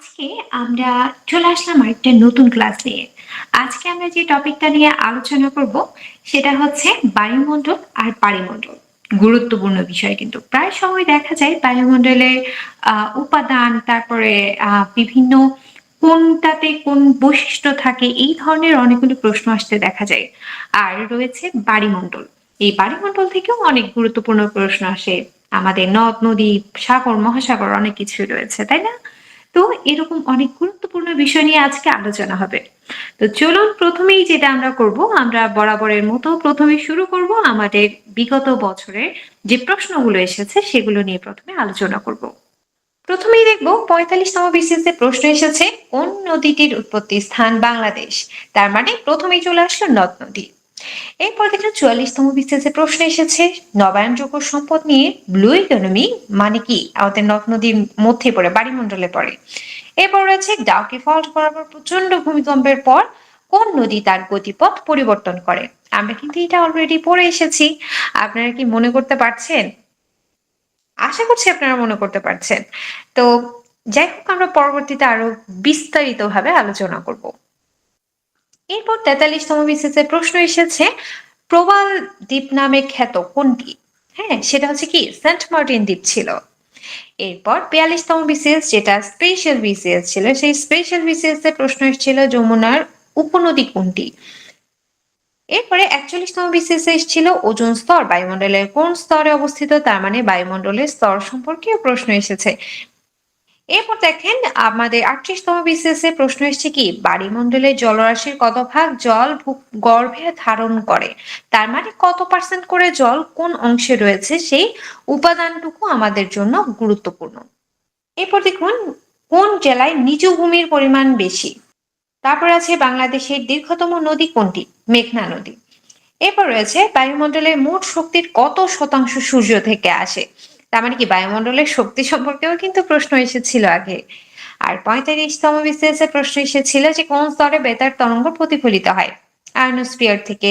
আজকে আমরা চলে আসলাম আরেকটা নতুন ক্লাস নিয়ে। আজকে আমরা যে টপিকটা নিয়ে আলোচনা করব সেটা হচ্ছে বায়ুমণ্ডল আর পানিমণ্ডল। গুরুত্বপূর্ণ বিষয়, কিন্তু প্রায় সময় দেখা যায় বায়ুমণ্ডলের উপাদান, তারপরে বিভিন্ন কোনটাতে কোন বৈশিষ্ট্য থাকে, এই ধরনের অনেকগুলো প্রশ্ন আসতে দেখা যায়। আর রয়েছে বায়ুমণ্ডল। এই বায়ুমণ্ডল থেকেও অনেক গুরুত্বপূর্ণ প্রশ্ন আসে। আমাদের নদ নদী, সাগর মহাসাগর অনেক কিছুই রয়েছে, তাই না? তো এরকম অনেক গুরুত্বপূর্ণ বিষয় নিয়ে আজকে আলোচনা হবে। তো চলুন, প্রথমেই যেটা আমরা করব, আমরা বরাবরের মতো প্রথমে শুরু করব আমাদের বিগত বছরের যে প্রশ্নগুলো এসেছে সেগুলো নিয়ে প্রথমে আলোচনা করব। প্রথমেই দেখব 45তম বিসিএস এ প্রশ্ন এসেছে, কোন নদীটির উৎপত্তি স্থান বাংলাদেশ? তার মানে প্রথমেই চলে আসলো নদ নদী। এরপর দেখলাম 44তম বিসিএস এ প্রশ্ন এসেছে, নবায়নযোগ্য সম্পদ নিয়ে ব্লু ইকোনমি মানে কি? আমাদের নদ নদীর মধ্যে পড়ে, বায়ুমণ্ডলে পড়ে। এরপর রয়েছে ডাউকি ফল্ট বরাবর প্রচন্ড ভূমিকম্পের পর কোন নদী তার গতিপথ পরিবর্তন করে? আমরা কিন্তু এটা অলরেডি পড়ে এসেছি। আপনারা কি মনে করতে পারছেন? আশা করছি আপনারা মনে করতে পারছেন। তো যাই হোক, আমরা পরবর্তীতে আরো বিস্তারিত ভাবে আলোচনা করব। এরপর 43তম বিসিএস এর প্রশ্ন এসেছে, প্রবাল দ্বীপ নামে খ্যাত কোনটি? হ্যাঁ, সেটা হচ্ছে কি সেন্ট মার্টিন দ্বীপ ছিল। এরপর 42তম বিসিএস, যেটা স্পেশাল বিসিএস ছিল, সেই স্পেশাল বিসিএস এর প্রশ্ন এসেছিল যমুনার উপনদী কোনটি? এরপরে 41তম বিসিএস এসেছিল ওজোন স্তর বায়ুমণ্ডলের কোন স্তরে অবস্থিত? তার মানে বায়ুমণ্ডলের স্তর সম্পর্কেও প্রশ্ন এসেছে। এরপর দেখেন আমাদের 38তম বিসিএস এর প্রশ্ন এসেছে কি, বায়ুমণ্ডলের জলরাশির কত ভাগ জল ভূগর্ভে ধারণ করে? তার মানে কত পার্সেন্ট করে জল কোন অংশে রয়েছে, সেই উপাদানটুকু আমাদের জন্য গুরুত্বপূর্ণ। এরপর দেখুন, কোন জেলায় নিচু ভূমির পরিমাণ বেশি? তারপর আছে বাংলাদেশের দীর্ঘতম নদী কোনটি? মেঘনা নদী। এরপর রয়েছে বায়ুমণ্ডলের মোট শক্তির কত শতাংশ সূর্য থেকে আসে? তার মানে কি বায়ুমণ্ডলের শক্তি সম্পর্কেও কিন্তু প্রশ্ন এসেছিল আগে। আর 45তম বিসিএস এর প্রশ্ন এসেছিল যে কোন স্তরে বেতার তরঙ্গ প্রতিফলিত হয়? আয়নোস্ফিয়ার থেকে।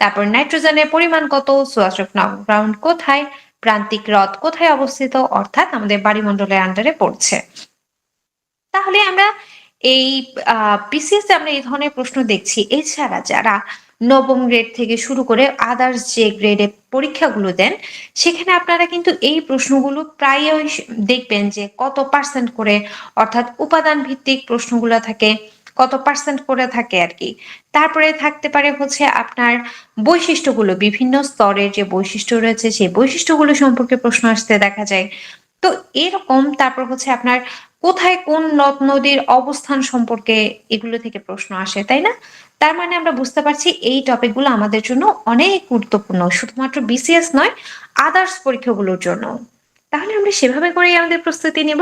তারপর নাইট্রোজেনের পরিমাণ কত? সুয়াচক গ্রাউন্ড কোথায়? প্রান্তিক হ্রদ কোথায় অবস্থিত? অর্থাৎ আমাদের বায়ুমণ্ডলের আন্ডারে পড়ছে। তাহলে আমরা এই বিসিএস আমরা এই ধরনের প্রশ্ন দেখছি। এছাড়া যারা নবম গ্রেড থেকে শুরু করে আদার্স যে গ্রেডে পরীক্ষাগুলো দেন, সেখানে আপনারা কিন্তু এই প্রশ্নগুলো প্রায়ই দেখবেন যে কত পার্সেন্ট করে, অর্থাৎ উপাদান ভিত্তিক প্রশ্নগুলো থাকে, কত পার্সেন্ট করে থাকে আর কি। তারপরে থাকতে পারে হচ্ছে আপনার বৈশিষ্ট্যগুলো, বিভিন্ন স্তরের যে বৈশিষ্ট্য রয়েছে সেই বৈশিষ্ট্যগুলো সম্পর্কে প্রশ্ন আসতে দেখা যায়। তো এরকম তারপর হচ্ছে আপনার কোথায় কোন নদ নদীর অবস্থান সম্পর্কে, এগুলো থেকে প্রশ্ন আসে, তাই না? তার মানে আমরা বুঝতে পারছি এই টপিকগুলো আমাদের জন্য অনেক গুরুত্বপূর্ণ, শুধুমাত্র বিসিএস নয়, আদার্স পরীক্ষাগুলোর জন্য। তাহলে আমরা সেভাবে করেই আমাদের প্রস্তুতি নিব।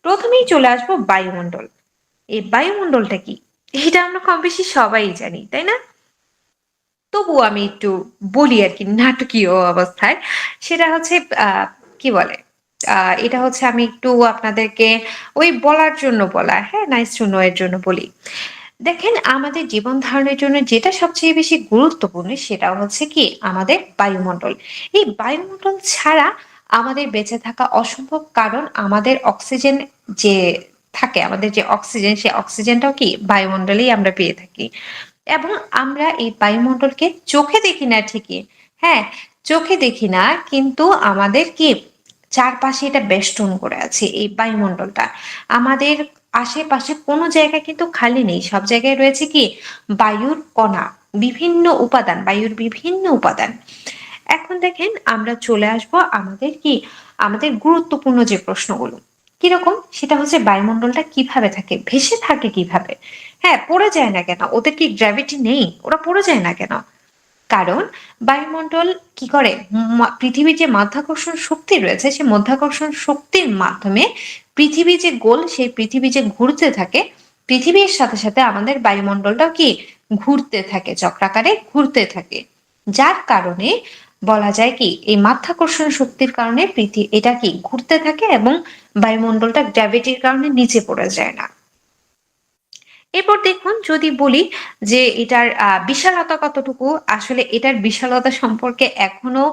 প্রথমেই চলে আসবো বায়ুমণ্ডল। এই বায়ুমণ্ডলটা কি? এটা আমরা কম বেশি সবাই জানি, তাই না? তবুও আমি একটু বলি আর কি, নাটকীয় অবস্থায়। সেটা হচ্ছে কি বলে, এটা হচ্ছে আমি একটু আপনাদেরকে ওই বলার জন্য বলা, হ্যাঁ, নাইস টু নো এর জন্য বলি। দেখেন, আমাদের জীবন ধারণের জন্য যেটা সবচেয়ে বেশি গুরুত্বপূর্ণ সেটা হচ্ছে কি আমাদের বায়ুমণ্ডল। এই বায়ুমণ্ডল ছাড়া আমাদের বেঁচে থাকা অসম্ভব, কারণ আমাদের অক্সিজেন যে থাকে, আমাদের যে অক্সিজেন, সেই অক্সিজেনটাও কি বায়ুমণ্ডলেই আমরা পেয়ে থাকি। এবং আমরা এই বায়ুমণ্ডলকে চোখে দেখি না ঠিকই, হ্যাঁ, চোখে দেখি না, কিন্তু আমাদের কি চারপাশে এটা বেষ্টন করে আছে এই বায়ুমণ্ডলটা। আমাদের আশেপাশে কোনো জায়গায় কিন্তু খালি নেই, সব জায়গায় রয়েছে কি বায়ুর কণা, বিভিন্ন উপাদান, বায়ুর বিভিন্ন উপাদান। এখন দেখেন, আমরা চলে আসব আমাদের কি আমাদের গুরুত্বপূর্ণ যে প্রশ্নগুলো, কিরকম, সেটা হচ্ছে বায়ুমণ্ডলটা কিভাবে থাকে, ভেসে থাকে কিভাবে? হ্যাঁ, পড়ে যায় না কেন? ওদের কি গ্র্যাভিটি নেই? ওরা পড়ে যায় না কেন? কারণ বায়ুমণ্ডল কি করে, পৃথিবীর যে মাধ্যাকর্ষণ শক্তি রয়েছে, সেই মাধ্যাকর্ষণ শক্তির মাধ্যমে পৃথিবী যে গোল, সেই পৃথিবী যে ঘুরতে থাকে, পৃথিবীর সাথে সাথে আমাদের বায়ুমণ্ডলটাও কি ঘুরতে থাকে, চক্রাকারে ঘুরতে থাকে। যার কারণে বলা যায় কি এই মাধ্যাকর্ষণ শক্তির কারণে পৃথিবী এটা কি ঘুরতে থাকে, এবং বায়ুমণ্ডলটা গ্র্যাভিটির কারণে নিচে পড়ে যায় না। এরপর দেখুন, যদি বলি যে এটার বিশালতা কতটুকু, আসলে এটার বিশালতা সম্পর্কে এখনো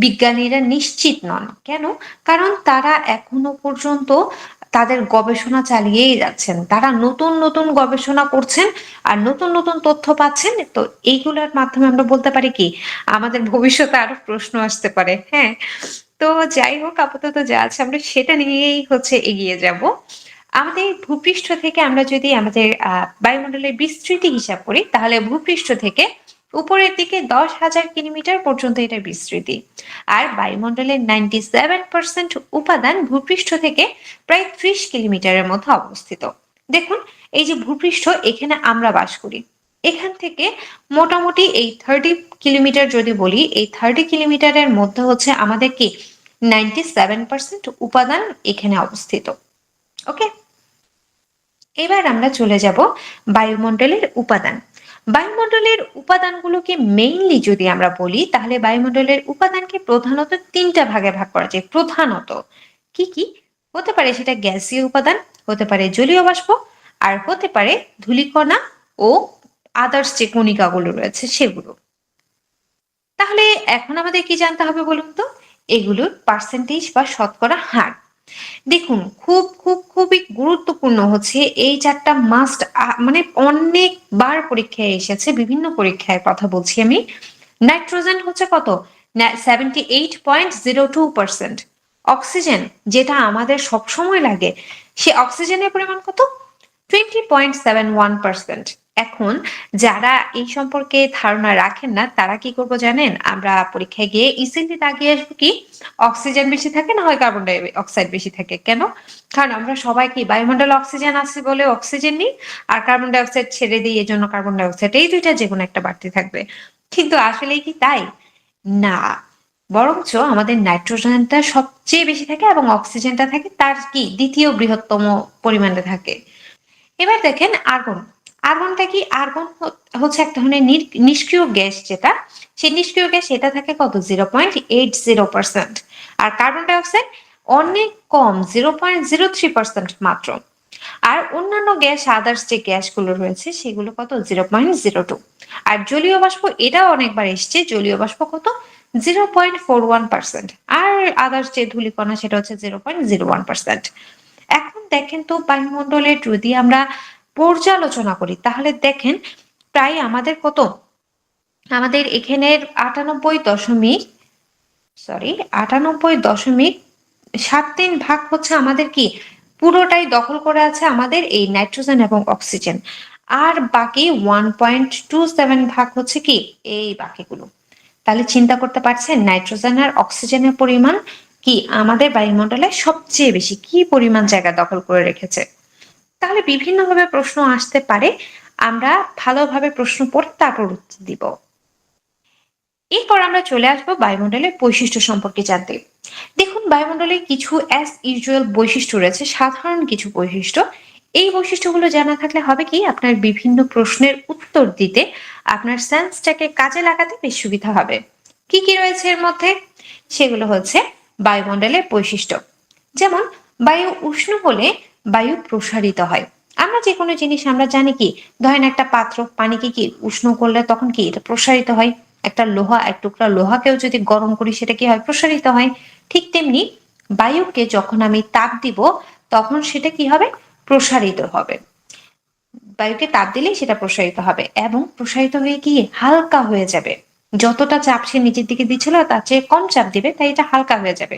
বিজ্ঞানীরা নিশ্চিত নন। কেন? কারণ তারা এখনো পর্যন্ত তাদের গবেষণা চালিয়েই যাচ্ছেন। তারা নতুন, নতুন গবেষণা করছেন আর নতুন, নতুন তথ্য পাচ্ছেন। তো এইগুলোর মাধ্যমে আমরা বলতে পারি কি আমাদের ভবিষ্যতে আরো প্রশ্ন আসতে পারে। হ্যাঁ? তো যাই হোক আপাতত যা আছে আমরা সেটা নিয়েই এগিয়ে যাব। আমাদের ভূপৃষ্ঠ থেকে আমরা যদি আমাদের বায়ুমণ্ডলের বিস্তৃতি হিসাব করি তাহলে ভূপৃষ্ঠ থেকে উপরের দিকে 10,000 কিলোমিটার পর্যন্ত এটার বিস্তৃতি। আর বায়ুমণ্ডলের 97% উপাদান ভূপৃষ্ঠ থেকে প্রায় 30 কিলোমিটারের মধ্যে অবস্থিত। দেখুন এই যে ভূপৃষ্ঠ এখানে আমরা বাস করি। এখান থেকে মোটামুটি এই 30 কিলোমিটার যদি বলি এই 30 কিলোমিটারের মধ্যে আমাদের কি 97% উপাদান এখানে অবস্থিত। ওকে, এবার আমরা চলে যাব বায়ুমণ্ডলের উপাদান। বায়ুমণ্ডলের উপাদানগুলোকে মেইনলি যদি আমরা বলি তাহলে বায়ুমণ্ডলের উপাদানকে প্রধানত তিনটা ভাগে ভাগ করা যায়। প্রধানত কি কি হতে পারে সেটা গ্যাসীয় উপাদান, হতে পারে জলীয় বাষ্প, আর হতে পারে ধূলিকণা ও আদার্স যে কণিকাগুলো রয়েছে সেগুলো। তাহলে এখন আমাদের কি জানতে হবে বলুন তো? এগুলোর পার্সেন্টেজ বা শতকরা হার। দেখুন খুবই গুরুত্বপূর্ণ এই চারটা মাস্ট, মানে অনেকবার পরীক্ষায় এসেছে, বিভিন্ন পরীক্ষায় কথা বলছি আমি। নাইট্রোজেন কত? 78.02%। অক্সিজেন যেটা আমাদের সবসময় লাগে সে অক্সিজেনের পরিমাণ কত? 20.71%। এখন যারা এই সম্পর্কে ধারণা রাখেন না তারা কি করবো জানেন? আমরা পরীক্ষায় গিয়ে ইজিলি তাকিয়ে আসবো কি অক্সিজেন বেশি থাকে না হয় কার্বন ডাই অক্সাইড বেশি থাকে। কেন? কারণ আমরা সবাই কি বায়ুমণ্ডলে অক্সিজেন আছে বলে অক্সিজেন নিই আর কার্বন ডাই অক্সাইড ছেড়ে দিই, এজন্য কার্বন ডাই অক্সাইড, এই দুইটা যে কোনো একটা বাড়তি থাকবে। কিন্তু আসলেই কি তাই? না, বরঞ্চ আমাদের নাইট্রোজেনটা সবচেয়ে বেশি থাকে এবং অক্সিজেনটা থাকে তার কি দ্বিতীয় বৃহত্তম পরিমাণে থাকে। এবার দেখেন আর্গন। আর্গনটা কি? আর্গন এক ধরনের নিষ্ক্রিয় গ্যাস, যেটা সেই নিষ্ক্রিয় গ্যাস এটা থাকে কত? 0.80%। আর কার্বন ডাই অক্সাইড অনেক কম, 0.03% মাত্র। আর অন্যান্য গ্যাস আদার্স যে গ্যাসগুলো রয়েছে সেগুলো কত? 0.02। আর জলীয় বাষ্প এটাও অনেকবার এসছে, জলীয় বাষ্প কত? 0.41%। আর আদার্স যে ধূলিকণা সেটা 0.01%। এখন দেখেন তো বায়ুমণ্ডলের যদি আমরা পর্যালোচনা করি তাহলে দেখেন প্রায় আমাদের কত? আমাদের এখানের 98.73 ভাগ আমাদের কি পুরোটাই দখল করে আছে আমাদের এই নাইট্রোজেন এবং অক্সিজেন। আর বাকি 1.27 ভাগ কি এই বাকিগুলো। তাহলে চিন্তা করতে পারছেন নাইট্রোজেন আর অক্সিজেনের পরিমাণ কি আমাদের বায়ুমণ্ডলে সবচেয়ে বেশি, কি পরিমাণ জায়গা দখল করে রেখেছে। তাহলে বিভিন্নভাবে প্রশ্ন আসতে পারে, আমরা ভালোভাবে প্রশ্ন পড়ে তারপর উত্তর দিব। এরপর আমরা চলে আসবো বায়ুমণ্ডলের বৈশিষ্ট্য সম্পর্কে জানতে। দেখুন বায়ুমণ্ডলে কিছু অ্যাজ ইউজুয়াল বৈশিষ্ট্য রয়েছে, সাধারণ কিছু বৈশিষ্ট্য। এই বৈশিষ্ট্যগুলো জানা থাকলে হবে কি আপনার বিভিন্ন প্রশ্নের উত্তর দিতে আপনার সেন্সটাকে কাজে লাগাতে বেশ সুবিধা হবে। কি কি রয়েছে এর মধ্যে? সেগুলো বায়ুমণ্ডলের বৈশিষ্ট্য। যেমন বায়ু উষ্ণ হলে বায়ু প্রসারিত হয়। আমরা যে কোনো জিনিস আমরা জানি কি, ধরেন একটা পাত্র পানিকে কি উষ্ণ করলে তখন কি এটা প্রসারিত হয়। একটা এক টুকরা লোহাকেও যদি গরম করি সেটা কি হয়? প্রসারিত হয়। ঠিক তেমনি বায়ুকে যখন আমি তাপ দিব তখন সেটা কি হবে? প্রসারিত হবে। বায়ুকে তাপ দিলেই সেটা প্রসারিত হবে এবং প্রসারিত হয়ে গিয়ে হালকা হয়ে যাবে। যতটা চাপ সে নিচের দিকে দিচ্ছিল তার চেয়ে কম চাপ দিবে, তাই এটা হালকা হয়ে যাবে।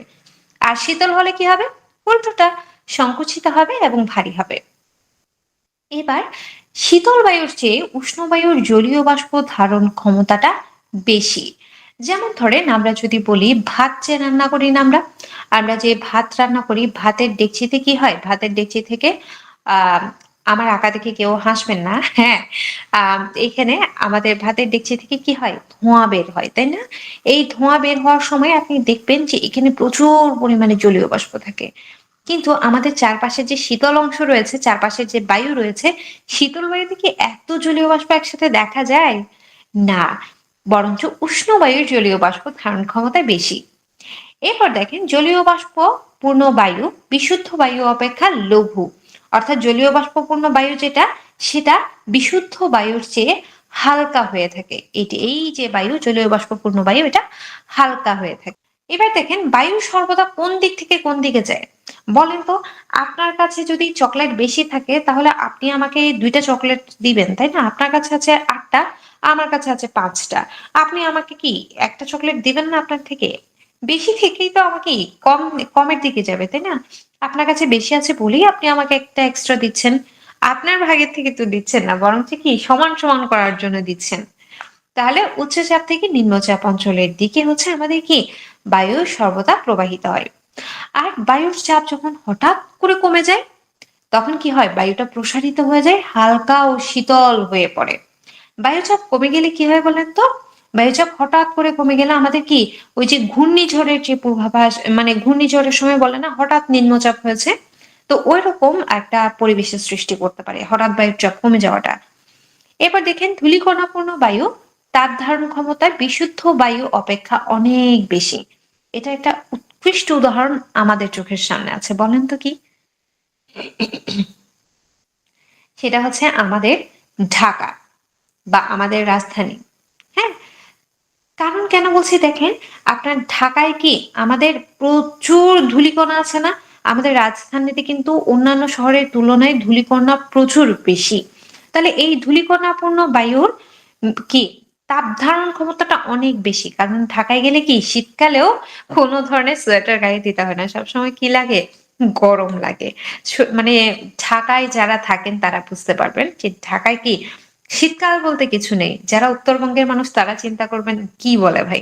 আর শীতল হলে কি হবে? উল্টোটা, সংকুচিত হবে এবং ভারী হবে। এবার শীতল বায়ুর চেয়ে উষ্ণ বায়ুর জলীয় বাষ্প ধারণ ক্ষমতাটা বেশি। যেমন ধরেন আমরা যদি বলি ভাত যে রান্না করি না, আমরা যে ভাত রান্না করি ভাতের ডেকচিতে কি হয়? ভাতের ডেকচি থেকে আহ আমার আঁকা দেখে কেউ হাসবেন না, হ্যাঁ, এখানে আমাদের ভাতের ডেকচি থেকে কি হয়? ধোঁয়া বের হয়, তাই না? এই ধোঁয়া বের হওয়ার সময় আপনি দেখবেন যে এখানে প্রচুর পরিমাণে জলীয় বাষ্প থাকে। কিন্তু আমাদের চারপাশে যে শীতল অংশ রয়েছে, চারপাশের যে বায়ু রয়েছে, শীতল বায়ুতে কি এত জলীয় বাষ্প একসাথে দেখা যায়? না, বরঞ্চ উষ্ণ বায়ুর জলীয় বাষ্প ধারণ ক্ষমতা বেশি। এরপর দেখেন জলীয় বাষ্প পূর্ণ বায়ু বিশুদ্ধ বায়ু অপেক্ষা লঘু। অর্থাৎ জলীয় বাষ্পপূর্ণ বায়ু যেটা সেটা বিশুদ্ধ বায়ুর চেয়ে হালকা হয়ে থাকে। এই যে বায়ু জলীয় বাষ্পপূর্ণ বায়ু এটা হালকা হয়ে থাকে। এবার দেখেন বায়ু সর্বদা কোন দিক থেকে কোন দিকে যায় বলেন তো। আপনার কাছে যদি চকলেট বেশি থাকে তাহলে আপনি আমাকে 2টা চকলেট দিবেন, তাই না? আপনার কাছে আছে 8টা, আমার কাছে আছে 5টা। আপনি আমাকে কি একটা চকলেট দিবেন না? আপনার থেকে বেশি থেকেই তো আমাকে কম, কমের দিকে যাবে, তাই না? আপনার কাছে বেশি আছে বলেই আপনি আমাকে একটা এক্সট্রা দিচ্ছেন। আপনার ভাগের থেকে তো দিচ্ছেন না, বরঞ্চ কি সমান সমান করার জন্য দিচ্ছেন। তাহলে উচ্চচাপ থেকে নিম্নচাপ অঞ্চলের দিকে হচ্ছে আমাদের কি বায়ু সর্বদা প্রবাহিত হয়। আর বায়ুর চাপ যখন হঠাৎ করে কমে যায় তখন কি হয়, বায়ুটা প্রসারিত হয়ে যায়, হালকা ও শীতল হয়ে পড়ে। বায়ুচাপ কমে গেলে কি হয় বলেন তো? বায়ুচাপ হঠাৎ করে কমে গেলে আমাদের কি ওই যে ঘূর্ণিঝড়ের যে পূর্বাভাস, মানে ঘূর্ণিঝড়ের সময় বলে না হঠাৎ নিম্নচাপ হয়েছে, তো ওই রকম একটা পরিবেশের সৃষ্টি করতে পারে হঠাৎ বায়ুর চাপ কমে যাওয়াটা। এবার দেখেন ধূলিকণাপূর্ণ বায়ু তাপ ধারণ ক্ষমতায় বিশুদ্ধ বায়ু অপেক্ষা অনেক বেশি। এটা একটা উৎকৃষ্ট উদাহরণ আমাদের চোখের সামনে আছে, বলেন তো কি? সেটা হচ্ছে আমাদের ঢাকা বা আমাদের রাজধানী। হ্যাঁ, কারণ কেন বলছি দেখেন, আপনার ঢাকায় কি আমাদের প্রচুর ধূলিকণা আছে না? আমাদের রাজধানীতে কিন্তু অন্যান্য শহরের তুলনায় ধূলিকণা প্রচুর বেশি। তাহলে এই ধূলিকণাপূর্ণ বায়ুর কি তাপ ধারণ ক্ষমতাটা অনেক বেশি। কারণ ঢাকায় গেলে কি শীতকালেও কোনো ধরনের সোয়েটার গায়ে দিতে হয় না, সবসময় কি লাগে, গরম লাগে। মানে ঢাকায় যারা থাকেন তারা বুঝতে পারবেন যে ঢাকায় কি শীতকাল বলতে কিছু নেই। যারা উত্তরবঙ্গের মানুষ তারা চিন্তা করবেন কি বলে ভাই,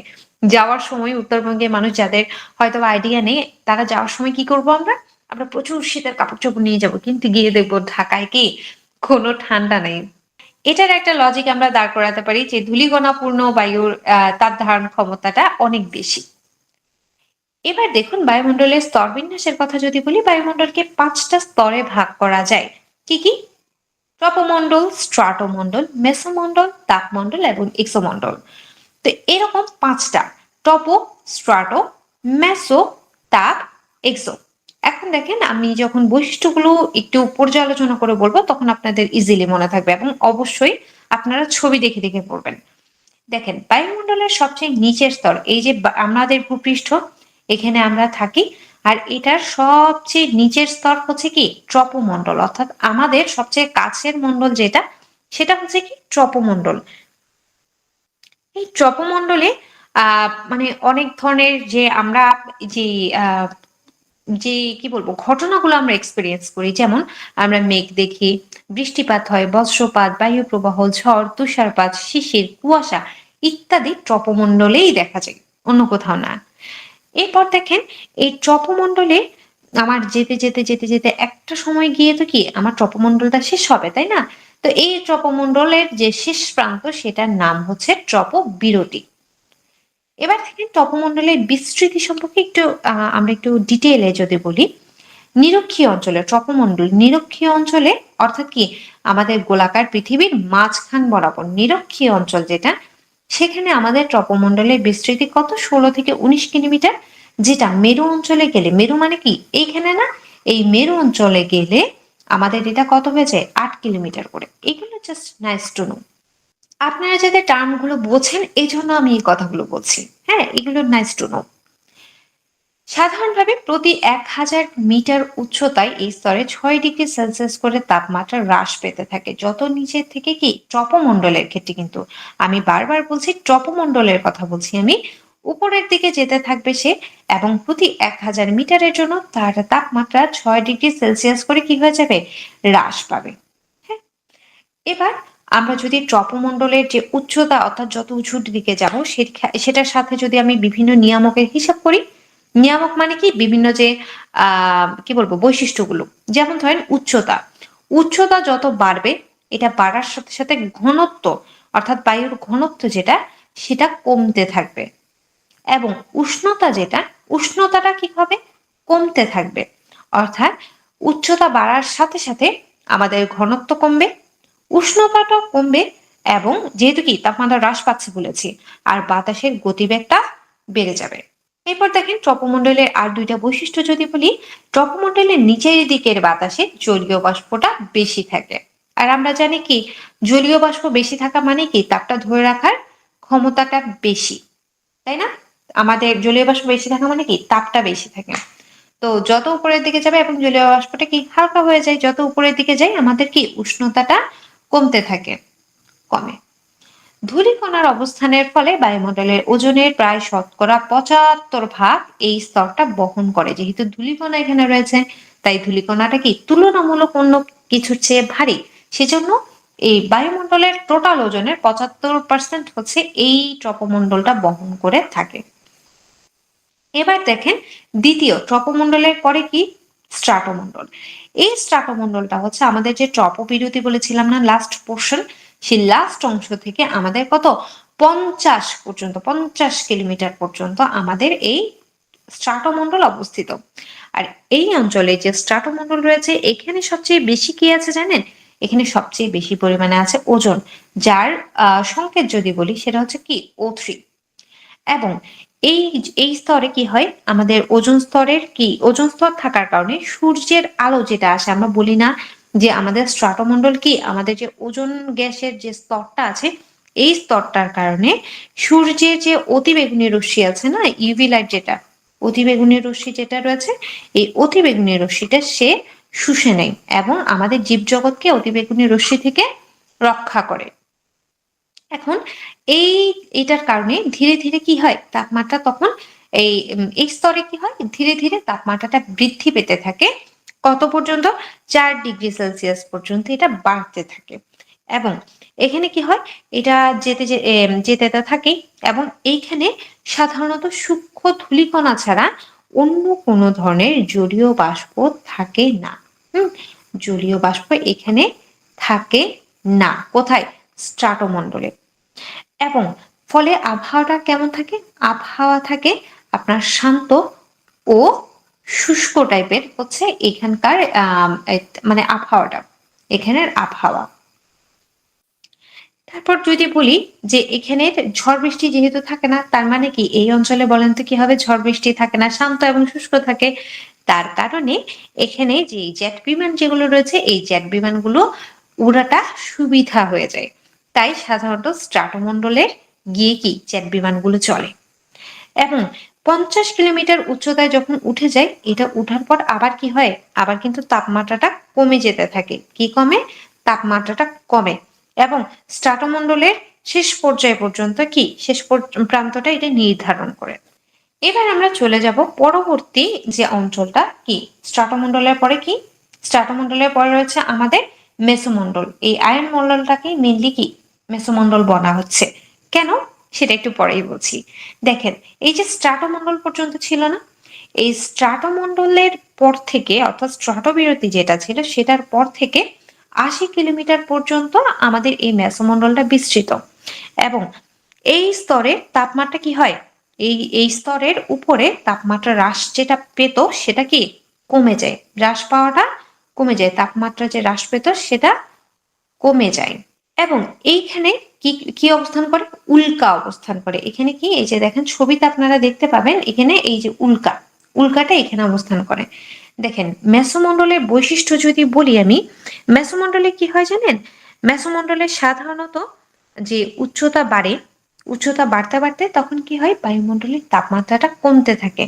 যাওয়ার সময় উত্তরবঙ্গের মানুষ যাদের হয়তো আইডিয়া নেই, তারা যাওয়ার সময় কি করব, আমরা আমরা প্রচুর শীতের কাপড় চোপড় নিয়ে যাব, কিন্তু গিয়ে দেখবো ঢাকায় কি কোনো ঠান্ডা নেই। এটার একটা লজিক আমরা দাঁড় করাতে পারি যে ধূলিকণাপূর্ণ বায়ুর তাপ ধারণ ক্ষমতাটা অনেক বেশি। এবার দেখুন বায়ুমণ্ডলের স্তর বিন্যাসের কথা যদি বলি, বায়ুমণ্ডলকে 5টা স্তরে ভাগ করা যায়। কি কি? ট্রপোমণ্ডল, স্ট্রাটোমণ্ডল, মেসোমণ্ডল, তাপমণ্ডল এবং এক্সোমণ্ডল। তো এরকম 5টা: টপো, স্ট্রাটো, মেসো, তাপ, এক্সো। এখন দেখেন আমি যখন বৈশিষ্ট্যগুলো একটু পর্যালোচনা করে বলবো তখন আপনাদের ইজিলি মনে থাকবে, এবং অবশ্যই আপনারা ছবি দেখে দেখে পড়বেন। দেখেন বায়ুমণ্ডলের সবচেয়ে নিচের স্তর, এই যে আমাদের ভূপৃষ্ঠ, এখানে আমরা থাকি, আর এটার সবচেয়ে নিচের স্তর হচ্ছে কি ট্রপোমণ্ডল, অর্থাৎ আমাদের সবচেয়ে কাছের মণ্ডল যেটা, সেটা হচ্ছে কি ট্রপোমণ্ডল। এই ট্রপোমণ্ডলে মানে অনেক ধরনের যে আমরা যে আহ যে কি বলবো ঘটনাগুলো আমরা এক্সপেরিয়েন্স করি, যেমন আমরা মেঘ দেখি, বৃষ্টিপাত হয়, বজ্রপাত, বায়ু প্রবাহ, ঝড়, তুষারপাত, শিশির, কুয়াশা ইত্যাদি ট্রপোমণ্ডলেই দেখা যায়, অন্য কোথাও না। এরপর দেখেন এই ট্রপোমণ্ডলে আমার যেতে যেতে যেতে যেতে একটা সময় গিয়ে তো কি আমার ট্রপোমণ্ডলটা শেষ হবে, তাই না? তো এই ট্রপোমণ্ডলের যে শেষ প্রান্ত সেটার নাম হচ্ছে ট্রপোবিরতি। এবার থেকে টপোমণ্ডলের বিস্তৃতি সম্পর্কে একটু আমরা একটু ডিটেইলে যদি বলি, নিরক্ষীয় অঞ্চলে ট্রপোমণ্ডল, নিরক্ষীয় অঞ্চলে অর্থাৎ কি আমাদের গোলাকার পৃথিবীর মাঝখান বরাবর নিরক্ষীয় অঞ্চল যেটা, সেখানে আমাদের ট্রপোমণ্ডলের বিস্তৃতি কত, 16 থেকে 19 কিলোমিটার। যেটা মেরু অঞ্চলে গেলে, মেরু মানে কি এইখানে না, এই মেরু অঞ্চলে গেলে আমাদের এটা কত হয়ে যায়, 8 কিলোমিটার করে। এগুলো জাস্ট নাইস টু নো। আপনারা যাতে টার্মগুলো বোঝেন এই জন্য আমি এই কথাগুলো বলছি। হ্যাঁ, এগুলো নাইস টু নো। সাধারণভাবে প্রতি 1000 মিটার উচ্চতায় এই স্তরে 6 ডিগ্রি সেলসিয়াস করে তাপমাত্রা হ্রাস পেতে থাকে যত নিচে থেকে কি ট্রপোমণ্ডলের ক্ষেত্রে, কিন্তু আমি বারবার বলছি ট্রপোমণ্ডলের কথা বলছি আমি, উপরের দিকে যেতে থাকবে সে, এবং প্রতি 1000 মিটারের জন্য তার তাপমাত্রা 6 ডিগ্রি সেলসিয়াস করে কি হয়ে যাবে, হ্রাস পাবে। হ্যাঁ, এবার আমরা যদি ট্রপোমণ্ডলের যে উচ্চতা অর্থাৎ যত উঁচুর দিকে যাব সেটার সাথে যদি আমি বিভিন্ন নিয়ামকের হিসাব করি, নিয়ামক মানে কি বিভিন্ন যে কি বলবো বৈশিষ্ট্যগুলো, যেমন ধরেন উচ্চতা, উচ্চতা যত বাড়বে এটা বাড়ার সাথে সাথে ঘনত্ব অর্থাৎ বায়ুর ঘনত্ব যেটা সেটা কমতে থাকবে, এবং উষ্ণতা যেটা, উষ্ণতাটা কি হবে, কমতে থাকবে। অর্থাৎ উচ্চতা বাড়ার সাথে সাথে আমাদের ঘনত্ব কমবে, উষ্ণতাটা কমবে, এবং যেহেতু কি তাপমাত্রা হ্রাস পাচ্ছে বলেছি, আর বাতাসের গতিবেগটা বেড়ে যাবে। এরপর দেখেন ট্রপোমণ্ডলের আর 2টা বৈশিষ্ট্য যদি বলি, ট্রপোমণ্ডলের নিচের দিকের বাতাসে জলীয় বাষ্পটা বেশি থাকে। আর আমরা জানি কি জলীয় বাষ্প বেশি থাকা মানে কি তাপটা ধরে রাখার ক্ষমতাটা বেশি, তাই না? আমাদের জলীয় বাষ্প বেশি থাকা মানে কি তাপটা বেশি থাকে। তো যত উপরের দিকে যাবে এবং জলীয় বাষ্পটা কি হালকা হয়ে যায়, যত উপরের দিকে যায় আমাদের কি উষ্ণতাটা কমতে থাকে, কমে। ধূলিকণার অবস্থানের ফলে বায়ুমণ্ডলের ওজনের প্রায় 75% এই স্তরটা বহন করে। যেহেতু ধূলিকণা এখানে রয়েছে, তাই ধূলিকণাটা কি তুলনামূলক অন্য কিছুর চেয়ে ভারী, সেজন্য এই বায়ুমণ্ডলের টোটাল ওজনের 75% হচ্ছে এই ট্রপোমণ্ডলটা বহন করে থাকে। এবার দেখেন দ্বিতীয় ট্রপোমণ্ডলের পরে কি স্ট্রাটোমণ্ডল। এই স্ট্রাটোমণ্ডলটা হচ্ছে আমাদের যে ট্রপোবিরতি বলেছিলাম না লাস্ট পোর্শন, সেই লাস্ট অংশ থেকে আমাদের কত 50 কিলোমিটার পর্যন্ত আমাদের এই স্ট্রাটোমণ্ডল অবস্থিত। আর এই অঞ্চলে যে স্ট্রাটোমণ্ডল রয়েছে এখানে সবচেয়ে বেশি কি আছে জানেন? এখানে সবচেয়ে বেশি পরিমাণে আছে ওজোন, যার সংকেত যদি বলি সেটা হচ্ছে কি O3। এবং এই এই স্তরে কি হয়, আমাদের ওজোন স্তরের কি ওজোন স্তর থাকার কারণে সূর্যের আলো যেটা আসে, আমরা বলি না যে আমাদের স্ট্রাটোমণ্ডল কি আমাদের যে ওজোন গ্যাসের যে স্তরটা আছে এই স্তরটার কারণে সূর্যের যে অতিবেগুনি রশ্মি আছে না, ইউভি লাইট যেটা, অতিবেগুনি রশ্মি যেটা রয়েছে, এই অতিবেগুনি রশ্মিটা সে শুষে নেয় এবং আমাদের জীবজগৎকে অতিবেগুনি রশ্মি থেকে রক্ষা করে। এখন এটার কারণে ধীরে ধীরে কি হয়, তাপমাত্রা তখন এই স্তরে কি হয়, ধীরে ধীরে তাপমাত্রাটা বৃদ্ধি পেতে থাকে। কত পর্যন্ত? 4 ডিগ্রি সেলসিয়াস পর্যন্ত এটা বাড়তে থাকে। এবং এখানে কি হয়, এটা যেতে থাকে এবং এইখানে সাধারণত সূক্ষ্ম ধূলিকণা ছাড়া অন্য কোনো ধরনের জলীয় বাষ্প থাকে না। জলীয় বাষ্প এখানে থাকে না। কোথায়? স্ট্রাটোমণ্ডলে। এবং ফলে আবহাওয়াটা কেমন থাকে? আবহাওয়া থাকে আপনার শান্ত ও শুষ্ক টাইপের হচ্ছে এখানকার মানে আবহাওয়াটা, এখানের আবহাওয়া। তারপর যদি বলি যে এখানে ঝড় বৃষ্টি যেহেতু থাকে না, তার মানে কি এই অঞ্চলে বলেন তো কি হবে? ঝড় বৃষ্টি থাকে না, শান্ত এবং শুষ্ক থাকে। তার কারণে এখানে যে জেট বিমান যেগুলো রয়েছে এই জেট বিমানগুলো উড়াটা সুবিধা হয়ে যায়। তাই সাধারণত স্ট্রাটোমণ্ডলের গিয়ে কি জেট বিমানগুলো চলে। এবং 50 কিলোমিটার উচ্চতায় যখন উঠে যায়, এটা উঠার পর আবার কি হয়, আবার কিন্তু তাপমাত্রাটা কমে যেতে থাকে। কি কমে? তাপমাত্রাটা কমে। এবং স্ট্রাটোমণ্ডলের শেষ পর্যায় পর্যন্ত কি শেষ প্রান্তটা এটা নির্ধারণ করে। এবার আমরা চলে যাব পরবর্তী যে অঞ্চলটা কি স্ট্রাটোমণ্ডলের পরে কি, স্ট্রাটোমণ্ডলের পরে রয়েছে আমাদের মেসোমণ্ডল। এই আয়ন মণ্ডলটাকে মেনলি কি মেসোমণ্ডল বলা হচ্ছে। কেন সেটা একটু পরেই বলছি। দেখেন এই যে স্ট্রাটোমণ্ডল পর্যন্ত ছিল না, এই স্ট্রাটোমণ্ডলের পর থেকে অর্থাৎ স্ট্রাটোবিরতি যেটা ছিল সেটার পর থেকে 80 কিলোমিটার পর্যন্ত আমাদের এই মেসোমণ্ডলটা বিস্তৃত। এবং এই স্তরে তাপমাত্রা কি হয়, এই স্তরের উপরে তাপমাত্রা হ্রাস যেটা পেত সেটা কি কমে যায়, হ্রাস পাওয়াটা কমে যায়, তাপমাত্রা যে হ্রাস পেত সেটা কমে যায়। এবং এইখানে কি কি অবস্থান করে? উল্কা অবস্থান করে। এখানে কি এই যে দেখেন ছবিতে আপনারা দেখতে পাবেন, এখানে এই যে উল্কাটা এখানে অবস্থান করে। দেখেন মেসোমণ্ডলের বৈশিষ্ট্য যদি বলি আমি, মেসোমণ্ডলে কি হয় জানেন? মেসোমণ্ডলে সাধারণত যে উচ্চতা বাড়ে, উচ্চতা বাড়তে বাড়তে তখন কি হয়, বায়ুমণ্ডলের তাপমাত্রাটা কমতে থাকে,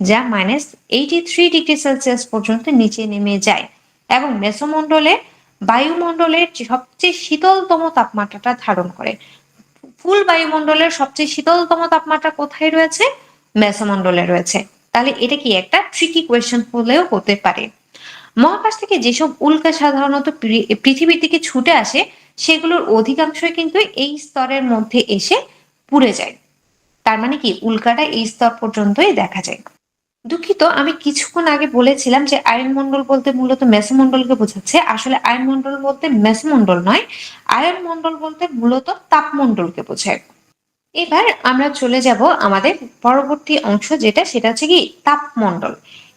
যা -83 ডিগ্রি সেলসিয়াস পর্যন্ত নিচে নেমে যায়। এবং মেসোমণ্ডলে বায়ুমণ্ডলের সবচেয়ে শীতলতম তাপমাত্রাটা ধারণ করে। ফুল বায়ুমণ্ডলের সবচেয়ে শীতলতম তাপমাত্রা কোথায় রয়েছে? মেসোমণ্ডলে রয়েছে। তাহলে এটা কি একটা ট্রিকি কোয়েশ্চেন হলেও হতে পারে। মহাকাশ থেকে যেসব উল্কা সাধারণত পৃথিবীর দিকে ছুটে আসে সেগুলোর অধিকাংশই কিন্তু এই স্তরের মধ্যে এসে পুড়ে যায়। তার মানে কি উল্কাটা এই স্তর পর্যন্তই দেখা যায়। দুঃখিত, আমি কিছুক্ষণ আগে বলেছিলাম যে আয়নমণ্ডল বলতে মূলত মেসোমণ্ডলকে বোঝাচ্ছে। আসলে আয়নমণ্ডল বলতে মেসোমণ্ডল নয়, আয়নমণ্ডল বলতে মূলত তাপমণ্ডলকে বোঝায়। এবার আমরা চলে যাব আমাদের পরবর্তী অংশ যেটা, সেটা হচ্ছে কি তাপমণ্ডল।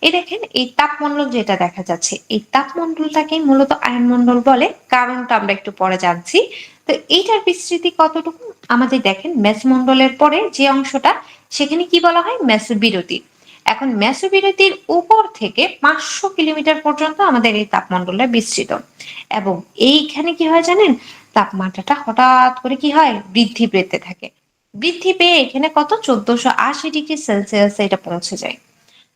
এই দেখেন এই তাপমণ্ডল যেটা দেখা যাচ্ছে, এই তাপমণ্ডলটাকে মূলত আয়নমণ্ডল বলে, কারণটা আমরা একটু পরে জানছি। তো এইটার বিস্তৃতি কতটুকু? আমাদের দেখেন মেসোমণ্ডলের পরে যে অংশটা সেখানে কি বলা হয়? মেসোবিরতি। এখন মেসোবিরতির উপর থেকে 500 কিলোমিটার পর্যন্ত আমাদের এই তাপমণ্ডলটা বিস্তৃত। এবং এইখানে কি হয় জানেন? তাপমাত্রাটা হঠাৎ করে কি হয় বৃদ্ধি পেতে থাকে। বৃদ্ধি পেয়ে এখানে কত 1480 ডিগ্রি সেলসিয়াস এটা পৌঁছে যায়।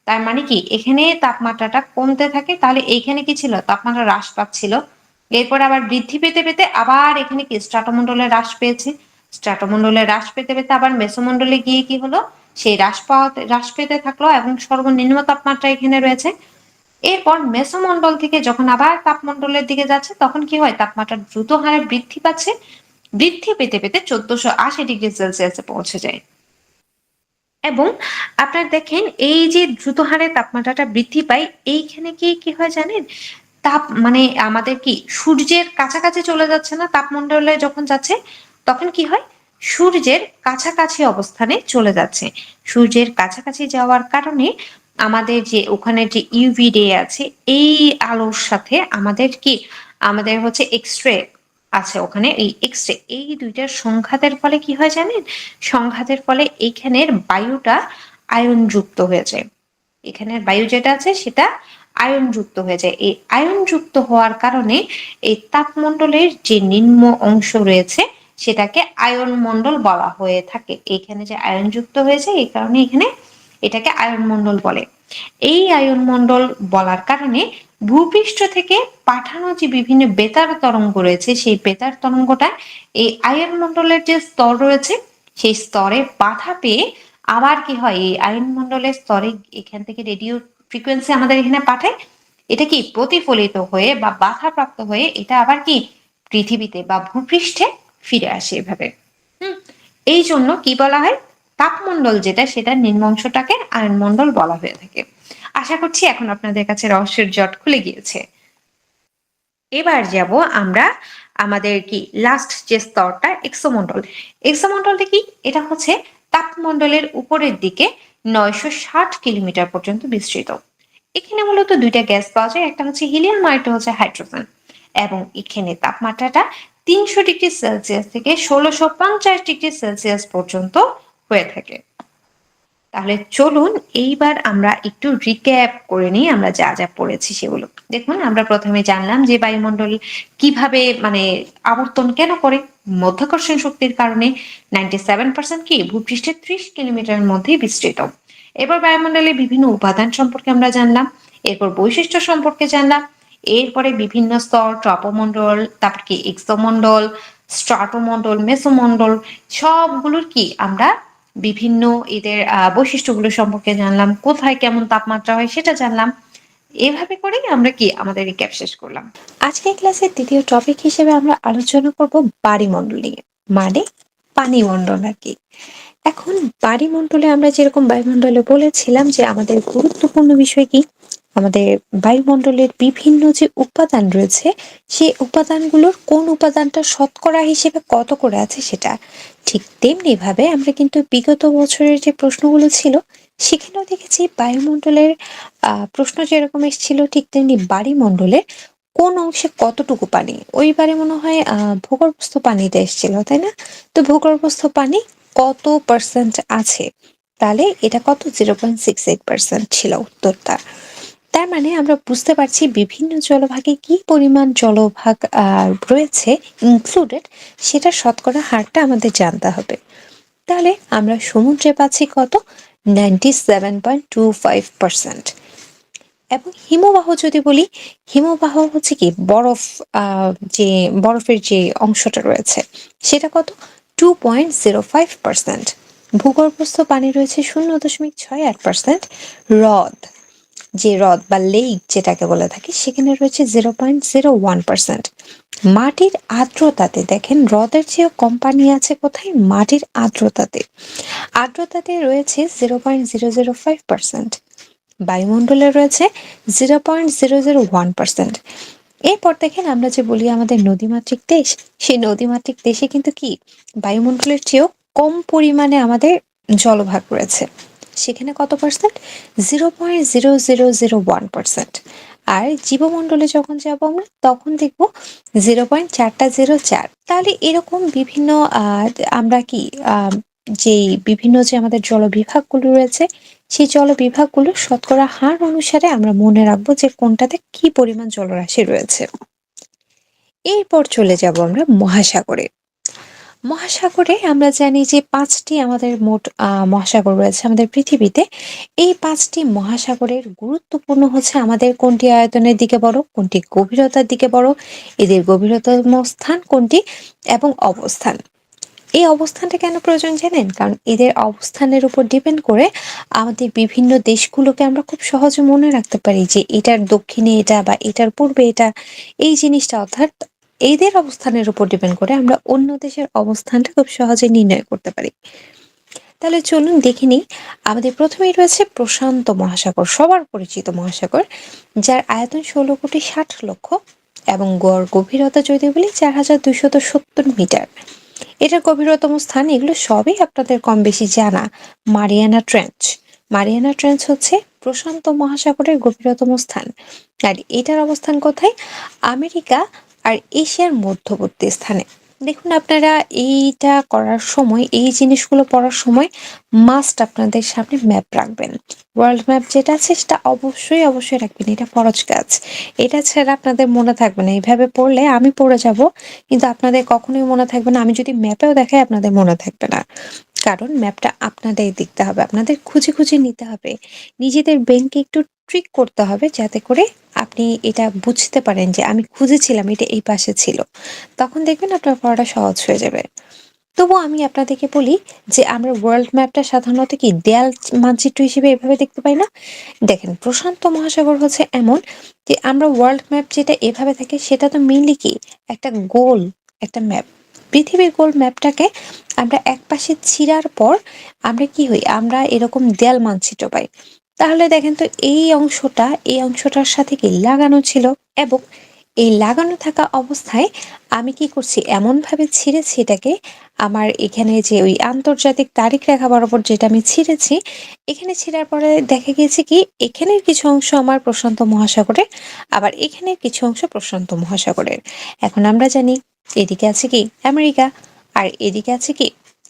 তার মানে কি এখানে তাপমাত্রাটা কমতে থাকে, তাহলে এইখানে কি ছিল তাপমাত্রা হ্রাস পাচ্ছিল, এরপর আবার বৃদ্ধি পেতে পেতে আবার এখানে কি স্ট্রাটোমণ্ডলে হ্রাস পেয়েছে, স্ট্রাটোমণ্ডলে হ্রাস পেতে পেতে আবার মেসোমণ্ডলে গিয়ে কি হলো সেই হ্রাস পেতে থাকলো এবং সর্বনিম্ন তাপমাত্রা এখানে রয়েছে। এরপর মেসোমণ্ডল থেকে যখন আবার তাপমণ্ডলের দিকে যাচ্ছে তখন কি হয় তাপমাত্রা দ্রুত হারে বৃদ্ধি পাচ্ছে, বৃদ্ধি পেতে পেতে 1480 ডিগ্রি সেলসিয়াসে পৌঁছে যায়। এবং আপনার দেখেন এই যে দ্রুত হারে তাপমাত্রাটা বৃদ্ধি পায় এইখানে কি কি হয় জানেন, তাপ মানে আমাদের কি সূর্যের কাছাকাছি চলে যাচ্ছে না, তাপমণ্ডলে যখন যাচ্ছে তখন কি হয় সূর্যের কাছাকাছি অবস্থানে চলে যাচ্ছে। সূর্যের কাছাকাছি যাওয়ার কারণে আমাদের যে ওখানে যে ইউভি রে আছে এই আলোর সাথে আমাদের কি আমাদের হচ্ছে এক্স রে আছে ওখানে, এই এক্স রে এই দুইটার সংঘাতের ফলে কি হয় জানেন, সংঘাতের ফলে এইখানের বায়ুটা আয়ন যুক্ত হয়ে যায়। এখানের বায়ু যেটা আছে সেটা আয়ন যুক্ত হয়ে যায়। এই আয়ন যুক্ত হওয়ার কারণে এই তাপমণ্ডলের যে নিম্ন অংশ রয়েছে সেটাকে আয়ন মণ্ডল বলা হয়ে থাকে। এখানে যে আয়ন যুক্ত হয়েছে এই কারণে এখানে এটাকে আয়ন মণ্ডল বলে। এই আয়ন মণ্ডল বলার কারণে ভূপৃষ্ঠ থেকে পাঠানো যে বিভিন্ন বেতার তরঙ্গ রয়েছে সেই বেতার তরঙ্গটা এই আয়ন মণ্ডলের যে স্তর রয়েছে সেই স্তরে বাধা পেয়ে আবার কি হয় এই আয়ন মণ্ডলের স্তরে এখান থেকে রেডিও ফ্রিকোয়েন্সি আমাদের এখানে পাঠায়, এটা কি প্রতিফলিত হয়ে বা বাধাপ্রাপ্ত হয়ে এটা আবার কি পৃথিবীতে বা ভূপৃষ্ঠে ফিরে আসে এভাবে। এই জন্য কি বলা হয় তাপমণ্ডল যেটা সেটা নিম্ন অংশটাকে আয়নমণ্ডল বলা হয়ে থাকে। আশা করছি এখন আপনাদের কাছে রহস্যের জট খুলে গিয়েছে। এবার যাব আমরা আমাদের কি লাস্ট যে স্তরটা এক্সোমন্ডল। এক্সোমন্ডলটা কি, এটা হচ্ছে তাপমণ্ডলের উপরের দিকে 960 কিলোমিটার পর্যন্ত বিস্তৃত। এখানে মূলত দুইটা গ্যাস পাওয়া যায়, একটা হচ্ছে হিলিয়াম আর একটা হচ্ছে হাইড্রোজেন। এবং এখানে তাপমাত্রাটা 300 ডিগ্রি সেলসিয়াস থেকে 1650 ডিগ্রি সেলসিয়াস পর্যন্ত হয়ে থাকে। তাহলে চলুন এইবার আমরা একটু রিক্যাপ করে নিই আমরা যা যা পড়েছি সেগুলো। দেখুন আমরা প্রথমে জানলাম যে বায়ুমণ্ডল কিভাবে মানে আবর্তন কেন করে, মাধ্যাকর্ষণ শক্তির কারণে। 97% কি ভূপৃষ্ঠের 30 কিলোমিটারের মধ্যেই বিস্তৃত। এবার বায়ুমণ্ডলের বিভিন্ন উপাদান সম্পর্কে আমরা জানলাম, এরপর বৈশিষ্ট্য সম্পর্কে জানলাম, এরপরে বিভিন্ন স্তর ট্রপোমণ্ডল, তারপর কি এক্সোমণ্ডল, স্ট্রাটোমণ্ডল, মেসোমণ্ডল সবগুলোর কি আমরা বিভিন্ন এদের বৈশিষ্ট্যগুলো সম্পর্কে জানলাম, কোথায় কেমন তাপমাত্রা হয় সেটা জানলাম। এভাবে করেই আমরা কি আমাদের রিক্যাপ শেষ করলাম। আজকের ক্লাসের দ্বিতীয় টপিক হিসেবে আমরা আলোচনা করব বায়ুমণ্ডল নিয়ে, মানে পানিমণ্ডল আর কি। এখন বায়ুমণ্ডলে আমরা যেরকম বায়ুমণ্ডলে বলেছিলাম যে আমাদের গুরুত্বপূর্ণ বিষয় কি, আমাদের বায়ুমণ্ডলের বিভিন্ন যে উপাদান রয়েছে সেই উপাদানগুলোর কোন উপাদানটা শতকরা হিসেবে কত করে আছে সেটা। ঠিক তেমনি ভাবে আমরা কিন্তু বিগত বছরের যে প্রশ্নগুলো ছিল সেখানেও দেখেছি বায়ুমণ্ডলের প্রশ্ন যেরকম এসেছিল ঠিক তেমনি বায়ুমণ্ডলের কোন অংশে কতটুকু পানি, ওইবারে মনে হয় ভূগর্ভস্থ পানিতে এসেছিল তাই না? তো ভূগর্ভস্থ পানি কত পার্সেন্ট আছে, তাহলে এটা কত 0.68% ছিল উত্তরটা। তার মানে আমরা বুঝতে পারছি বিভিন্ন জলভাগে কি পরিমাণ জলভাগ রয়েছে ইনক্লুডেড, সেটা শতকরা হারটা আমাদের জানতে হবে। তাহলে আমরা সমুদ্রে পাচ্ছি কত 97.25%। এবং হিমবাহ যদি বলি, হিমবাহ হচ্ছে কি বরফ, যে বরফের যে অংশটা রয়েছে সেটা কত 2.05%। ভূগর্ভস্থ পানি রয়েছে 0.68%। হ্রদ, যে হ্রদ বা লেক যেটাকে বলে থাকি সেখানে রয়েছে 0.01%। মাটির আর্দ্রতাতে দেখেন হ্রদের চেয়েও কম পানি আছে কোথায়, মাটির আর্দ্রতাতে। আর্দ্রতাতে রয়েছে 0.005%। বায়ুমণ্ডলে রয়েছে 0.001%। এরপর দেখেন আমরা যে বলি আমাদের নদীমাতৃক দেশ, সেই নদীমাতৃক দেশে কিন্তু কি বায়ুমণ্ডলের চেয়েও কম পরিমাণে আমাদের জলভাগ রয়েছে, সেখানে কত পার্সেন্ট 0.0001%। আর জীবমণ্ডলে যখন যাব আমরা তখন দেখব 0.404। তাহলে এরকম বিভিন্ন আমরা কি যে বিভিন্ন যে আমাদের জলবিভাগগুলো রয়েছে সেই জলবিভাগগুলো শতকরা হার অনুসারে আমরা মনে রাখবো যে কোনটাতে কি পরিমাণ জলরাশি রয়েছে। এরপর চলে যাব আমরা মহাসাগরে। মহাসাগরে আমরা জানি যে ৫টি আমাদের মোট মহাসাগর রয়েছে আমাদের পৃথিবীতে। এই ৫টি মহাসাগরের গুরুত্বপূর্ণ হচ্ছে আমাদের কোনটি আয়তনের দিকে বড়, কোনটি গভীরতার দিকে বড়, এদের গভীরতম স্থান কোনটি এবং অবস্থান। এই অবস্থানটা কেন প্রয়োজন জানেন? কারণ এদের অবস্থানের উপর ডিপেন্ড করে আমাদের বিভিন্ন দেশগুলোকে আমরা খুব সহজে মনে রাখতে পারি যে এটার দক্ষিণে এটা বা এটার পূর্বে এটা, এই জিনিসটা অর্থাৎ এদের অবস্থানের উপর ডিপেন্ড করে আমরা অন্য দেশের অবস্থানটা খুব সহজে নির্ণয় করতে পারি। তাহলে চলুন দেখে নিই। আমাদের প্রথমেই রয়েছে প্রশান্ত মহাসাগর, সবার পরিচিত মহাসাগর, যার আয়তন ১৬,৬০,০০,০০০ এবং গড় গভীরতা যদি বলি ৪,২৭০ মিটার। এটার গভীরতম স্থান এগুলো সবই আপনাদের কম বেশি জানা। Mariana trench. মারিয়ানা ট্রেঞ্চ হচ্ছে প্রশান্ত মহাসাগরের গভীরতম স্থান। আর এটার অবস্থান কোথায়? আমেরিকা আর এশিয়ার মধ্যবর্তী স্থানে। দেখুন আপনারা এইটা করার সময়, এই জিনিসগুলো পড়ার সময় মাস্ট আপনাদের সামনে ম্যাপ রাখবেন। ওয়ার্ল্ড ম্যাপ যেটা আছে সেটা অবশ্যই রাখবেন। এটা ফরজ কাজ। এটা ছাড়া আপনাদের মনে থাকবে না। এইভাবে পড়লে আমি পড়ে যাব, কিন্তু আপনাদের কখনোই মনে থাকবে না। আমি যদি ম্যাপেও দেখাই আপনাদের মনে থাকবে না। কারণ ম্যাপটা আপনাদের দেখতে হবে, আপনাদের খুঁজে নিতে হবে। নিজেদের ব্রেনকে একটু ট্রিক করতে হবে যাতে করে আপনি এটা বুঝতে পারেন যে আমি খুঁজেছিলাম এটা এই পাশে ছিল। তখন দেখবেন আপনার পড়াটা সহজ হয়ে যাবে। তবুও আমি আপনাদেরকে বলি যে আমরা ওয়ার্ল্ড ম্যাপটা সাধারণত কি দেয়াল মানচিত্র হিসেবে এভাবে দেখতে পাই না? দেখেন প্রশান্ত মহাসাগর হচ্ছে এমন যে আমরা ওয়ার্ল্ড ম্যাপ যেটা এভাবে থাকে সেটা তো মেইনলি কি একটা গোল একটা ম্যাপ। পৃথিবীর গোল ম্যাপটাকে আমরা একপাশে ছিঁড়ার পর আমরা কি হই? আমরা এরকম দেয়াল মানচিত্র পাই। তাহলে দেখেন তো এই অংশটার সাথে কি লাগানো ছিল, এবং এই লাগানো থাকা অবস্থায় আমি কি করছি এমনভাবে ছিঁড়েছি এটাকে, আমার এখানে যে ওই আন্তর্জাতিক তারিখ রেখা বরাবর যেটা আমি ছিঁড়েছি, এখানে ছিঁড়ার পরে দেখা গিয়েছে কি এখানের কিছু অংশ আমার প্রশান্ত মহাসাগরের, আবার এখানের কিছু অংশ প্রশান্ত মহাসাগরের। এখন আমরা জানি এদিকে আছে কি আমেরিকা, আর এদিকে আছে কি,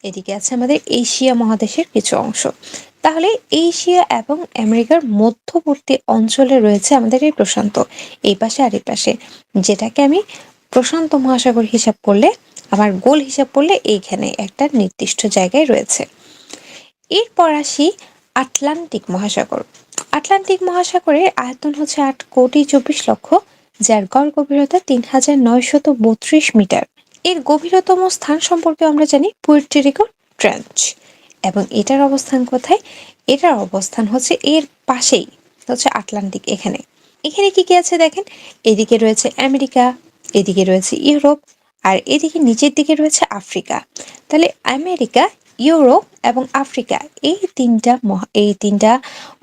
এদিকে আছে আমাদের এশিয়া মহাদেশের কিছু অংশ। তাহলে এশিয়া এবং আমেরিকার মধ্যবর্তী অঞ্চলে রয়েছে আমাদের এই প্রশান্ত, এই পাশে আর এই পাশে, যেটাকে আমি প্রশান্ত মহাসাগর হিসাব করলে, আমার গোল হিসাব করলে এইখানে একটা নির্দিষ্ট জায়গায় রয়েছে। এরপর আসি আটলান্টিক মহাসাগর। আটলান্টিক মহাসাগরের আয়তন হচ্ছে ৮,২৪,০০,০০০, যার গড় গভীরতা ৩,৯৩২ মিটার। এর গভীরতম স্থান সম্পর্কে আমরা জানি পুয়ের্টো ট্রেঞ্চ। এবং এটার অবস্থান কোথায়? এটার অবস্থান হচ্ছে এর পাশেই, হচ্ছে আটলান্টিক। এখানে এখানে কি কি আছে দেখেন, এদিকে রয়েছে আমেরিকা, এদিকে রয়েছে ইউরোপ, আর এদিকে নিচের দিকে রয়েছে আফ্রিকা। তাহলে আমেরিকা, ইউরোপ এবং আফ্রিকা, এই তিনটা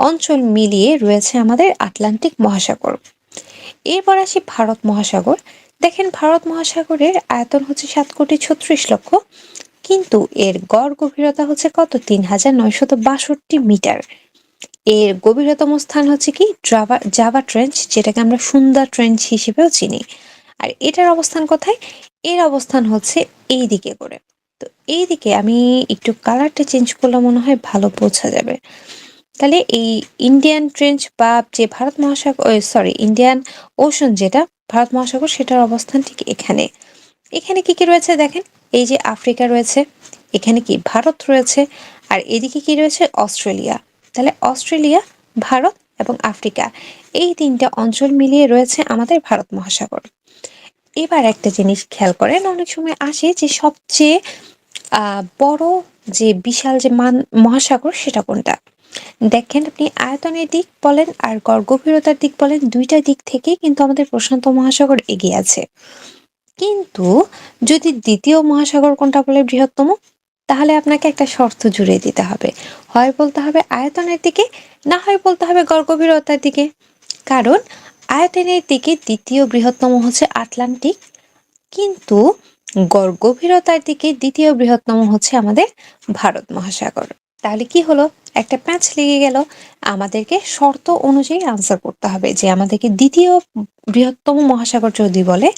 অঞ্চল মিলিয়ে রয়েছে আমাদের আটলান্টিক মহাসাগর। এরপর আসি ভারত মহাসাগর। দেখেন ভারত মহাসাগরের আয়তন হচ্ছে ৭,৩৬,০০,০০০, কিন্তু এর গড় গভীরতা হচ্ছে কত? ৩,৯৬২ মিটার। এর গভীরতম স্থান হচ্ছে কি জাভা ট্রেঞ্চ, যেটাকে আমরা সুন্দর ট্রেঞ্চ হিসেবেও চিনি। আর এটার অবস্থান কোথায়? এর অবস্থান হচ্ছে এই দিকে করে। তো এই দিকে আমি একটু কালারটা চেঞ্জ করলে মনে হয় ভালো বোঝা যাবে। তাহলে এই ইন্ডিয়ান ট্রেঞ্চ বা যে ভারত মহাসাগর, সরি ইন্ডিয়ান ওশন যেটা ভারত মহাসাগর, সেটার অবস্থান ঠিক এখানে। এখানে কি কি রয়েছে দেখেন, এই যে আফ্রিকা রয়েছে, এখানে কি ভারত রয়েছে, আর এদিকে কি রয়েছে? অস্ট্রেলিয়া। তাহলে অস্ট্রেলিয়া, ভারত এবং আফ্রিকা, এই তিনটা অঞ্চল মিলিয়ে রয়েছে আমাদের ভারত মহাসাগর। এবার একটা জিনিস খেয়াল করেন, অনেক সময় আসে যে সবচেয়ে বড় যে বিশাল যে মহাসাগর সেটা কোনটা? দেখেন আপনি আয়তনের দিক বলেন আর গড় গভীরতার দিক বলেন, দুইটা দিক থেকেই কিন্তু আমাদের প্রশান্ত মহাসাগর এগিয়ে আছে। কিন্তু যদি দ্বিতীয় মহাসাগর কোনটা বলে বৃহত্তম, তাহলে আপনাকে একটা শর্ত জুড়ে দিতে হবে। হয় বলতে হবে আয়তনের দিকে, না হয় বলতে হবে গড় গভীরতার দিকে। কারণ আয়তনের দিকে দ্বিতীয় বৃহত্তম হচ্ছে আটলান্টিক, কিন্তু গড় গভীরতার দিকে দ্বিতীয় বৃহত্তম হচ্ছে আমাদের ভারত মহাসাগর। তাহলে কি হলো? একটা প্যাঁচ লেগে গেল। আমাদেরকে শর্ত অনুযায়ী আনসার করতে হবে যে আমাদেরকে দ্বিতীয় বৃহত্তম মহাসাগর যদি বলে,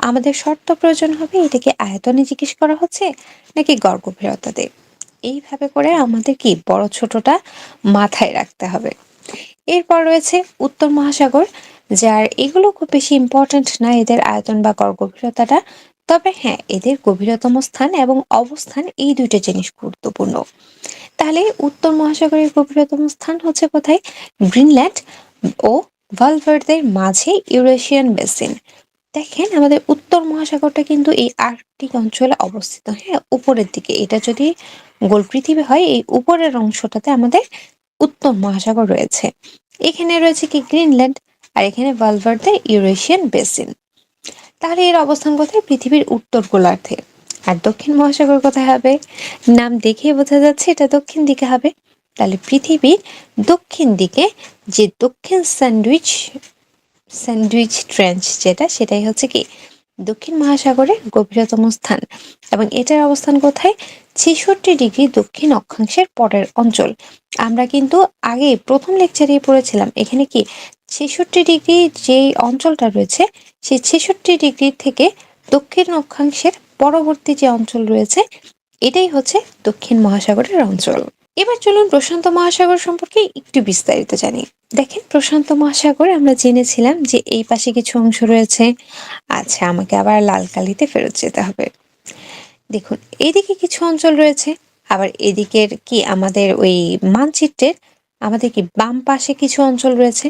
আমাদের শর্ত প্রয়োজন হবে এটাকে আয়তনে জিজ্ঞেস করা হচ্ছে নাকি গড় গভীরতাতে। এইভাবে করে আমাদের কি বড় ছোটটা মাথায় রাখতে হবে। এরপর রয়েছে উত্তর মহাসাগর, যার এগুলো খুব বেশি ইম্পর্টেন্ট না, এদের আয়তন বা গড় গভীরতাটা। তবে হ্যাঁ, এদের গভীরতম স্থান এবং অবস্থান এই দুইটা জিনিস গুরুত্বপূর্ণ। তাহলে উত্তর মহাসাগরের গভীরতম স্থান হচ্ছে কোথায়? গ্রিনল্যান্ড ও ভালভার্দের মাঝে ইউরেশিয়ান বেসিন। দেখেন আমাদের উত্তর মহাসাগরটা কিন্তু এই আর্কটিক অঞ্চলে অবস্থিত, হ্যাঁ, উপরের দিকে। এটা যদি গোল পৃথিবী হয়, এই উপরের অংশটাতে আমাদের উত্তর মহাসাগর রয়েছে। এখানে রয়েছে কি? গ্রিনল্যান্ড। আর এখানে ভালভার্দে ইউরেশিয়ান বেসিন। তাহলে এর অবস্থান কোথায়? পৃথিবীর উত্তর গোলার্ধে। আর দক্ষিণ মহাসাগর কোথায় হবে? নাম দেখে বোঝা যাচ্ছে এটা দক্ষিণ দিকে হবে। তাহলে পৃথিবীর দক্ষিণ দিকে যে দক্ষিণ স্যান্ডউইচ স্যান্ডউইচ ট্রেঞ্চ যেটা, সেটাই হচ্ছে কি দক্ষিণ মহাসাগরের গভীরতম স্থান। এবং এটার অবস্থান কোথায়? 66 ডিগ্রি দক্ষিণ অক্ষাংশের পরের অঞ্চল। আমরা কিন্তু আগে প্রথম লেকচারেই পড়েছিলাম এখানে কি 66 ডিগ্রি যে অঞ্চলটা রয়েছে, সেই 66 ডিগ্রি থেকে দক্ষিণ অক্ষাংশের পরবর্তী যে অঞ্চল রয়েছে, এটাই হচ্ছে দক্ষিণ মহাসাগরের অঞ্চল। এবার চলুন প্রশান্ত মহাসাগর সম্পর্কে একটু বিস্তারিত জানি। দেখেন, প্রশান্ত মহাসাগর আমরা জেনেছিলাম যে এই পাশে কিছু অংশ রয়েছে। আচ্ছা, আমাকে আবার লাল কালিতে ফেরত যেতে হবে। দেখুন, এদিকে কিছু অঞ্চল রয়েছে, আবার এদিকের কি আমাদের ওই মানচিত্রের আমাদের কি বাম পাশে কিছু অঞ্চল রয়েছে।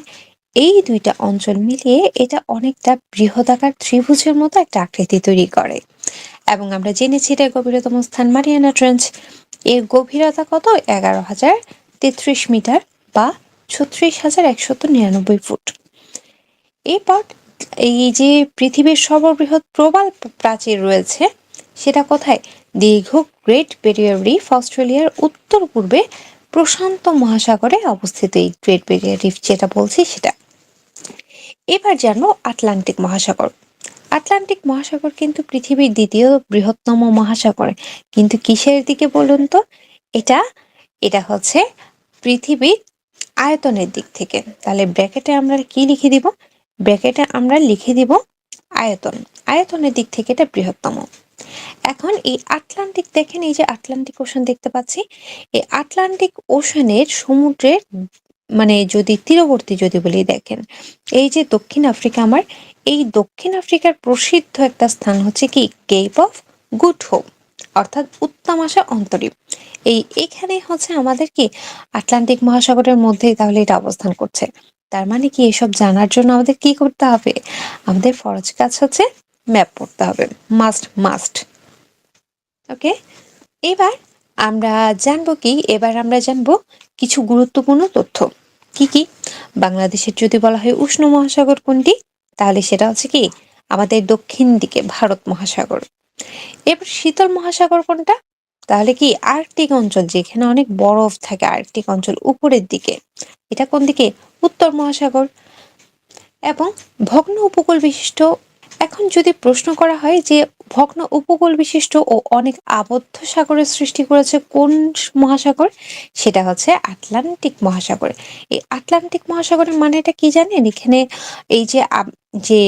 এই দুইটা অঞ্চল মিলিয়ে এটা অনেকটা বৃহদাকার ত্রিভুজের মতো একটা আকৃতি তৈরি করে। এবং আমরা জেনেছি এটার গভীরতম স্থান মারিয়ানা ট্রেঞ্চ। এর গভীরতা কত? 11,033 মিটার বা 36,199 ফুট। এরপর এই যে পৃথিবীর সর্ববৃহৎ প্রবাল প্রাচীর রয়েছে, সেটা কোথায়? দীর্ঘ গ্রেট ব্যারিয়ার রিফ অস্ট্রেলিয়ার উত্তর পূর্বে প্রশান্ত মহাসাগরে অবস্থিত। এই গ্রেট ব্যারিয়ার রিফ যেটা বলছি সেটা। এবার জানবো আটলান্টিক মহাসাগর। আটলান্টিক মহাসাগর কিন্তু পৃথিবীর দ্বিতীয় বৃহত্তম মহাসাগর। কিন্তু কিসের দিকে বলুন তো? এটা এটা হচ্ছে পৃথিবীর আয়তনের দিক থেকে। তাহলে ব্র্যাকেটে আমরা কি লিখে দিব? ব্র্যাকেটে আমরা লিখে দিব আয়তন। আয়তনের দিক থেকে এটা বৃহত্তম। এখন এই আটলান্টিক, দেখেন এই যে আটলান্টিক ওশান দেখতে পাচ্ছি, এই আটলান্টিক ওশানের সমুদ্রের মানে যদি তীরবর্তী যদি বলি, দেখেন এই যে দক্ষিণ আফ্রিকা আমার, এই দক্ষিণ আফ্রিকার প্রসিদ্ধ একটা স্থান হচ্ছে কি কেপ অফ গুড হোপ, অর্থাৎ উত্তম আশা অন্তরীপ। এখানে হচ্ছে আমাদের কি আটলান্টিক মহাসাগরের মধ্যেই তাহলে এটা অবস্থান করছে। তার মানে কি এসব জানার জন্য আমাদের কি করতে হবে? আমাদের ফরজ কাজ হচ্ছে ম্যাপ পড়তে হবে। Must must. ওকে, এবার আমরা জানবো কি? এবার আমরা জানবো কিছু গুরুত্বপূর্ণ তথ্য। কি কি? বাংলাদেশের যদি বলা হয় উষ্ণ মহাসাগর কোনটি, তাহলে সেটা হচ্ছে কি আমাদের দক্ষিণ দিকে ভারত মহাসাগর। এবার শীতল মহাসাগর কোনটা? তাহলে কি আর্কটিক অঞ্চল, যেখানে অনেক বরফ থাকে, আর্কটিক অঞ্চল উপরের দিকে, এটা কোন দিকে? উত্তর মহাসাগর। এবং ভগ্ন উপকূল বিশিষ্ট, এখন যদি প্রশ্ন করা হয় যে ভগ্ন উপকূল বিশিষ্ট ও অনেক আবদ্ধ সাগরের সৃষ্টি করেছে কোন মহাসাগর, সেটা হচ্ছে আটলান্টিক মহাসাগর। এই আটলান্টিক মহাসাগরের মানেটা কি জানেন? এখানে এই যে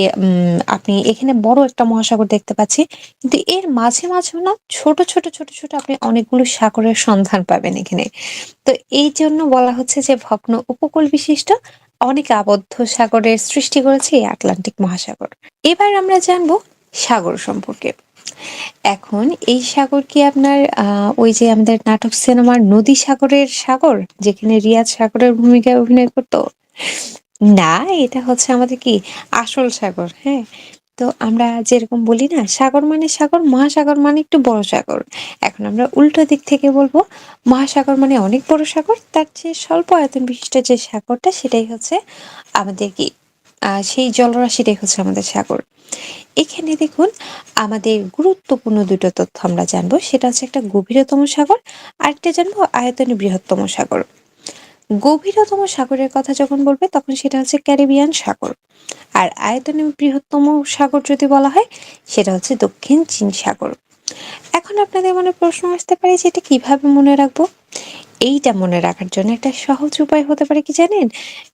আপনি এখানে বড় একটা মহাসাগর দেখতে পাচ্ছি, কিন্তু এর মাঝে মাঝেও না ছোট ছোট ছোট ছোট আপনি অনেকগুলো সাগরের সন্ধান পাবেন এখানে। তো এই জন্য বলা হচ্ছে যে ভগ্ন উপকূল বিশিষ্ট অনেক আবদ্ধ সাগরের সৃষ্টি করেছে এই আটলান্টিক মহাসাগর। এবার আমরা জানবো সাগর সম্পর্কে। এখন এই সাগর কি আপনার ওই যে আমাদের নাটক সিনেমার নদী সাগরের সাগর, যেখানে রিয়াজ সাগরের ভূমিকায় অভিনয় করতো? না, এটা হচ্ছে আমাদের কি আসল সাগর। হ্যাঁ, তো আমরা যেরকম বলি না সাগর মানে সাগর, মহাসাগর মানে একটু বড় সাগর। এখন আমরা উল্টো দিক থেকে বলবো মহাসাগর মানে অনেক বড় সাগর, তার চেয়ে স্বল্প আয়তন বিশিষ্ট যে সাগরটা সেটাই হচ্ছে আমাদের কি সেই জলরাশিটাই হচ্ছে আমাদের সাগর। এখানে দেখুন আমাদের গুরুত্বপূর্ণ দুটো তথ্য আমরা জানবো, সেটা হচ্ছে একটা গভীরতম সাগর, আরেকটা জানবো আয়তনে বৃহত্তম সাগর। গভীরতম সাগরের কথা যখন বলবে তখন সেটা হচ্ছে ক্যারিবিয়ান সাগর। আর আয়তনে বৃহত্তম সাগর যদি বলা হয় সেটা হচ্ছে দক্ষিণ চীন সাগর। এখন আপনাদের মনে প্রশ্ন আসতে পারে যে এটা কিভাবে মনে রাখবো? এইটা মনে রাখার জন্য একটা সহজ উপায় হতে পারে কি জানেন?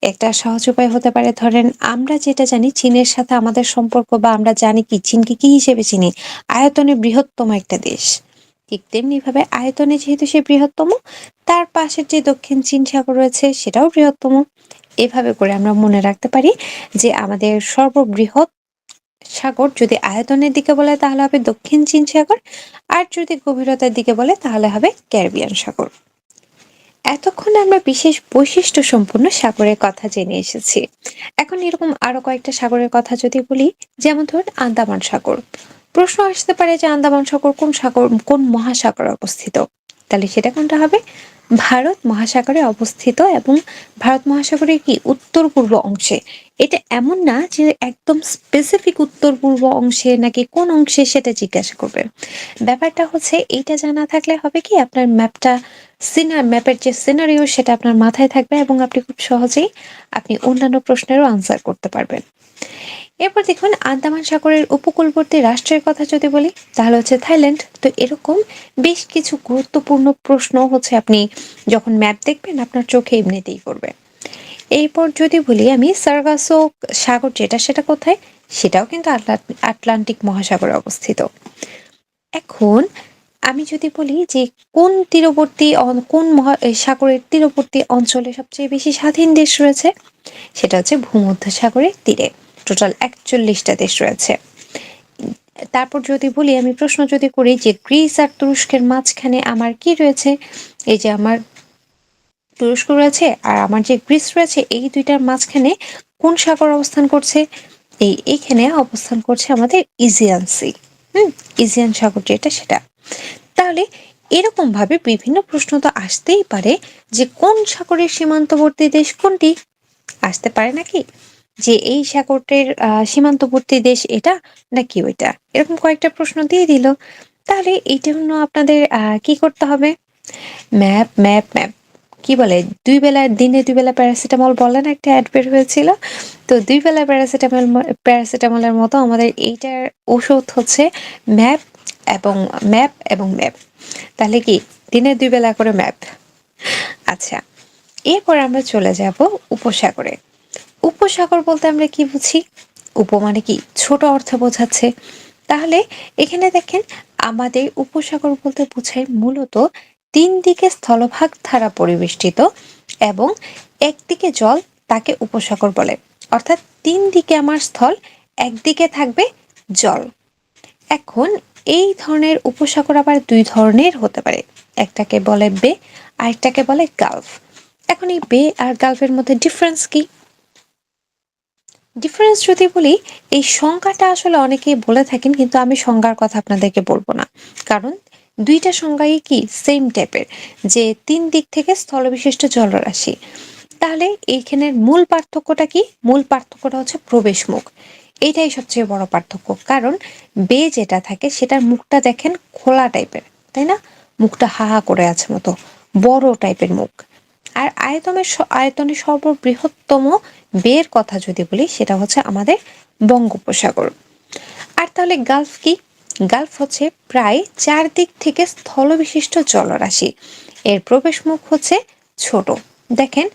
একটা সহজ উপায় হতে পারে, ধরেন আমরা যেটা জানি চীনের সাথে আমাদের সম্পর্ক, বা আমরা জানি কি চীনকে কি হিসেবে চিনি? আয়তনে বৃহত্তম একটা দেশ। ঠিক তেমনি ভাবে আয়তনে যেহেতু সে বৃহত্তম, তার পাশের যে দক্ষিণ চীন সাগর রয়েছে সেটাও বৃহত্তম। এভাবে করে আমরা মনে রাখতে পারি যে আমাদের সর্ববৃহৎ সাগর যদি আয়তনের দিকে বলে তাহলে হবে দক্ষিণ চীন সাগর, আর যদি গভীরতার দিকে বলে তাহলে হবে ক্যারিবিয়ান সাগর। এতক্ষণ আমরা বিশেষ বৈশিষ্ট্য সম্পন্ন সাগরের কথা জেনে এসেছি। এখন এরকম আরো কয়েকটা সাগরের কথা যদি বলি, যেমন ধরুন আন্দামান সাগর। প্রশ্ন আসতে পারে যে আন্দামান সাগর কোন মহাসাগরে অবস্থিত, তাহলে সেটা কোনটা হবে? ভারত মহাসাগরে অবস্থিত, এবং ভারত মহাসাগরের কি উত্তর পূর্ব অংশে। এটা এমন না যে একদম স্পেসিফিক উত্তর পূর্ব অংশে নাকি কোন অংশে সেটা জিজ্ঞাসা করবে। ব্যাপারটা হচ্ছে এইটা জানা থাকলে হবে কি আপনার ম্যাপের যে সিনারিও সেটা আপনার মাথায় থাকবে, এবং আপনি খুব সহজেই আপনি অন্যান্য প্রশ্নেরও আনসার করতে পারবেন। এরপর দেখুন আন্দামান সাগরের উপকূলবর্তী রাষ্ট্রের কথা যদি বলি তাহলে হচ্ছে থাইল্যান্ড। তো এরকম বেশ কিছু গুরুত্বপূর্ণ প্রশ্ন হচ্ছে আপনি যখন ম্যাপ দেখবেন আপনার চোখে এমনিতেই পড়বে। এরপর যদি বলি আমি সার্গাসো সাগর যেটা সেটা কোথায়, সেটাও কিন্তু আটলান্টিক মহাসাগরে অবস্থিত। এখন আমি যদি বলি যে কোন সাগরের তীরবর্তী অঞ্চলে সবচেয়ে বেশি স্বাধীন দেশ রয়েছে, সেটা হচ্ছে ভূমধ্য সাগরের তীরে। টোটাল 41টা দেশ রয়েছে। তারপর যদি বলি আমি প্রশ্ন যদি করি যে গ্রিস আর তুরস্কের মাঝখানে আমার কি রয়েছে, এই যে আমার তুরস্ক রয়েছে আর আমার যে গ্রিস রয়েছে, এই দুইটার মাঝখানে কোন সাগর অবস্থান করছে? এইখানে অবস্থান করছে আমাদের ইজিয়ান সি। ইজিয়ান সাগর যেটা সেটা। তাহলে এরকম ভাবে বিভিন্ন প্রশ্ন তো আসতেই পারে যে কোন সাগরের সীমান্তবর্তী দেশ কোনটি। আসতে পারে নাকি যে এই সাগরটির সীমান্তবর্তী দেশ এটা নাকি ওইটা, এরকম কয়েকটা প্রশ্ন দিয়ে দিল। তাহলে এইটার জন্য আপনাদের কি করতে হবে? ম্যাপ ম্যাপ ম্যাপ কি বলে, দিনে 2 বেলা প্যারাসিটামল বলেন একটা অ্যাড বের হয়েছিল। তো 2 বেলা প্যারাসিটামলের মতো আমাদের এইটার ওষুধ হচ্ছে ম্যাপ এবং ম্যাপ। তাহলে কি দিনে 2 বেলা করে ম্যাপ। আচ্ছা, এরপর আমরা চলে যাব উপসাগরে। উপসাগর বলতে আমরা কি বুঝি? মানে কি ছোট অর্থে বোঝাচ্ছে। তাহলে এখানে দেখেন আমাদের উপসাগর বলতে বোঝায় মূলত 3 দিকে স্থলভাগ দ্বারা পরিবেষ্টিত এবং একদিকে জল, তাকে উপসাগর বলে। অর্থাৎ 3 দিকে আমার স্থল, একদিকে থাকবে জল। এখন এই ধরনের উপসাগর আবার 2 ধরনের হতে পারে, একটাকে বলে বে আর একটাকে বলে গালফ। এখন এই বে আর গালফের মধ্যে ডিফারেন্স কি? ডিফারেন্স যদি বলি, এই সংজ্ঞাটা আসলে অনেকেই বলে থাকেন, কিন্তু আমি সংজ্ঞার কথা আপনাদেরকে বলবো না, কারণ দুইটা সংজ্ঞাই কি সেম টাইপের, যে 3 দিক থেকে স্থলবিশিষ্ট জলরাশি। তাহলে এইখানের মূল পার্থক্যটা কি? মূল পার্থক্যটা হচ্ছে প্রবেশ মুখ। এটাই সবচেয়ে বড় পার্থক্য, কারণ বে যেটা থাকে সেটার মুখটা দেখেন খোলা টাইপের, তাই না? মুখটা হা হা করে আছে মতো, বড় টাইপের মুখ। আর আয়তনে সর্ববৃহত্তম বের কথা যদি বলি সেটা হচ্ছে আমাদের বঙ্গোপসাগর। আর তাহলে গালফ কি? গালফ হচ্ছে প্রায় 4 দিক থেকে স্থলবিশিষ্ট জলরাশি। এর প্রবেশ মুখ হচ্ছে ছোট। দেখেন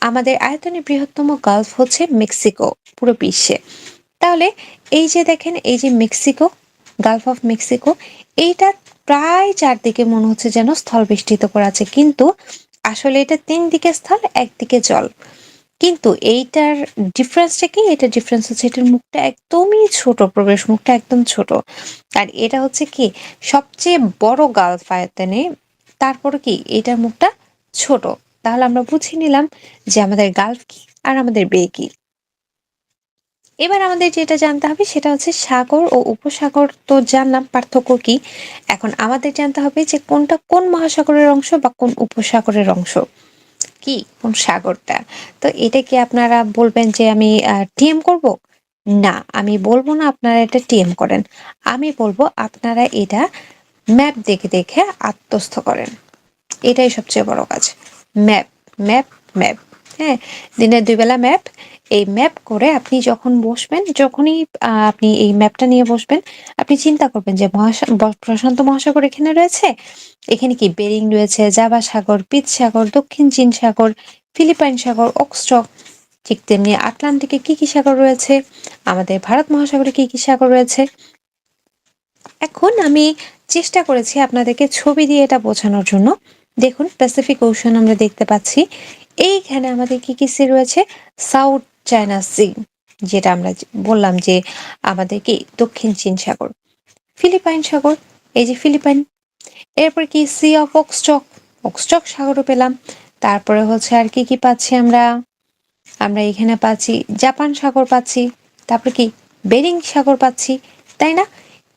আমাদের আয়তনে বৃহত্তম গালফ হচ্ছে মেক্সিকো পুরো বিশ্বে। তাহলে এই যে দেখেন এই যে মেক্সিকো, গালফ অফ মেক্সিকো, এইটা প্রায় 4 দিকে মনে হচ্ছে যেন স্থল বেষ্টিত করা আছে, কিন্তু আসলে এটা 3 দিকে স্থল, একদিকে জল। কিন্তু এইটার ডিফারেন্সটা কি? এটার ডিফারেন্স হচ্ছে এটার মুখটা একদমই ছোট, প্রবেশ মুখটা একদম ছোট। আর এটা হচ্ছে কি সবচেয়ে বড় গালফ আয়তনে, তারপরে কি এটার মুখটা ছোট। তাহলে আমরা বুঝে নিলাম যে আমাদের গালফ কি আর আমাদের বে কি। এবার আমাদের যেটা জানতে হবে সেটা হচ্ছে সাগর ও উপসাগর তো জানলাম পার্থক্য কি। এখন আমাদের জানতে হবে যে কোনটা কোন মহাসাগরের অংশ বা কোন উপসাগরের অংশ, কি কোন সাগরটা। তো এটা কি আপনারা বলবেন যে আমি টিএম করব? না, আমি বলবো না আপনারা এটা টিএম করেন। আমি বলবো আপনারা এটা ম্যাপ দেখে দেখে আত্মস্থ করেন। এটাই সবচেয়ে বড় কাজ। Map map map. হ্যাঁ, দিনে 2 বেলা ম্যাপ। এই ম্যাপ করে আপনি যখন বসবেন, যখনই আপনি এই ম্যাপটা নিয়ে বসবেন, আপনি চিন্তা করবেন যে প্রশান্ত মহাসাগর এখানে রয়েছে, এখানে কি বেরিং রয়েছে, জাভা সাগর, পিত সাগর, দক্ষিণ চীন সাগর, ফিলিপাইন সাগর, অক্সটক। ঠিক তেমনি আটলান্টিকে কি কি সাগর রয়েছে, আমাদের ভারত মহাসাগরে কি কি সাগর রয়েছে। এখন আমি চেষ্টা করেছি আপনাদেরকে ছবি দিয়ে এটা বোঝানোর জন্য। দেখুন প্যাসিফিক ওশান আমরা দেখতে পাচ্ছি, এইখানে আমাদের কি কি সি রয়েছে? South China Sea. যেটা আমরা বললাম যে আমাদের কি দক্ষিণ চীন সাগর, ফিলিপাইন সাগর, এই যে ফিলিপাইন। এরপর কি সি অফ অক্সটক, অক্সটক সাগরও পেলাম। তারপরে হচ্ছে আর কি কি পাচ্ছি আমরা, আমরা এখানে পাচ্ছি জাপান সাগর পাচ্ছি, তারপর কি বেরিং সাগর পাচ্ছি, তাই না?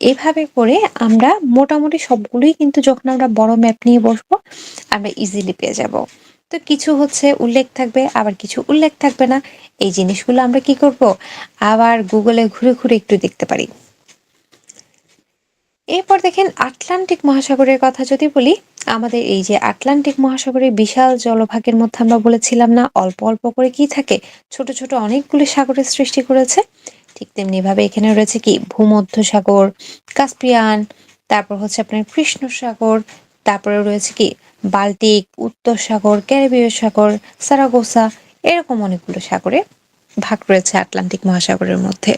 এভাবে করে আমরা মোটামুটি সবগুলোই কিন্তু যখন আমরা বড় ম্যাপ নিয়ে বসবো আমরা ইজিলি পেয়ে যাব। তো কিছু হচ্ছে উল্লেখ থাকবে, আবার কিছু উল্লেখ থাকবে না। এই জিনিসগুলো আমরা কি করব, আবার গুগলে ঘুরে ঘুরে একটু দেখতে পারি। এরপর দেখেন আটলান্টিক মহাসাগরের কথা যদি বলি, আমাদের এই যে আটলান্টিক মহাসাগরের বিশাল জলভাগের মধ্যে আমরা বলেছিলাম না অল্প অল্প করে কি থাকে, ছোট ছোট অনেকগুলো সাগরের সৃষ্টি করেছে। ঠিক তেমনি ভাবে এখানে রয়েছে কি ভূমধ্য সাগর, কাস্পিয়ান, তারপর হচ্ছে আপনার কৃষ্ণ সাগর, তারপরে রয়েছে কি বাল্টিক, উত্তর সাগর, ক্যারিবীয় সাগর, সারাগোসা, এরকম অনেকগুলো সাগরে ভাগ রয়েছে আটলান্টিক মহাসাগরের মধ্যে।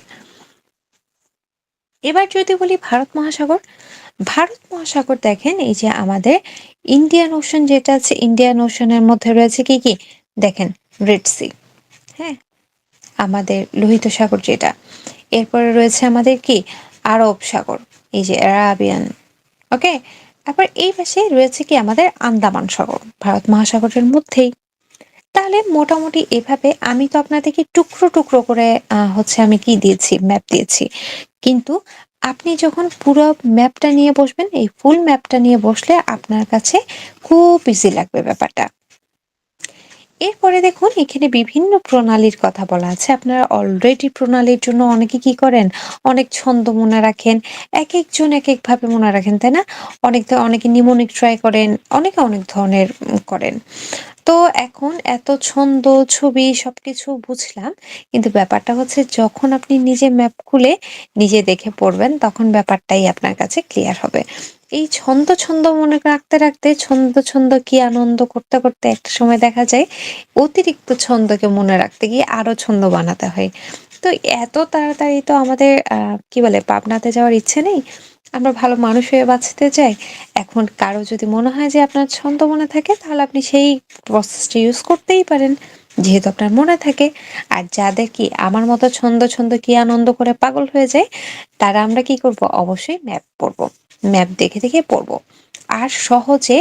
এবার যদি বলি ভারত মহাসাগর, ভারত মহাসাগর দেখেন এই যে আমাদের ইন্ডিয়ান ওশান যেটা আছে, ইন্ডিয়ান ওশানের মধ্যে রয়েছে কি কি দেখেন, রেড সি, হ্যাঁ, আমাদের লোহিত সাগর যেটা। এরপরে রয়েছে আমাদের কি আরব সাগর, এই যে অ্যারাবিয়ান, ওকে। তারপর এই পাশে রয়েছে কি আমাদের আন্দামান সাগর, ভারত মহাসাগরের মধ্যেই। তাহলে মোটামুটি এভাবে আমি তো আপনাদেরকে টুকরো টুকরো করে হচ্ছে আমি কি দিয়েছি, ম্যাপ দিয়েছি। কিন্তু আপনি যখন পুরো ম্যাপটা নিয়ে বসবেন, এই ফুল ম্যাপটা নিয়ে বসলে আপনার কাছে খুব ইজি লাগবে ব্যাপারটা। এরপরে দেখুন এখানে বিভিন্ন প্রণালীর কথা বলা আছে। আপনারা অলরেডি প্রণালীর জন্য অনেকে কি করেন, অনেক ছন্দ মনে রাখেন, এক একজন এক একভাবে মনে রাখেন, তাই না? অনেকে নিমোনিক ট্রাই করেন, অনেকে অনেক ধরনের করেন। তো এখন এত ছন্দ, ছবি সবকিছু বুঝলাম। কিন্তু ব্যাপারটা হচ্ছে যখন আপনি নিজে ম্যাপ খুলে নিজে দেখে পড়বেন তখন ব্যাপারটাই আপনার কাছে ক্লিয়ার হবে। এই ছন্দ ছন্দ মনে রাখতে রাখতে ছন্দ ছন্দ কি আনন্দ করতে করতে একটা সময় দেখা যায় অতিরিক্ত ছন্দকে মনে রাখতে গিয়ে আরো ছন্দ বানাতে হয়। তো এত তাড়াতাড়ি তো আমাদের কি বলে পাবনাতে যাওয়ার ইচ্ছে নেই। আমরা ভালো মানুষ হয়ে বাঁচতে চাই। এখন কারো যদি মনে হয় যে আপনার ছন্দ মনে থাকে তাহলে আপনি সেই প্রসেসটা ইউজ করতেই পারেন, যেহেতু আপনার মনে থাকে। আর যাদের কি আমার মতো ছন্দ ছন্দ কি আনন্দ করে পাগল হয়ে যায়, তারা আমরা কি করব, অবশ্যই ম্যাপ পড়বো, ম্যাপ দেখে দেখে পড়বো। আর সহজে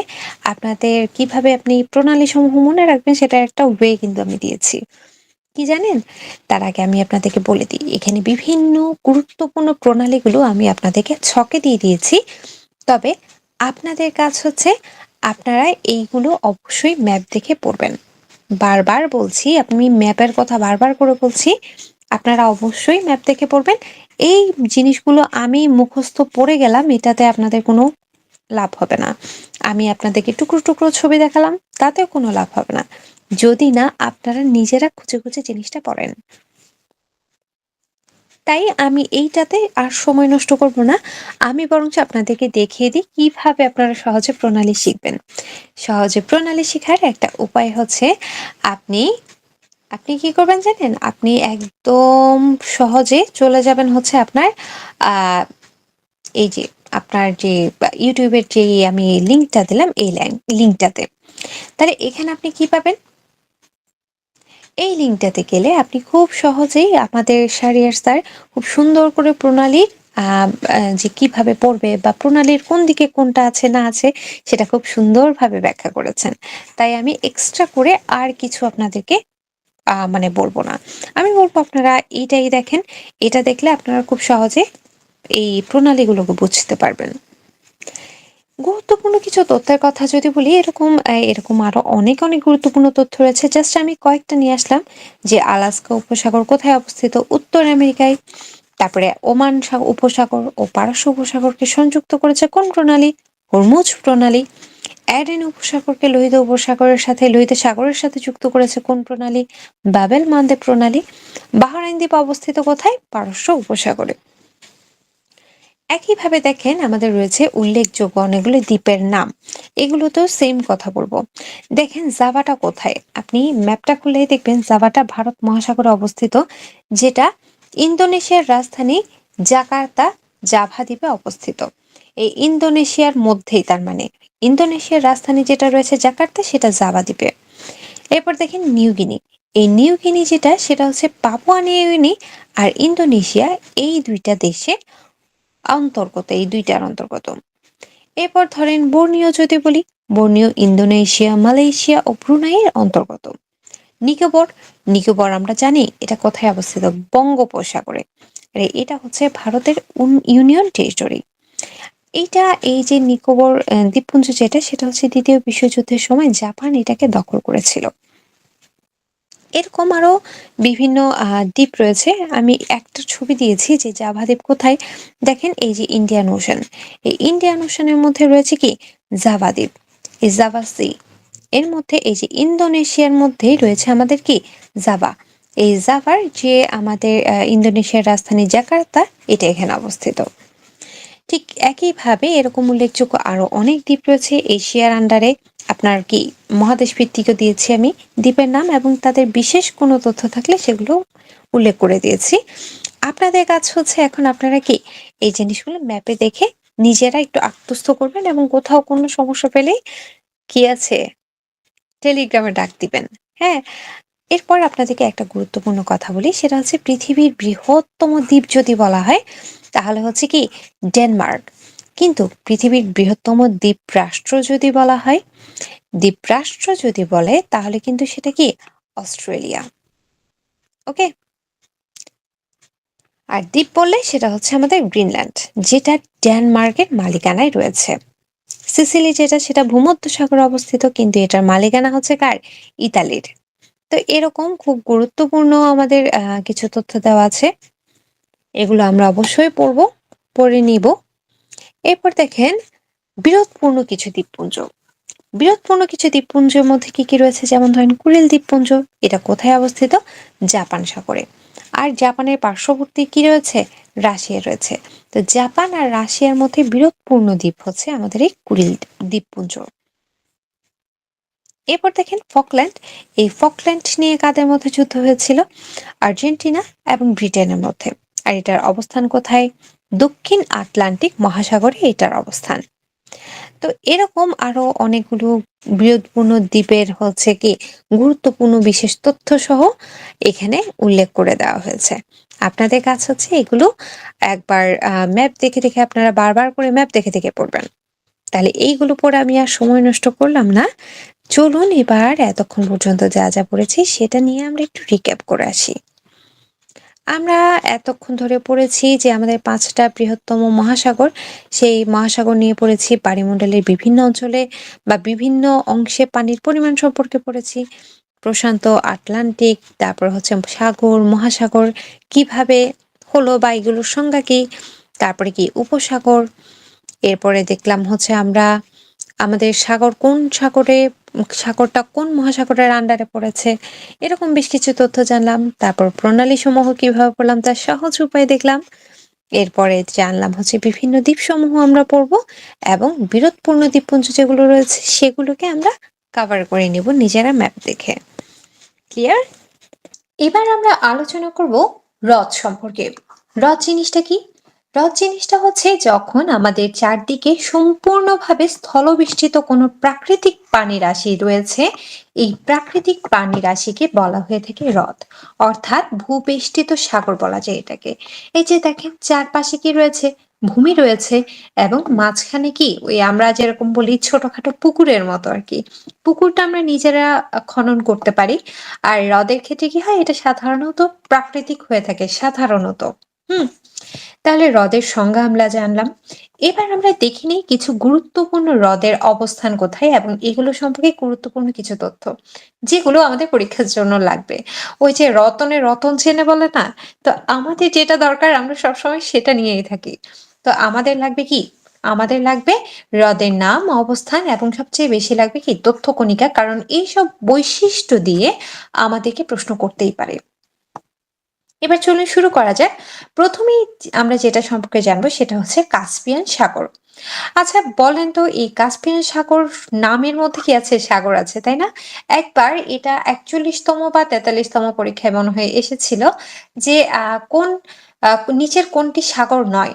আপনাদের কিভাবে আপনি প্রণালী সমূহ মনে রাখবেন সেটার একটা ওয়ে কিন্তু আমি দিয়েছি, কি জানেন? তার আগে আমি আপনাদেরকে বলে দিই, এখানে বিভিন্ন গুরুত্বপূর্ণ প্রণালীগুলো আমি আপনাদেরকে ছকে দিয়ে দিয়েছি। তবে আপনাদের কাজ হচ্ছে আপনারা এইগুলো অবশ্যই ম্যাপ দেখে পড়বেন। বারবার বলছি, আপনি ম্যাপের কথা বারবার করে বলছি, আপনারা অবশ্যই ম্যাপ দেখে পড়বেন। এই জিনিসগুলো আমি মুখস্থ পড়ে গেলাম এটাতে আপনাদের কোনো লাভ হবে না। আমি আপনাদেরকে টুকরো টুকরো ছবি দেখালাম, তাতেও কোনো লাভ হবে না যদি না আপনারা নিজেরা খুঁজে খুঁজে জিনিসটা পড়েন। তাই আমি এইটাতে আর সময় নষ্ট করব না। আমি বরঞ্চ আপনাদেরকে দেখিয়ে দিই কিভাবে আপনারা সহজে প্রণালী শিখবেন। সহজে প্রণালী শেখার একটা উপায় হচ্ছে আপনি আপনি কি করবেন জানেন? আপনি একদম সহজে চলে যাবেন হচ্ছে আপনার আ এই যে আপনার যে ইউটিউবের যে আমি লিংকটা দিলাম এই লিংকটাতে। তাহলে এখানে আপনি কি পাবেন? এই লিঙ্কটাতে গেলে আপনি খুব সহজেই আমাদের শাহরিয়ার স্যার খুব সুন্দর করে প্রণালীর যে কিভাবে পড়বে বা প্রণালীর কোন দিকে কোনটা আছে না আছে সেটা খুব সুন্দরভাবে ব্যাখ্যা করেছেন। তাই আমি এক্সট্রা করে আর কিছু আপনাদেরকে মানে বলবো না। আমি বলবো আপনারা এইটাই দেখেন। এটা দেখলে আপনারা খুব সহজে এই প্রণালীগুলোকে বুঝতে পারবেন। গুরুত্বপূর্ণ কিছু তথ্যের কথা যদি বলি, এরকম আরো অনেক অনেক গুরুত্বপূর্ণ তথ্য রয়েছে। জাস্ট আমি কয়েকটা নিয়ে আসলাম। যে আলাস্কা উপসাগর কোথায় অবস্থিত? উত্তর আমেরিকায়। তারপরে ওমান উপসাগর ও পারস্য উপসাগরকে সংযুক্ত করেছে কোন প্রণালী? হরমুজ প্রণালী। অ্যাডেন উপসাগরকে লোহিত উপসাগরের সাথে লোহিত সাগরের সাথে যুক্ত করেছে কোন প্রণালী? বাবেল মানদেব প্রণালী। বাহরাইন দ্বীপ অবস্থিত কোথায়? পারস্য উপসাগরে। একইভাবে দেখেন আমাদের রয়েছে উল্লেখযোগ্য অনেকগুলো দ্বীপের নাম, এগুলোতেও সেম কথা বলবো। দেখেন জাভাটা কোথায়, আপনি ম্যাপটা খুললেই দেখবেন জাভাটা ভারত মহাসাগরে অবস্থিত, যেটা ইন্দোনেশিয়ার রাজধানী জাকার্তা জাভা দ্বীপে অবস্থিত। এই ইন্দোনেশিয়ার মধ্যেই, তার মানে ইন্দোনেশিয়ার রাজধানী যেটা রয়েছে জাকার্তা সেটা জাভা দ্বীপে। এরপর দেখেন নিউগিনি, এই নিউ গিনি যেটা সেটা হচ্ছে পাপুয়া নিউ গিনি আর ইন্দোনেশিয়া, এই দুইটা দেশে অন্তর্গত, এই দুইটার অন্তর্গত। এরপর ধরেন বর্নিও যদি বলি, বর্নিও ইন্দোনেশিয়া, মালয়েশিয়া ও ব্রুনাইয়ের অন্তর্গত। নিকোবর, নিকোবর আমরা জানি এটা কোথায় অবস্থিত, বঙ্গোপসাগরে। আর এটা হচ্ছে ভারতের ইউনিয়ন টেরিটরি। এইটা, এই যে নিকোবর দ্বীপপুঞ্জ যেটা, সেটা হচ্ছে দ্বিতীয় বিশ্বযুদ্ধের সময় জাপান এটাকে দখল করেছিল। এরকম আরো বিভিন্ন দ্বীপ রয়েছে। আমি একটা ছবি দিয়েছি যে জাভা দ্বীপ কোথায়। দেখেন এই যে ইন্ডিয়ান ওশান, এই ইন্ডিয়ান ওশানের মধ্যে রয়েছে কি জাভা দ্বীপ, এই জাভা সি। এর মধ্যে এই যে ইন্দোনেশিয়ার মধ্যেই রয়েছে আমাদের কি জাভা। এই জাভার যে আমাদের ইন্দোনেশিয়ার রাজধানী জাকার্তা, এটা এখানে অবস্থিত। ঠিক একইভাবে এরকম উল্লেখযোগ্য আরো অনেক দ্বীপ রয়েছে এশিয়ার আন্ডারে। আপনার কি মহাদেশ ভিত্তিকও দিয়েছি আমি দ্বীপের নাম, এবং তাদের বিশেষ কোনো তথ্য থাকলে সেগুলো উল্লেখ করে দিয়েছি। আপনাদের কাজ হচ্ছে এখন আপনারা কি এই জিনিসগুলো ম্যাপে দেখে নিজেরা একটু আত্মস্থ করবেন, এবং কোথাও কোনো সমস্যা পেলেই কি আছে, টেলিগ্রামে ডাক দিবেন। হ্যাঁ, এরপর আপনাদেরকে একটা গুরুত্বপূর্ণ কথা বলি, সেটা হচ্ছে পৃথিবীর বৃহত্তম দ্বীপ যদি বলা হয় তাহলে হচ্ছে কি ডেনমার্ক। কিন্তু পৃথিবীর বৃহত্তম দ্বীপ রাষ্ট্র যদি বলা হয়, দ্বীপ রাষ্ট্র যদি বলে তাহলে কিন্তু সেটা কি অস্ট্রেলিয়া। ওকে, আর দ্বীপ বললে সেটা হচ্ছে আমাদের গ্রিনল্যান্ড, যেটা ডেনমার্কের মালিকানায় রয়েছে। সিসিলি যেটা, সেটা ভূমধ্যসাগরে অবস্থিত, কিন্তু এটার মালিকানা হচ্ছে কার, ইতালির। তো এরকম খুব গুরুত্বপূর্ণ আমাদের কিছু তথ্য দেওয়া আছে, এগুলো আমরা অবশ্যই পড়ে নিব। এরপর দেখেন বিরোধপূর্ণ কিছু দ্বীপপুঞ্জ। বিরোধপূর্ণ কিছু দ্বীপপুঞ্জের মধ্যে কি কি রয়েছে, যেমন ধরেন কুরিল দ্বীপপুঞ্জ। এটা কোথায় অবস্থিত, জাপান সাগরে। আর জাপানের পার্শ্ববর্তী কি রয়েছে, রাশিয়া রয়েছে। তো জাপান আর রাশিয়ার মধ্যে বিরোধপূর্ণ দ্বীপ হচ্ছে আমাদের এই কুরিল দ্বীপপুঞ্জ। এরপর দেখেন ফকল্যান্ড। এই ফকল্যান্ড নিয়ে কাদের মধ্যে যুদ্ধ হয়েছিল, আর্জেন্টিনা এবং ব্রিটেনের মধ্যে। আর এটার অবস্থান কোথায়, দক্ষিণ আটলান্টিক মহাসাগরে এটার অবস্থান। তো এরকম আরো অনেকগুলো বৃহৎপূর্ণ দ্বীপের হচ্ছে কি গুরুত্বপূর্ণ বিশেষ তথ্য সহ এখানে উল্লেখ করে দেওয়া হয়েছে। আপনাদের কাজ হচ্ছে এগুলো একবার ম্যাপ দেখে দেখে, আপনারা বারবার করে ম্যাপ দেখে দেখে পড়বেন। তাহলে এইগুলো পড়ে আমি আর সময় নষ্ট করলাম না। চলুন এবার এতক্ষণ পর্যন্ত যা যা পড়েছি সেটা নিয়ে আমরা একটু রিক্যাপ করে আসি। আমরা এতক্ষণ ধরে পড়েছি যে আমাদের ৫টা বৃহত্তম মহাসাগর, সেই মহাসাগর নিয়ে পড়েছি, বায়ুমণ্ডলের বিভিন্ন অঞ্চলে বা বিভিন্ন অংশে পানির পরিমাণ সম্পর্কে পড়েছি। প্রশান্ত, আটলান্টিক, তারপর হচ্ছে সাগর, মহাসাগর কিভাবে হলো বা এগুলোর সংজ্ঞা কি, তারপরে কি উপসাগর। এরপরে দেখলাম হচ্ছে আমরা আমাদের সাগর কোন সাগরে, সাগরটা কোন মহাসাগরের আন্ডারে পড়েছে, এরকম বেশ কিছু তথ্য জানলাম। তারপর প্রণালী সমূহ কিভাবে পড়লাম তার সহজ উপায় দেখলাম। এরপরে জানলাম হচ্ছে বিভিন্ন দ্বীপসমূহ আমরা পড়ব, এবং বিরোধপূর্ণ দ্বীপপুঞ্জ যেগুলো রয়েছে সেগুলোকে আমরা কভার করে নিব নিজেরা ম্যাপ দেখে। ক্লিয়ার? এবার আমরা আলোচনা করব হ্রদ সম্পর্কে। হ্রদ জিনিসটা কি? হ্রদ জিনিসটা হচ্ছে যখন আমাদের চারদিকে সম্পূর্ণভাবে স্থলবেষ্টিত কোনো প্রাকৃতিক পানি রাশি রয়েছে, এই প্রাকৃতিক পানি রাশিকে বলা হয়ে থাকে হ্রদ, অর্থাৎ ভূবেষ্টিত সাগর বলা যায় এটাকে। এই যে দেখেন চারপাশে কি রয়েছে, ভূমি রয়েছে, এবং মাঝখানে কি ওই আমরা যেরকম বলি ছোটখাটো পুকুরের মতো আর কি, পুকুরটা আমরা নিজেরা খনন করতে পারি। আর হ্রদের ক্ষেত্রে কি হয়, এটা সাধারণত প্রাকৃতিক হয়ে থাকে সাধারণত। হুম, তাহলে হ্রদের সংজ্ঞা আমরা জানলাম। এবার আমরা দেখি নিই কিছু গুরুত্বপূর্ণ হ্রদের অবস্থান কোথায়, এবং এগুলো সম্পর্কে গুরুত্বপূর্ণ কিছু তথ্য যেগুলো আমাদের পরীক্ষার জন্য লাগবে। ওই যে রতনে রতন চেনে বলে না, তো আমাদের যেটা দরকার আমরা সবসময় সেটা নিয়েই থাকি। তো আমাদের লাগবে কি, আমাদের লাগবে হ্রদের নাম, অবস্থান, এবং সবচেয়ে বেশি লাগবে কি তথ্য কণিকা, কারণ এইসব বৈশিষ্ট্য দিয়ে আমাদেরকে প্রশ্ন করতেই পারে। এবার চলুন শুরু করা যাক। প্রথমেই আমরা যেটা সম্পর্কে জানবো সেটা হচ্ছে কাস্পিয়ান সাগর। আচ্ছা বলেন তো, এই কাস্পিয়ান সাগর নামের মধ্যে কি আছে, সাগর আছে তাই না? একবার এটা ৪১তম বা ৪৩তম পরীক্ষায় মনে হয় এসেছিল যে কোন নিচের কোনটি সাগর নয়,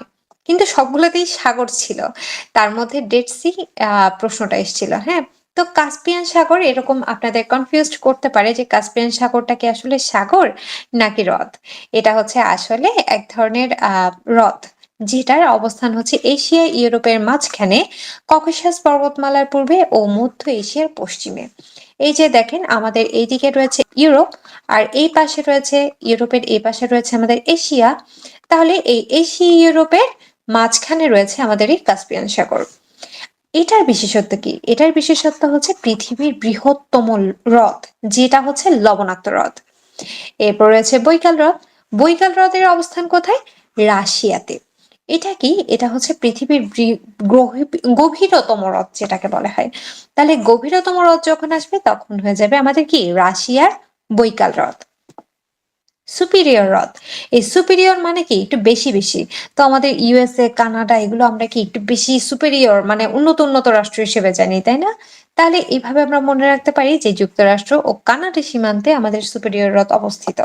কিন্তু সবগুলোতেই সাগর ছিল। তার মধ্যে ডেড সি প্রশ্নটা এসেছিল। হ্যাঁ, তো কাস্পিয়ান সাগর এরকম আপনাদের কনফিউজড করতে পারে যে কাস্পিয়ান সাগরটা কি আসলে সাগর নাকি হ্রদ। এটা হচ্ছে আসলে এক ধরনের হ্রদ, যেটার অবস্থান হচ্ছে এশিয়া ইউরোপের মাঝখানে, ককেশাস পর্বতমালার পূর্বে ও মধ্য এশিয়ার পশ্চিমে। এই যে দেখেন আমাদের এইদিকে রয়েছে ইউরোপ, আর এই পাশে রয়েছে ইউরোপের এই পাশে রয়েছে আমাদের এশিয়া। তাহলে এই এশিয়া ইউরোপের মাঝখানে রয়েছে আমাদের এই কাস্পিয়ান সাগর। এটার বিশেষত্ব কি? এটার বিশেষত্ব হচ্ছে পৃথিবীর বৃহত্তম হ্রদ, যেটা হচ্ছে লবণাক্ত হ্রদ। এরপর রয়েছে বৈকাল হ্রদ। বৈকাল হ্রদের অবস্থান কোথায়? রাশিয়াতে। এটা কি? এটা হচ্ছে পৃথিবীর গভীরতম হ্রদ যেটাকে বলা হয়। তাহলে গভীরতম হ্রদ যখন আসবে তখন হয়ে যাবে আমাদের কি? রাশিয়ার বৈকাল হ্রদ। সুপিরিয়র হ্রদ, এই সুপিরিয়র মানে কি? একটু বেশি বেশি। তো আমাদের ইউএসএ, কানাডা এগুলো আমরা কি একটু বেশি সুপিরিয়র মানে উন্নত রাষ্ট্র হিসেবে জানি, তাই না? তাহলে এইভাবে আমরা মনে রাখতে পারি যে যুক্তরাষ্ট্র ও কানাডা সীমান্তে আমাদের সুপিরিয়র হ্রদ অবস্থিত।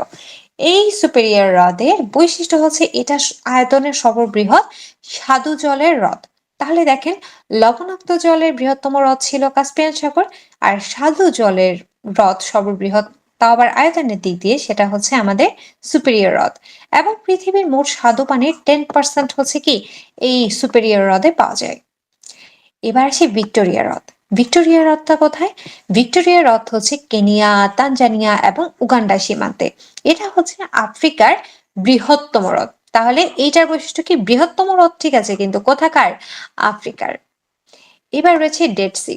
এই সুপিরিয়র হ্রদের বৈশিষ্ট্য হচ্ছে এটা আয়তনের সর্ববৃহৎ স্বাদু জলের হ্রদ। তাহলে দেখেন, লবণাক্ত জলের বৃহত্তম হ্রদ ছিল কাস্পিয়ান সাগর, আর স্বাদু জলের হ্রদ সর্ববৃহৎ, তাও আবার আয়তনের দিক দিয়ে, সেটা হচ্ছে আমাদের সুপিরিয়র হ্রদ। এবং পৃথিবীর মোট স্বাদু পানির 10% হচ্ছে কি এই সুপিরিয়র হ্রদে পাওয়া যায়। এবার আসি ভিক্টোরিয়া হ্রদ। ভিক্টোরিয়া হ্রদটা কোথায়? ভিক্টোরিয়া হ্রদ হচ্ছে কেনিয়া, তানজানিয়া এবং উগান্ডা সীমান্তে। এটা হচ্ছে আফ্রিকার বৃহত্তম হ্রদ। তাহলে এইটার বৈশিষ্ট্য কি? বৃহত্তম হ্রদ, ঠিক আছে, কিন্তু কোথাকার? আফ্রিকার। এবার রয়েছে ডেড সি।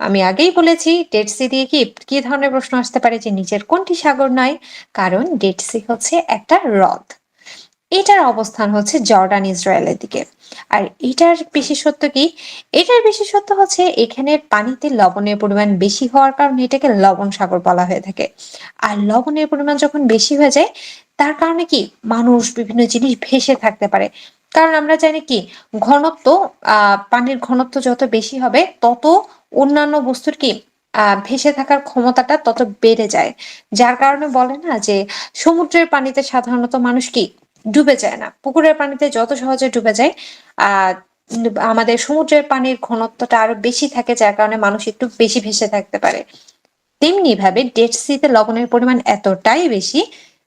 আমি আগেই বলেছি ডেড সি দিয়ে কি কি ধরনের প্রশ্ন আসতে পারে, যে নিচের কোনটি সাগর নয়? কারণ ডেড সি হচ্ছে একটা হ্রদ। এটার অবস্থান হচ্ছে জর্ডান ইসরায়েলের দিকে। আর এটার বিশেষত্ব কি? এটার বিশেষত্ব হচ্ছে এখানের পানিতে লবণের পরিমাণ বেশি হওয়ার কারণে এটাকে লবণ সাগর বলা হয়ে থাকে। আর লবণের পরিমাণ যখন বেশি হয়ে যায়, তার কারণে কি মানুষ বিভিন্ন জিনিস ভেসে থাকতে পারে। কারণ আমরা জানি কি, ঘনত্ব, পানির ঘনত্ব যত বেশি হবে তত অন্যান্য বস্তুর কি ভেসে থাকার ক্ষমতাটা তত বেড়ে যায়। যার কারণে বলে না যে সমুদ্রের পানিতে সাধারণত মানুষ কি ডুবে যায় না, পুকুরের পানিতে যত সহজে ডুবে যায়। আহ আমাদের সমুদ্রের পানির ঘনত্বটা আরো বেশি থাকে, যার কারণে মানুষ একটু বেশি ভেসে থাকতে পারে। তেমনি ভাবে ডেড সিতে লবণের পরিমাণ এতটাই বেশি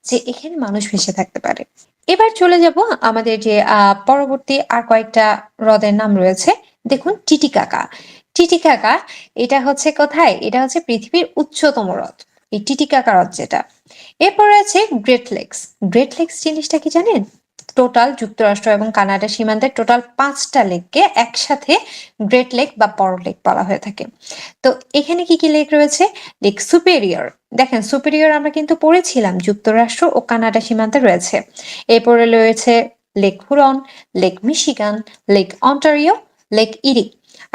যে এখানে মানুষ ভেসে থাকতে পারে। এবার চলে যাব আমাদের যে পরবর্তী আর কয়েকটা হ্রদের নাম রয়েছে। দেখুন টিটিকাকা। টিটিকাকা এটা হচ্ছে কোথায়? এটা হচ্ছে পৃথিবীর উচ্চতম হ্রদ, এই টিটিকাকা হ্রদ যেটা। এরপর আছে গ্রেট লেকস। গ্রেট লেকস জিনিসটা কি জানেন? টোটাল যুক্তরাষ্ট্র এবং কানাডা সীমান্তের টোটাল 5টা লেককে একসাথে গ্রেট লেক বা বড় লেক বলা হয়ে থাকে। তো এখানে কি কি লেক রয়েছে? Lake superior. দেখেন সুপেরিয়র আমরা কিন্তু পড়েছিলাম যুক্তরাষ্ট্র ও কানাডা সীমান্তে রয়েছে। এরপরে রয়েছে lake হুরন, lake Michigan, lake Ontario, lake ইরি।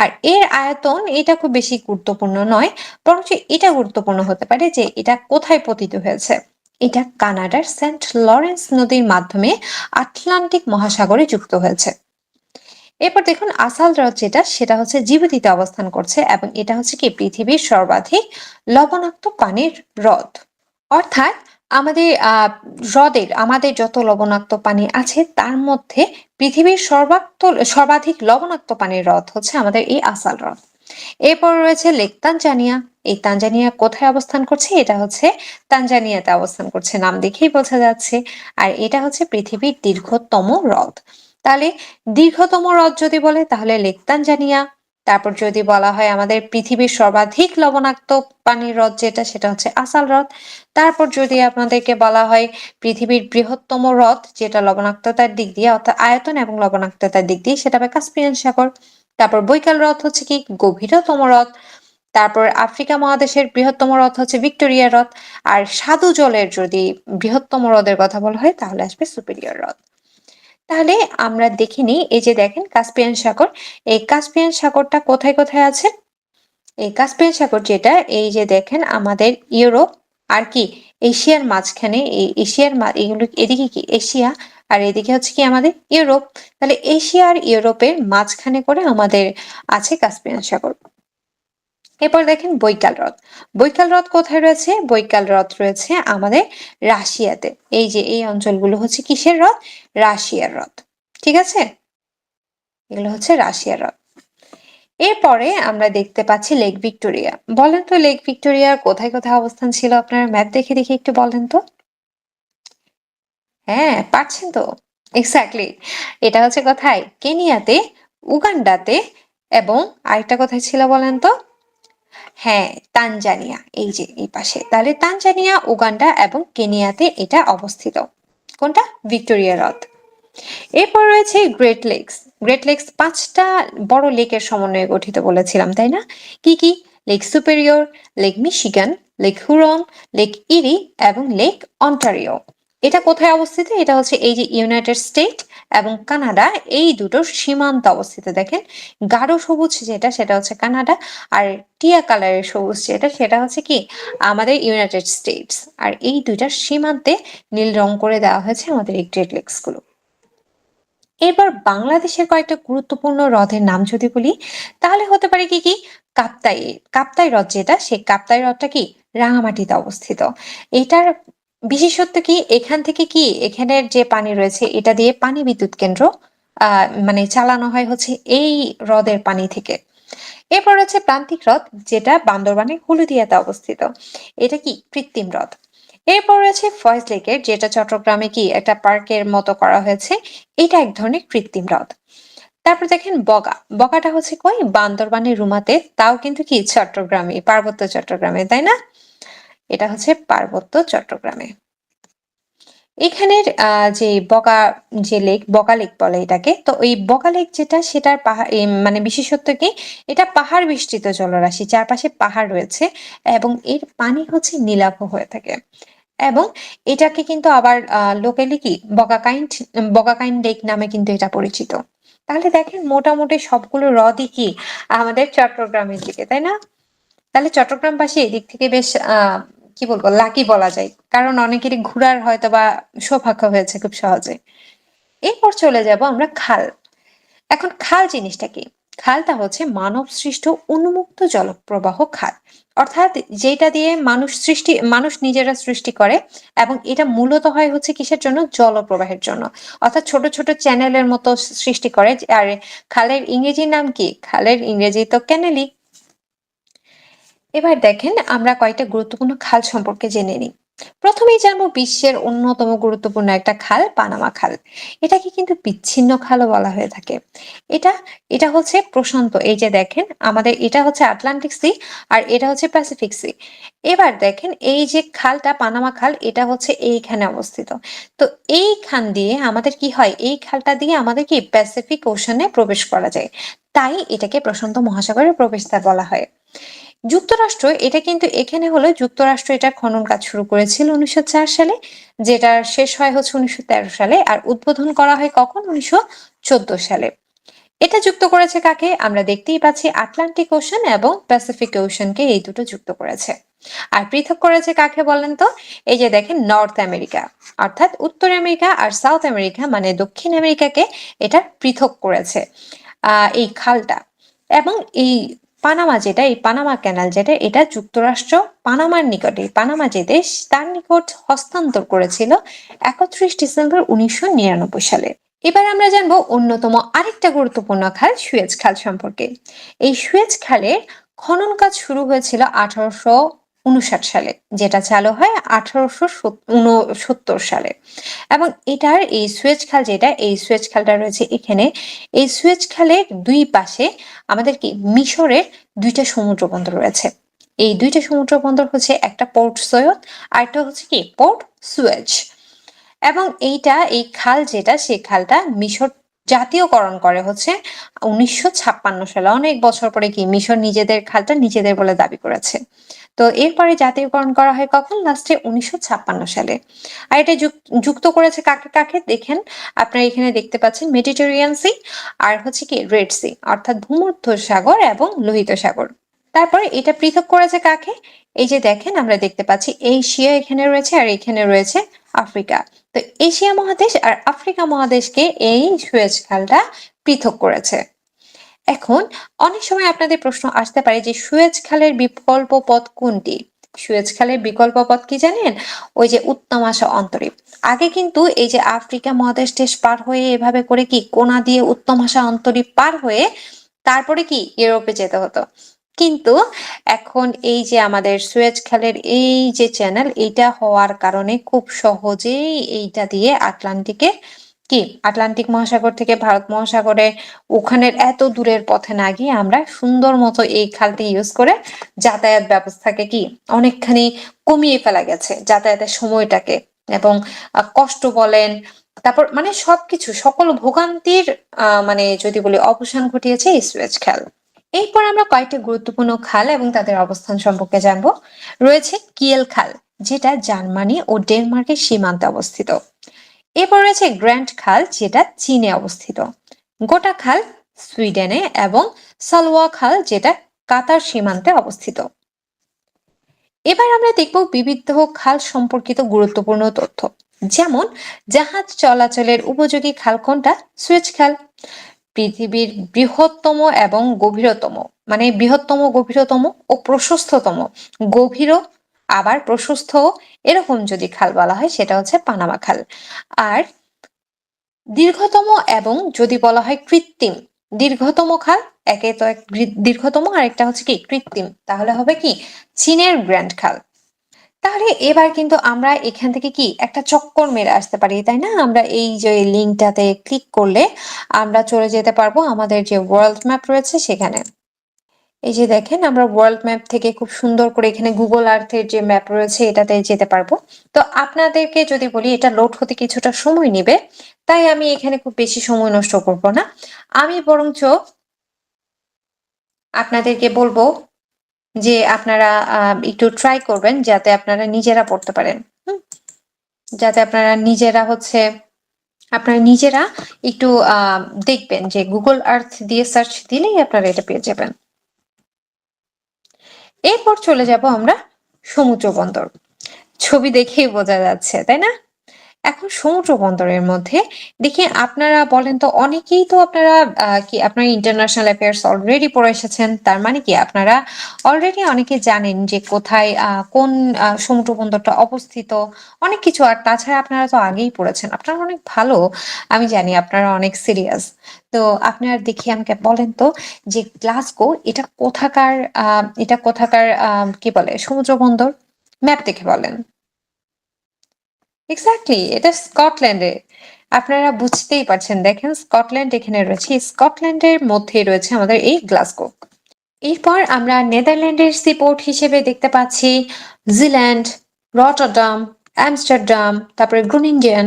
আর এর আয়তন এটা খুব বেশি গুরুত্বপূর্ণ নয়, বরঞ্চ এটা গুরুত্বপূর্ণ হতে পারে যে এটা কোথায় পতিত হয়েছে। এটা কানাডার সেন্ট লরেন্স নদীর মাধ্যমে আটলান্টিক মহাসাগরে যুক্ত হয়েছে। এরপর দেখুন আসাল হ্রদ যেটা, সেটা হচ্ছে জিবুতিতে অবস্থান করছে এবং এটা হচ্ছে কি পৃথিবীর সর্বাধিক লবণাক্ত পানির হ্রদ। অর্থাৎ আমাদের আমাদের যত লবণাক্ত পানি আছে তার মধ্যে পৃথিবীর সর্বাধিক লবণাক্ত পানির হ্রদ হচ্ছে আমাদের এই আসাল হ্রদ। এরপর রয়েছে লেক তানজানিয়া। এই তানজানিয়া কোথায় অবস্থান করছে? এটা হচ্ছে তানজানিয়াতে অবস্থান করছে, নাম দেখেই বোঝা যাচ্ছে। আর এটা হচ্ছে পৃথিবীর দীর্ঘতম হ্রদ। তাহলে দীর্ঘতম হ্রদ যদি বলে তাহলে লেক তানজানিয়া। তারপর যদি বলা হয় আমাদের পৃথিবীর সর্বাধিক লবণাক্ত পানির হ্রদ যেটা, সেটা হচ্ছে আসাল হ্রদ। তারপর যদি আপনাদেরকে বলা হয় পৃথিবীর বৃহত্তম হ্রদ যেটা লবণাক্ততার দিক দিয়ে, অর্থাৎ আয়তন এবং লবণাক্ততার দিক দিয়ে, সেটা হবে কাস্পিয়ান সাগর। তারপর বৈকাল হ্রদ হচ্ছে কি গভীরতম হ্রদ। তারপর আফ্রিকা মহাদেশের বৃহত্তম হ্রদ হচ্ছে ভিক্টোরিয়া হ্রদ। আর স্বাদু জলের যদি বৃহত্তম হ্রদের কথা বলা হয় তাহলে আসবে সুপিরিয়র হ্রদ। তাহলে আমরা দেখে নিই, এই যে দেখেন কাস্পিয়ান সাগর, এই কাস্পিয়ান সাগরটা কোথায় কোথায় আছে? এই কাস্পিয়ান সাগর যেটা, এই যে দেখেন আমাদের ইউরোপ আর কি এশিয়ার মাঝখানে, এই এশিয়ার এগুলো এদিকে কি এশিয়া, আর এদিকে হচ্ছে কি আমাদের ইউরোপ। তাহলে এশিয়া আর ইউরোপের মাঝখানে করে আমাদের আছে কাস্পিয়ান সাগর। এরপর দেখেন বৈকাল হ্রদ। বৈকাল হ্রদ কোথায় রয়েছে? বৈকাল হ্রদ রয়েছে আমাদের রাশিয়াতে। এই যে এই অঞ্চলগুলো হচ্ছে কিসের হ্রদ? রাশিয়ার হ্রদ। ঠিক আছে, এগুলো হচ্ছে রাশিয়ার হ্রদ। এরপরে আমরা দেখতে পাচ্ছি লেক ভিক্টোরিয়া। বলেন তো লেক ভিক্টোরিয়ার কোথায় কোথায় অবস্থান ছিল? আপনারা ম্যাপ দেখে দেখে একটু বলেন তো। হ্যাঁ, পারছেন তো। এক্স্যাক্টলি। এটা হচ্ছে কোথায়? কেনিয়াতে, উগান্ডাতে এবং আরেকটা কোথায় ছিল বলেন তো? হ্যাঁ, তানজানিয়া। এই যে এই পাশে। তাহলে তানজানিয়া, উগান্ডা এবং কেনিয়াতে এটা অবস্থিত। কোনটা? ভিক্টোরিয়া হ্রদ। এরপর রয়েছে গ্রেট লেকস। গ্রেট লেকস ৫টা বড় লেকের সমন্বয়ে গঠিত বলেছিলাম, তাই না? কি কি? Lake superior, lake Michigan, lake হুরন, lake ইরি এবং লেক অন্টারিও। এটা কোথায় অবস্থিত? এটা হচ্ছে এই যে ইউনাইটেড স্টেট এবং কানাডা, এই দুটোর সীমান্তে অবস্থিত। দেখেন গাঢ় সবুজ যেটা সেটা হচ্ছে কানাডা, আর টিয়া কালারের সবুজ যেটা সেটা হচ্ছে কি আমাদের ইউনাইটেড স্টেটস। আর এই দুইটার সীমান্তে নীল রং করে দেওয়া হয়েছে আমাদের এই গ্রেট লেকস গুলো। এবার বাংলাদেশের কয়েকটা গুরুত্বপূর্ণ হ্রদের নাম যদি বলি, তাহলে হতে পারে কি কি? কাপ্তাই। কাপ্তাই হ্রদ যেটা, সেই কাপ্তাই হ্রদটা কি রাঙামাটিতে অবস্থিত। এটার বিশেষত্ব কি? এখান থেকে কি এখানের যে পানি রয়েছে এটা দিয়ে পানি বিদ্যুৎ কেন্দ্র মানে চালানো হয় হচ্ছে এই হ্রদের পানি থেকে। এরপর হচ্ছে প্রান্তিক হ্রদ, যেটা বান্দরবানের হলুদিয়াতে অবস্থিত। এটা কি কৃত্রিম হ্রদ। এরপর রয়েছে ফয়েজ লেকের, যেটা চট্টগ্রামে কি একটা পার্কের মতো করা হয়েছে। এটা এক ধরনের কৃত্রিম হ্রদ। তারপর দেখেন বগা। বগাটা হচ্ছে কই? বান্দরবানের রুমাতে, তাও কিন্তু কি চট্টগ্রামে, পার্বত্য চট্টগ্রামে, তাই না? এটা হচ্ছে পার্বত্য চট্টগ্রামে। এখানের যে বগা, যে লেক, বগা লেক বলে এটাকে। তো ওই বগা লেক যেটা, সেটার পাহাড় মানে বিশেষত্ব কি? এটা পাহাড় বেষ্টিত জলরাশি, চারপাশে পাহাড় রয়েছে এবং এর পানি হচ্ছে নীলাভ হয়ে থাকে। এবং এটাকে কিন্তু আবার লোকালি কি বগাকাইন্ড লেক নামে কিন্তু এটা পরিচিত। তাহলে দেখেন মোটামুটি সবগুলো হ্রদই কি আমাদের চট্টগ্রামের দিকে, তাই না? তাহলে চট্টগ্রামবাসী এদিক থেকে বেশ কি বলবো, লাকি বলা যায়, কারণ অনেকেরই ঘোরার হয়তো বা সৌভাগ্য হয়েছে খুব সহজে। এরপর চলে যাব আমরা খাল। এখন খাল জিনিসটা কি? খালটা হচ্ছে মানব সৃষ্ট উন্মুক্ত জলপ্রবাহ খাল, অর্থাৎ যেটা দিয়ে মানুষ নিজেরা সৃষ্টি করে, এবং এটা মূলত হয় হচ্ছে কিসের জন্য? জলপ্রবাহের জন্য। অর্থাৎ ছোট ছোট চ্যানেলের মতো সৃষ্টি করে। আর খালের ইংরেজি নাম কি? খালের ইংরেজি তো ক্যানেলি। এবার দেখেন আমরা কয়েকটা গুরুত্বপূর্ণ খাল সম্পর্কে জেনে নিই। প্রথমেই জানবো বিশ্বের অন্যতম গুরুত্বপূর্ণ একটা খাল, পানামা খাল। এটাকে কিন্তু বিচ্ছিন্ন খালও বলা হয়ে থাকে। এটা এটা হচ্ছে প্রশান্ত, এই যে দেখেন আমাদের এটা হচ্ছে আটলান্টিক সি, আর এটা হচ্ছে প্যাসিফিক সি। এবার দেখেন এই যে খালটা, পানামা খাল, এটা হচ্ছে এইখানে অবস্থিত। তো এইখান দিয়ে আমাদের কি হয়? এই খালটা দিয়ে আমাদের কি প্যাসিফিক ওশনে প্রবেশ করা যায়। তাই এটাকে প্রশান্ত মহাসাগরের প্রবেশদ্বার বলা হয়। যুক্তরাষ্ট্র, এটা কিন্তু এখানে হলো যুক্তরাষ্ট্র এটা খনন কাজ শুরু করেছিল 1904 সালে, যেটা শেষ হয় হচ্ছে 1913 সালে, আর উদ্বোধন করা হয় কখন? 1914 সালে। এটা যুক্ত করেছে কাকে? আমরা দেখতেই পাচ্ছি আটলান্টিক ওশান এবং প্যাসিফিক ওশানকে, এই দুটো যুক্ত করেছে। আর পৃথক করেছে কাকে বলেন তো? এই যে দেখেন নর্থ আমেরিকা, অর্থাৎ উত্তর আমেরিকা আর সাউথ আমেরিকা মানে দক্ষিণ আমেরিকাকে এটা পৃথক করেছে এই খালটা। এবং এই পানামা যেটা, এই পানামা ক্যানাল যেটা, এটা যুক্তরাষ্ট্র পানামার নিকটে, পানামা যে দেশ তার নিকট হস্তান্তর করেছিল 31 ডিসেম্বর 1999 সালে। এবার আমরা জানবো অন্যতম আরেকটা গুরুত্বপূর্ণ খাল, সুয়েজ খাল সম্পর্কে। এই সুয়েজ খালের খনন কাজ শুরু হয়েছিল 1859 সালে, যেটা চালু হয় 1869 সালে। এবং এটার এই সুয়েজ খাল যেটা, এই সুয়েজ খালটা রয়েছে এখানে। এই সুয়েজ খালের দুই পাশে আমাদের কি মিশরের দুইটা সমুদ্র বন্দর রয়েছে। এই দুইটা সমুদ্র বন্দর হচ্ছে একটা পোর্ট সৈয়দ, আর একটা হচ্ছে কি পোর্ট সুয়েজ। এবং এই খাল যেটা, সেই খালটা মিশর জাতীয়করণ করে হচ্ছে 1956 সালে। অনেক বছর পরে কি মিশর নিজেদের খালটা নিজেদের বলে দাবি করেছে। তো এরপরে জাতীয়করণ করা হয় কখন? লাস্টে 1956 সালে। আর এটা যুক্ত করেছে কাকে কাকে? দেখেন আপনারা এখানে দেখতে পাচ্ছেন মেডিটেরিয়ান সি, আর হচ্ছে কি রেড সি, অর্থাৎ ভূমধ্য সাগর এবং লোহিত সাগর। তারপরে এটা পৃথক করেছে কাকে? এই যে দেখেন আমরা দেখতে পাচ্ছি এশিয়া এখানে রয়েছে, আর এখানে রয়েছে আফ্রিকা। তো এশিয়া মহাদেশ আর আফ্রিকা মহাদেশকে এই সুয়েজ খালটা পৃথক করেছে। এখন অনেক সময় আপনাদের প্রশ্ন আসতে পারে যে সুয়েজ খালের বিকল্প পথ কোনটি? সুয়েজ খালের বিকল্প পথ কি জানেন? ওই যে উত্তমাশা অন্তরীপ। আগে কিন্তু এই যে আফ্রিকা মহাদেশ দেশ পার হয়ে এভাবে করে কি কোনা দিয়ে উত্তমাশা অন্তরীপ পার হয়ে তারপরে কি ইউরোপে যেতে হতো। কিন্তু এখন এই যে আমাদের সুয়েজ খালের এই যে চ্যানেল, এইটা হওয়ার কারণে খুব সহজেই এইটা দিয়ে আটলান্টিক মহাসাগর থেকে ভারত মহাসাগরে ওখানের এত দূরের পথে না গিয়ে আমরা সুন্দর মতো এই খালটি ইউজ করে যাতায়াত ব্যবস্থাকে অনেকখানি কমিয়ে ফেলা গেছে, যাতায়াতের সময়টাকে। এবং কষ্ট বলেন, তারপর মানে সবকিছু সকল ভোগান্তির মানে যদি বলি অবসান ঘটিয়েছে এই সুয়েজ খাল। এরপর আমরা কয়েকটি গুরুত্বপূর্ণ খাল এবং তাদের অবস্থান সম্পর্কে জানবো। রয়েছে কিয়েল খাল, যেটা জার্মানি ও ডেনমার্কের সীমান্তে অবস্থিত। এরপর রয়েছে গ্র্যান্ড খাল, যেটা চীনে অবস্থিত। গোটা খাল সুইডেনে, এবং সালওয়া খাল, যেটা কাতার সীমান্তে অবস্থিত। এবার আমরা দেখব বিবিধ খাল সম্পর্কিত গুরুত্বপূর্ণ তথ্য। যেমন জাহাজ চলাচলের উপযোগী খাল কোনটা? সুয়েজ খাল। পৃথিবীর বৃহত্তম এবং গভীরতম, মানে বৃহত্তম, গভীরতম ও প্রশস্ততম, গভীরও আবার প্রশস্ত এরকম যদি খাল বলা হয় সেটা হচ্ছে পানামা খাল। আর দীর্ঘতম এবং যদি বলা হয় কৃত্রিম, দীর্ঘতম খাল, একে তো এক দীর্ঘতম আর একটা হচ্ছে কি কৃত্রিম, তাহলে হবে কি চীনের গ্র্যান্ড খাল। তাহলে এবার কিন্তু আমরা এখান থেকে একটা চক্কর মেরে আসতে পারি, তাই না? আমরা এই যে লিঙ্কটাতে ক্লিক করলে আমরা চলে যেতে পারবো আমাদের যে ওয়ার্ল্ড ম্যাপ রয়েছে সেখানে। এই যে দেখেন, আমরা ওয়ার্ল্ড ম্যাপ থেকে খুব সুন্দর করে এখানে গুগল আর্থের যে ম্যাপ রয়েছে এটাতে যেতে পারবো। তো আপনাদেরকে যদি বলি এটা লোড হতে কিছুটা সময় নেবে, তাই আমি এখানে খুব বেশি সময় নষ্ট করব না। আমি বরঞ্চ আপনাদেরকে বলবো যে আপনারা একটু ট্রাই করবেন যাতে আপনারা নিজেরা পড়তে পারেন। যাতে আপনারা নিজেরা একটু দেখবেন যে গুগল আর্থ দিয়ে সার্চ দিলেই আপনারা এটা পেয়ে যাবেন। এরপর চলে যাব আমরা সমুদ্র বন্দর। ছবি দেখেই বোঝা যাচ্ছে, তাই না? এখন সমুদ্র বন্দরের মধ্যে দেখি আপনারা বলেন তো, অনেকেই তো আপনারা আপনারা ইন্টারন্যাশনাল অ্যাফেয়ার্স অলরেডি পড়ে এসেছেন, তার মানে কি আপনারা অলরেডি অনেকে জানেন যে কোথায় কোন সমুদ্র বন্দরটা অবস্থিত, অনেক কিছু। আর তাছাড়া আপনারা তো আগেই পড়েছেন, আপনারা অনেক ভালো, আমি জানি আপনারা অনেক সিরিয়াস। তো আপনারা দেখি আমাকে বলেন তো যে গ্লাসগো এটা কোথাকার কি বলে সমুদ্র বন্দর? ম্যাপ দেখে বলেন। এক্স্যাক্টলি, এটা স্কটল্যান্ডে। আপনারা বুঝতেই পারছেন, দেখেন স্কটল্যান্ড এখানে রয়েছে, স্কটল্যান্ডের মধ্যেই রয়েছে আমাদের এই গ্লাসগো। এরপর আমরা নেদারল্যান্ডের সিপোর্ট হিসেবে দেখতে পাচ্ছি জিল্যান্ড, রটারডাম, আমস্টারডাম, তারপরে গ্রুনিঙ্গেন।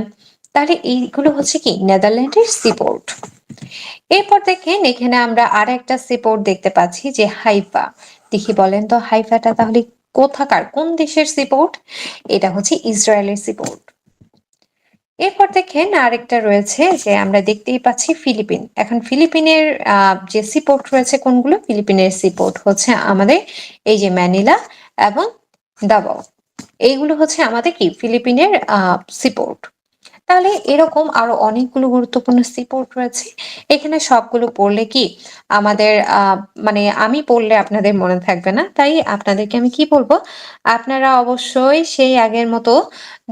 তাহলে এইগুলো হচ্ছে কি নেদারল্যান্ডের সিপোর্ট। এরপর দেখেন এখানে আমরা আর একটা সিপোর্ট দেখতে পাচ্ছি যে হাইফা। দেখি বলেন তো হাইফাটা তাহলে কোথাকার, কোন দেশের সিপোর্ট? এটা হচ্ছে ইসরায়েলের সিপোর্ট। এরপর দেখেন আরেকটা রয়েছে যে আমরা দেখতেই পাচ্ছি ফিলিপিন। এখন ফিলিপিনের যে সিপোর্ট রয়েছে কোনগুলো? ফিলিপিনের সিপোর্ট হচ্ছে আমাদের এই যে ম্যানিলা এবং দাবাও। এইগুলো হচ্ছে আমাদের কি ফিলিপিনের সিপোর্ট। তাহলে এরকম আরো অনেকগুলো গুরুত্বপূর্ণ সিপোর্ট রয়েছে। এখানে সবগুলো পড়লে আমাদের মানে আমি পড়লে আপনাদের মনে থাকবে না, তাই আপনাদেরকে আমি কি বলবো, আপনারা অবশ্যই সেই আগের মতো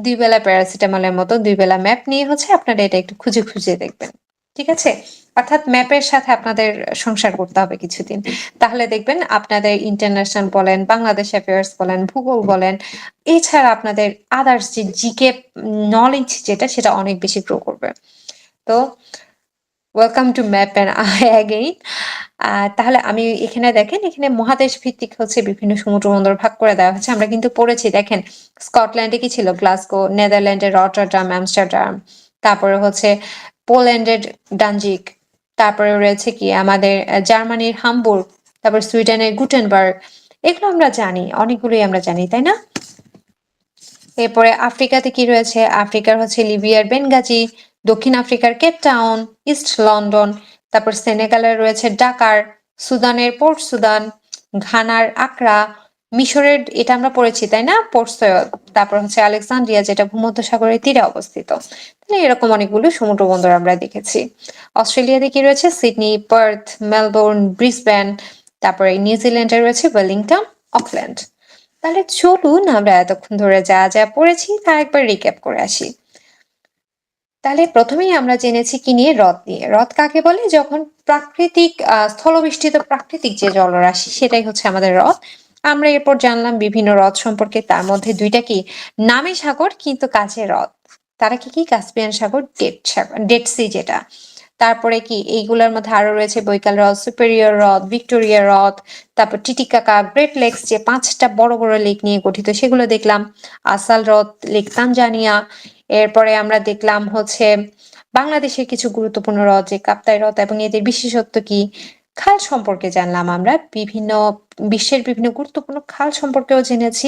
2 বেলা প্যারাসিটামলের মতো 2 বেলা ম্যাপ নিয়ে হচ্ছে আপনারা এটা একটু খুঁজে খুঁজে দেখবেন। ঠিক আছে? অর্থাৎ ম্যাপের সাথে আপনাদের সংসার করতে হবে কিছুদিন। তাহলে দেখবেন আপনাদের ইন্টারন্যাশনাল বলেন, বাংলাদেশ অ্যাফেয়ার্স বলেন, ভূগোল বলেন, এছাড়া আপনাদের আদার্স যে জিকে নলেজ সেটা অনেক বেশি গ্রো করবে। তো welcome to map and again. তাহলে আমি এখানে দেখেন, এখানে মহাদেশ ভিত্তিক হচ্ছে বিভিন্ন সমুদ্র বন্দর ভাগ করে দেওয়া হচ্ছে। আমরা কিন্তু পড়েছি, দেখেন স্কটল্যান্ডে কি ছিল? গ্লাসগো, নেদারল্যান্ডের রটারডাম, আমস্টারডাম, তারপরে হচ্ছে পোল্যান্ডের ডানজিক, তারপরে রয়েছে কি আমাদের জার্মানির হামবুর্গ, তারপর সুইডেনের গুটেনবার্গ। এগুলো আমরা জানি, অনেকগুলোই আমরা জানি, তাই না? এরপরে আফ্রিকাতে কি রয়েছে? আফ্রিকার হচ্ছে লিবিয়ার বেনগাজি, দক্ষিণ আফ্রিকার কেপ টাউন, ইস্ট লন্ডন, তারপর সেনেগালের রয়েছে ডাকার, সুদানের পোর্ট সুদান, ঘানার আকরা, মিশরের এটা আমরা পড়েছি, তাই না? পোর্ট সৈয়দ, তারপর হচ্ছে আলেকজান্দ্রিয়া, যেটা ভূমধ্যসাগরের তীরে অবস্থিত। তাহলে এরকম অনেকগুলো সমুদ্র বন্দর আমরা দেখেছি। অস্ট্রেলিয়াতে কি রয়েছে? সিডনি, পার্থ, মেলবোর্ন, ব্রিসবেন, তারপরে নিউজিল্যান্ডে রয়েছে ওয়েলিংটন, অকল্যান্ড। তাহলে চলুন আমরা এতক্ষণ ধরে যা যা পড়েছি তা একবার রিক্যাপ করে আসি। তাহলে প্রথমেই আমরা জেনেছি কি নিয়ে, হ্রদ নিয়ে। হ্রদ কাকে বলে? যখন প্রাকৃতিক স্থলবেষ্টিত প্রাকৃতিক যে জলরাশি সেটাই হচ্ছে আমাদের হ্রদ। আমরা এরপর জানলাম বিভিন্ন হ্রদ সম্পর্কে, তার মধ্যে দুইটা কি নামে সাগর কিন্তু কাছে হ্রদ। তারা কি কি? কাস্পিয়ান সাগর, ডেড সি যেটা। তারপরে কি এইগুলোর মধ্যে আরো রয়েছে বৈকাল হ্রদ, সুপেরিয়র হ্রদ, ভিক্টোরিয়া হ্রদ, তারপর টিটিকাকা, গ্রেট লেকস, যে 5টা বড় বড় লেক নিয়ে গঠিত সেগুলো দেখলাম। আসাল হ্রদ, লেক তানজানিয়া। এরপরে আমরা দেখলাম হচ্ছে বাংলাদেশের কিছু গুরুত্বপূর্ণ হ্রদ, যে কাপ্তাই হ্রদ এবং এদের বিশেষত্ব কি। খাল সম্পর্কে জানলাম আমরা, বিশ্বের বিভিন্ন গুরুত্বপূর্ণ খাল সম্পর্কেও জেনেছি।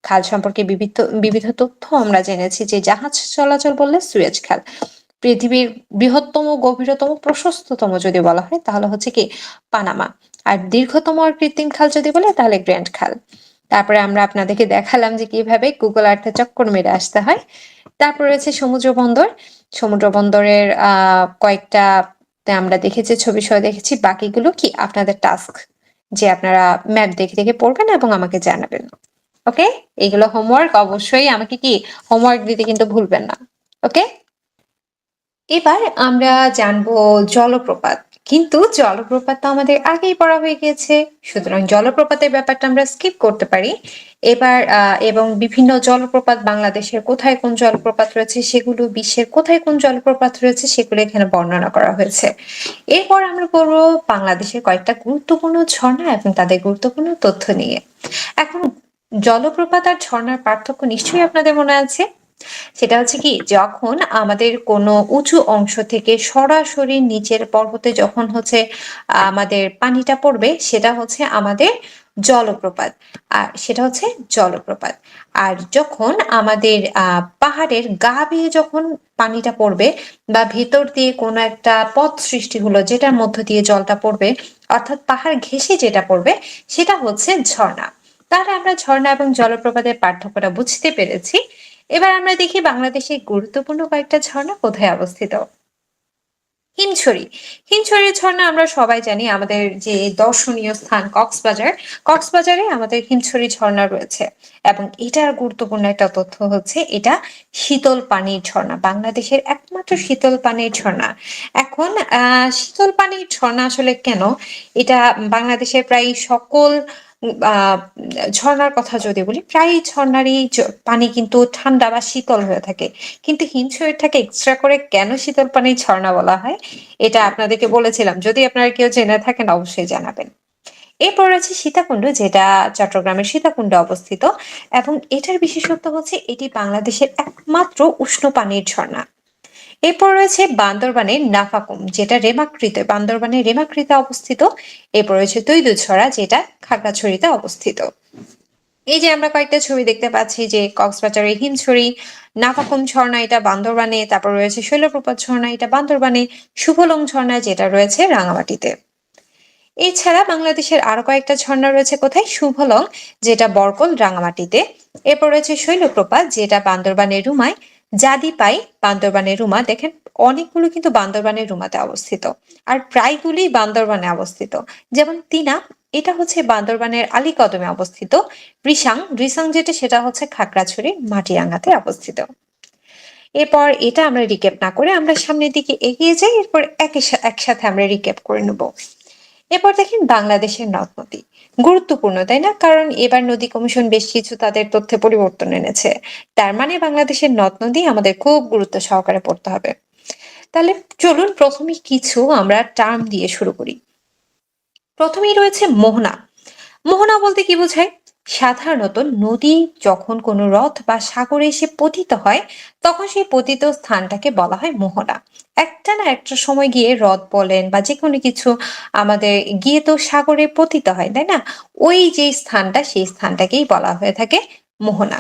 খাল সম্পর্কে বিবিধ বিবিধ তথ্য আমরা জেনেছি, যে জাহাজ চলাচল বললে সুয়েজ খাল। পৃথিবীর বৃহত্তম, গভীরতম, প্রশস্ততম যদি বলা হয় তাহলে হচ্ছে কি পানামা। আর দীর্ঘতম আর কৃত্রিম খাল যদি বলে তাহলে গ্র্যান্ড খাল। তারপরে আমরা আপনাদেরকে দেখালাম যে কিভাবে গুগল আর্থে চক্কর মেরে আসতে হয়। তারপর রয়েছে সমুদ্র বন্দর। সমুদ্র বন্দরের কয়েকটা আমরা দেখেছি, ছবি সহ দেখেছি। বাকিগুলো কি আপনাদের টাস্ক, যে আপনারা ম্যাপ দেখে দেখে পড়বেন এবং আমাকে জানাবেন। ওকে, এগুলো হোমওয়ার্ক, অবশ্যই আমাকে কি হোমওয়ার্ক দিতে কিন্তু ভুলবেন না। ওকে, এবার আমরা জানবো জলপ্রপাত। কিন্তু জলপ্রপাত তো আমাদের আগেই পড়া হয়ে গিয়েছে, সুতরাং জলপ্রপাতের ব্যাপারটা আমরা স্কিপ করতে পারি। এবার এবং বিভিন্ন জলপ্রপাত, বাংলাদেশের কোথায় কোন জলপ্রপাত রয়েছে সেগুলো, বিশ্বের কোথায় কোন জলপ্রপাত রয়েছে সেগুলো এখানে বর্ণনা করা হয়েছে। এরপর আমরা পড়বো বাংলাদেশের কয়েকটা গুরুত্বপূর্ণ ঝর্ণা এবং তাদের গুরুত্বপূর্ণ তথ্য নিয়ে। এখন জলপ্রপাত আর ঝর্ণার পার্থক্য নিশ্চয়ই আপনাদের মনে আছে। সেটা হচ্ছে কি, যখন আমাদের কোনো উঁচু অংশ থেকে সরাসরি নিচের পর্বতে যখন হচ্ছে আমাদের পানিটা পড়বে সেটা হচ্ছে আমাদের জলপ্রপাত। আর সেটা হচ্ছে জলপ্রপাত। আর যখন আমাদের পাহাড়ের গা বেয়ে যখন পানিটা পড়বে, বা ভেতর দিয়ে কোনো একটা পথ সৃষ্টি হলো যেটার মধ্য দিয়ে জলটা পড়বে, অর্থাৎ পাহাড় ঘেঁষে যেটা পড়বে, সেটা হচ্ছে ঝর্ণা। তাহলে আমরা ঝর্ণা এবং জলপ্রপাতের পার্থক্যটা বুঝতে পেরেছি। এবার আমরা দেখি বাংলাদেশের গুরুত্বপূর্ণ কয়েকটা ঝর্ণা কোথায় অবস্থিত। হিমছড়ি। হিমছড়ির ঝর্ণা আমরা সবাই জানি, আমাদের যে দর্শনীয় স্থান কক্সবাজার, কক্সবাজারে আমাদের হিমছড়ি ঝর্ণা রয়েছে। এবং এটার গুরুত্বপূর্ণ একটা তথ্য হচ্ছে এটা শীতল পানির ঝর্ণা, বাংলাদেশের একমাত্র শীতল পানির ঝর্ণা। এখন শীতল পানির ঝর্ণা আসলে কেন? এটা বাংলাদেশের প্রায় সকল আহ ঝর্ণার কথা যদি বলি, প্রায় ঝর্ণারই পানি কিন্তু ঠান্ডা বা শীতল হয়ে থাকে। কিন্তু হিমছড়িটাকে এক্সট্রা করে কেন শীতল পানির ঝর্ণা বলা হয়, এটা আপনাদেরকে বলেছিলাম। যদি আপনারা কেউ জেনে থাকেন অবশ্যই জানাবেন। এরপর আছে সীতাকুণ্ড, যেটা চট্টগ্রামের সীতাকুণ্ডে অবস্থিত। এবং এটার বিশেষত্ব হচ্ছে এটি বাংলাদেশের একমাত্র উষ্ণ পানির ঝর্ণা। এরপর রয়েছে বান্দরবানের নাফাকুম, যেটা বান্দরবানের রেমাকৃতে অবস্থিত। এরপর রয়েছে তৈদুছড়া, যেটা খাগড়াছড়িতে অবস্থিত। এই যে আমরা কয়েকটা ছবি দেখতে পাচ্ছি, যে কক্সবাজারের হিমছড়ি, নাফাকুম ঝর্ণা এটা বান্দরবানে, তারপর রয়েছে শৈলপ্রপাত ঝর্ণা এটা বান্দরবানে, শুভলং ঝর্ণা যেটা রয়েছে রাঙামাটিতে। এছাড়া বাংলাদেশের আরো কয়েকটা ঝর্ণা রয়েছে কোথায়? শুভলং, যেটা বরকল রাঙামাটিতে। এরপর রয়েছে শৈলপ্রপাত, যেটা বান্দরবানের রুমায়। জাদিপাই বান্দরবানের রুমা, দেখেন অনেকগুলো কিন্তু বান্দরবানের রুমাতে অবস্থিত, আর প্রায়গুলি বান্দরবানে অবস্থিত। যেমন তিনা, এটা হচ্ছে বান্দরবানের আলীকদমে অবস্থিত। রিসাং যেটা সেটা হচ্ছে খাগড়াছড়ির মাটিরাঙ্গাতে অবস্থিত। এরপর এটা আমরা রিক্যাপ না করে আমরা সামনের দিকে এগিয়ে যাই, এরপর একসাথে আমরা রিক্যাপ করে নেব। এরপর দেখেন বাংলাদেশের নদ নদী গুরুত্বপূর্ণ, তাই না? কারণ এবার নদী কমিশন বেশ কিছু তাদের তথ্যে পরিবর্তন এনেছে। তার মানে বাংলাদেশের নদ নদী আমাদের খুব গুরুত্ব সহকারে পড়তে হবে। তাহলে চলুন প্রথমে কিছু আমরা টার্ম দিয়ে শুরু করি। প্রথমেই রয়েছে মোহনা। মোহনা বলতে কি বোঝায়? সাধারণত নদী যখন কোনো হ্রদ বা সাগরে এসে পতিত হয়, তখন সেই পতিত স্থানটাকে বলা হয় মোহনা। একটা না একটা সময় গিয়ে হ্রদ বলেন বা যে কোনো কিছু আমাদের গিয়ে তো সাগরে পতিত হয়, তাই না? ওই যে স্থানটা, সেই স্থানটাকেই বলা হয়ে থাকে মোহনা।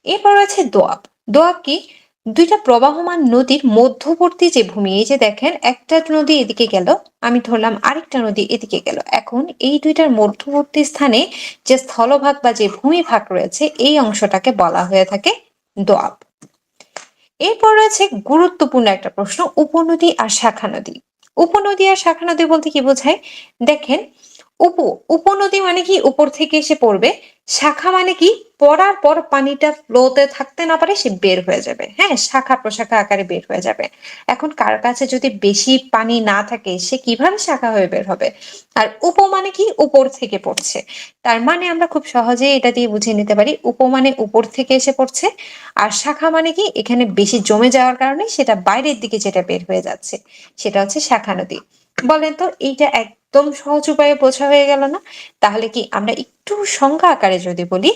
এরপর আছে দোয়াব। দোয়াব কি? দুইটা প্রবাহমান নদীর মধ্যবর্তী যে ভূমি, এই যে দেখেন একটা নদী এদিকে গেল, আমি ধরলাম আরেকটা নদী এদিকে গেল, এখন এই দুইটার মধ্যবর্তী স্থানে যে স্থলভাগ বা যে ভূমিভাগ রয়েছে, এই অংশটাকে বলা হয়ে থাকে দোয়াব। এরপর রয়েছে গুরুত্বপূর্ণ একটা প্রশ্ন, উপনদী আর শাখা নদী। উপনদী আর শাখা নদী বলতে কি বোঝায়? দেখেন উপনদী মানে কি উপর থেকে এসে পড়বে, শাখা মানে কি পড়ার পর পানিটা ফ্লোতে থাকতে না পারে সে বের হয়ে যাবে, হ্যাঁ, শাখা প্রশাখা আকারে বের হয়ে যাবে। এখন কার কাছে যদি বেশি পানি না থাকে সে কিভাবে শাখা হয়ে বের হবে? আর মানে কি উপর থেকে পড়ছে, তার মানে আমরা খুব সহজেই এটা দিয়ে বুঝে নিতে পারি মানে উপর থেকে এসে পড়ছে, আর শাখা মানে কি এখানে বেশি জমে যাওয়ার কারণে সেটা বাইরের দিকে যেটা বের হয়ে যাচ্ছে সেটা হচ্ছে শাখা নদী। বলেন তো এইটা একদম সহজ উপায়ে বোঝা হয়ে গেল না? তাহলে কি আমরা একটু সংজ্ঞা আকারে যদি বলি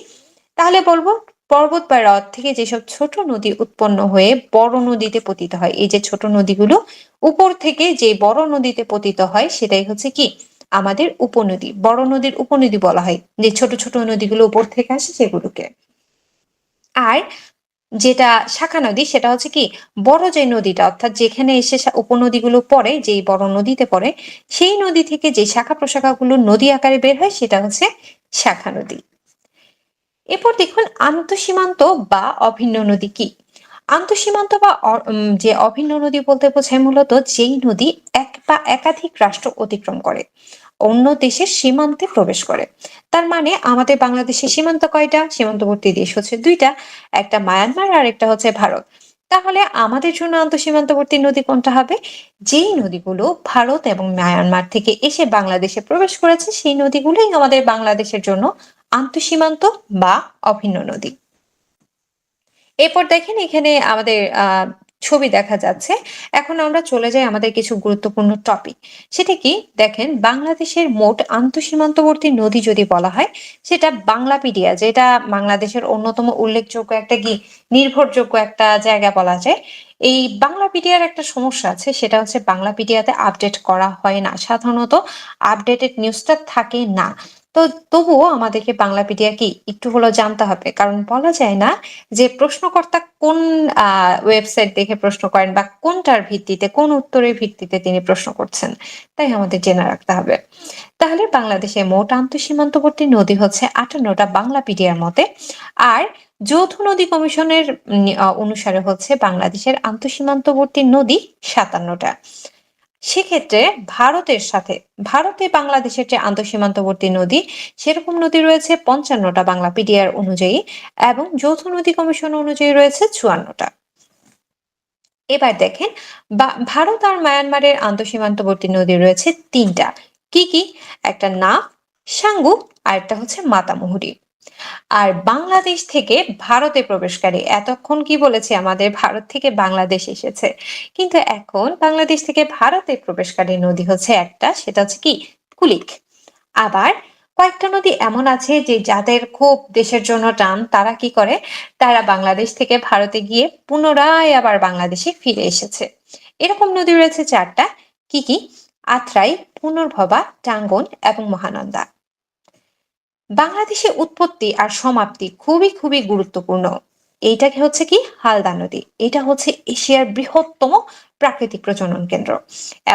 তাহলে বলবো পর্বত বা হ্রদ থেকে যেসব ছোট নদী উৎপন্ন হয়ে বড় নদীতে পতিত হয়, এই যে ছোট নদীগুলো উপর থেকে যে বড় নদীতে পতিত হয় সেটাই হচ্ছে কি আমাদের উপনদী। বড় নদীর উপনদী বলা হয় যে ছোট ছোট নদীগুলো উপর থেকে আসে সেগুলোকে। আর যেটা শাখা নদী সেটা হচ্ছে কি বড় যে নদীটা অর্থাৎ যেখানে এসে উপনদীগুলো পড়ে, যেই বড় নদীতে পড়ে সেই নদী থেকে যে শাখা প্রশাখাগুলো নদী আকারে বের হয় সেটা হচ্ছে শাখা নদী। এরপর দেখুন আন্তঃসীমান্ত বা অভিন্ন নদী কি? আন্তঃসীমান্ত বা যে অভিন্ন নদী বলতে বোঝায় মূলত যেই নদী এক বা একাধিক রাষ্ট্র অতিক্রম করে, অন্য দেশের সীমান্তে প্রবেশ করে। তার মানে আমাদের বাংলাদেশের সীমান্ত কয়টা? সীমান্তবর্তী দেশ হচ্ছে দুইটা, একটা মায়ানমার আর একটা হচ্ছে ভারত। তাহলে আমাদের জন্য আন্তঃসীমান্তবর্তী নদী কোনটা হবে? যেই নদীগুলো ভারত এবং মায়ানমার থেকে এসে বাংলাদেশে প্রবেশ করেছে সেই নদীগুলোই আমাদের বাংলাদেশের জন্য আন্তঃসীমান্ত বা অভিন্ন নদী। এরপর দেখেন এখানে আমাদের ছবি দেখা যাচ্ছে। এখন আমরা চলে যাই আমাদের কিছু গুরুত্বপূর্ণ টপিক। সেটা কি? দেখেন বাংলাদেশের মোট আন্তঃসীমান্তবর্তী নদী যদি বলা হয় সেটা বাংলাপিডিয়া, যেটা বাংলাদেশের অন্যতম উল্লেখযোগ্য একটা কি নির্ভরযোগ্য একটা জায়গা বলা যায়। এই বাংলাপিডিয়ার একটা সমস্যা আছে, সেটা হচ্ছে বাংলাপিডিয়াতে আপডেট করা হয় না, সাধারণত আপডেটেড নিউজটা থাকে না। তো তবুও আমাদেরকে বাংলাপিডিয়া কি একটু হলেও জানতে হবে, কারণ বলা যায় না যে প্রশ্নকর্তা কোন ওয়েবসাইট দেখে প্রশ্ন করেন বা কোনটার ভিত্তিতে কোন উত্তরের ভিত্তিতে তিনি প্রশ্ন করছেন, তাই আমাদের জেনে রাখতে হবে। তাহলে বাংলাদেশে মোট আন্তঃসীমান্তবর্তী নদী হচ্ছে 58টা বাংলাপিডিয়ার মতে। আর যৌথ নদী কমিশনের অনুসারে হচ্ছে বাংলাদেশের আন্তঃসীমান্তবর্তী নদী 57টা। সেক্ষেত্রে ভারতে বাংলাদেশের যে আন্তঃসীমান্তবর্তী নদী সেরকম নদী রয়েছে 55টা বাংলাপিডিয়ার অনুযায়ী, এবং যৌথ নদী কমিশন অনুযায়ী রয়েছে 54টা। এবার দেখেন ভারত আর মায়ানমারের আন্তঃসীমান্তবর্তী নদী রয়েছে 3টা। কি কি? একটা নাম, সাঙ্গু, আর একটা হচ্ছে মাতামুহুরী। আর বাংলাদেশ থেকে ভারতে প্রবেশকারী, এতক্ষণ কি বলেছি আমাদের ভারত থেকে বাংলাদেশ এসেছে, কিন্তু এখন বাংলাদেশ থেকে ভারতে প্রবেশকারী নদী হচ্ছে একটা, সেটা হচ্ছে কি কুলিক। আবার কয়েকটা নদী এমন আছে যে যাদের খুব দেশের জন্য টান, তারা কি করে, তারা বাংলাদেশ থেকে ভারতে গিয়ে পুনরায় আবার বাংলাদেশে ফিরে এসেছে। এরকম নদী রয়েছে 4টা। কি কি? আত্রাই, পুনর্ভবা, টাঙ্গন এবং মহানন্দা। বাংলাদেশে উৎপত্তি আর সমাপ্তি খুবই খুবই গুরুত্বপূর্ণ। এইটাকে হচ্ছে কি হালদা নদী, এটা হচ্ছে এশিয়ার বৃহত্তম প্রাকৃতিক প্রজনন কেন্দ্র,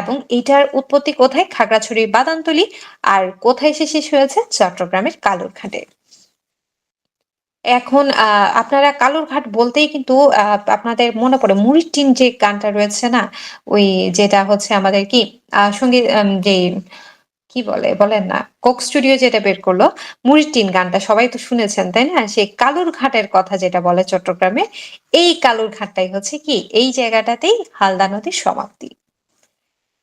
এবং এটার উৎপত্তি কোথায়? খাগড়াছড়ির বাদানতলী। আর কোথায় এসে শেষ হয়েছে? চট্টগ্রামের কালুরঘাটে। এখন আপনারা কালুরঘাট বলতেই কিন্তু আপনাদের মনে পড়ে মুড়ির টিন যে গানটা রয়েছে না, ওই যেটা হচ্ছে আমাদের কি সঙ্গীত যে কি বলেন না, কোক স্টুডিও যেটা বের করলো মুড়ির টিন গানটা সবাই তো শুনেছেন তাই না? সেই কালুর ঘাটের কথা যেটা বলে চট্টগ্রামে, এই কালুর ঘাটটাই হচ্ছে কি এই জায়গাটাতেই হালদা নদীর সমাপ্তি।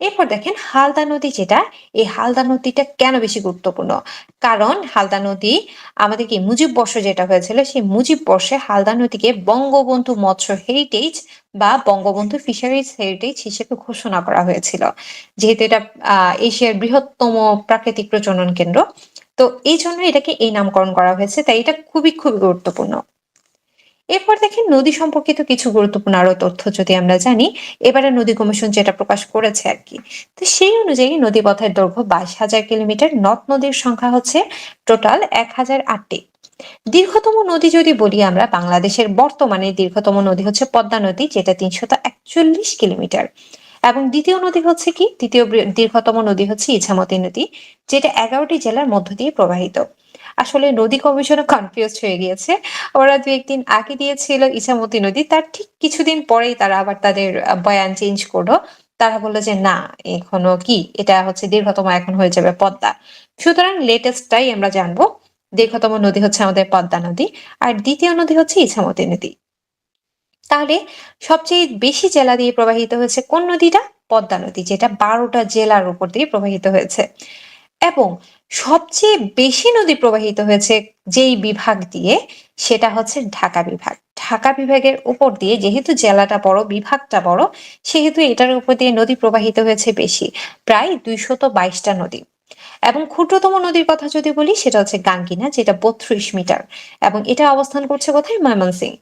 এরপর দেখেন হালদা নদী যেটা, এই হালদা নদীটা কেন বেশি গুরুত্বপূর্ণ? কারণ হালদা নদী আমাদের কি মুজিব বর্ষ যেটা হয়েছিল সেই মুজিব বর্ষে হালদা নদীকে বঙ্গবন্ধু মৎস্য হেরিটেজ বা বঙ্গবন্ধু ফিশারিজ হেরিটেজ হিসেবে ঘোষণা করা হয়েছিল, যেহেতু এটা এশিয়ার বৃহত্তম প্রাকৃতিক প্রজনন কেন্দ্র। তো এই জন্য এটাকে এই নামকরণ করা হয়েছে, তাই এটা খুবই খুবই গুরুত্বপূর্ণ। এরপর দেখেন নদী সম্পর্কিত কিছু গুরুত্বপূর্ণ আরো তথ্য যদি আমরা জানি, এবারে নদী কমিশন যেটা প্রকাশ করেছে আর কি, তো সেই অনুযায়ী নদীপথের দৈর্ঘ্য 22,000 কিলোমিটার, নদ নদীর সংখ্যা হচ্ছে টোটাল 1008টি। দীর্ঘতম নদী যদি বলি আমরা, বাংলাদেশের বর্তমানে দীর্ঘতম নদী হচ্ছে পদ্মা নদী, যেটা 341 কিলোমিটার। এবং দ্বিতীয় নদী হচ্ছে কি দ্বিতীয় দীর্ঘতম নদী হচ্ছে ইছামতি নদী, যেটা 11টি জেলার মধ্য দিয়ে প্রবাহিত। আসলে নদী কমিশনও কনফিউজ হয়ে গিয়েছে, ওরা দু একদিন আগে দিয়েছিল ইছামতি নদী, তার ঠিক কিছুদিন পরেই তারা আবার তাদের বয়ান চেঞ্জ করলো, তারা বলল যে না, এখনো কি, এটা হচ্ছে দীর্ঘতম, এখন হয়ে যাবে পদ্মা। সুতরাং লেটেস্টটাই আমরা জানবো। দীর্ঘতম নদী হচ্ছে আমাদের পদ্মা নদী, আর দ্বিতীয় নদী হচ্ছে ইছামতি নদী। তাহলে সবচেয়ে বেশি জেলা দিয়ে প্রবাহিত হয়েছে কোন নদীটা? পদ্মা নদী, যেটা ১২টা জেলার উপর দিয়ে প্রবাহিত হয়েছে। এবং সবচেয়ে বেশি নদী প্রবাহিত হয়েছে যেই বিভাগ দিয়ে, সেটা হচ্ছে ঢাকা বিভাগ। ঢাকা বিভাগের উপর দিয়ে, যেহেতু জেলাটা বড়, বিভাগটা বড়, সেহেতু এটার উপর দিয়ে নদী প্রবাহিত হয়েছে বেশি, প্রায় ২২২টা নদী। এবং ক্ষুদ্রতম নদীর কথা যদি বলি, সেটা হচ্ছে গাঙ্গিনা, যেটা ৩২ মিটার, এবং এটা অবস্থান করছে কোথায়? ময়মনসিংহ।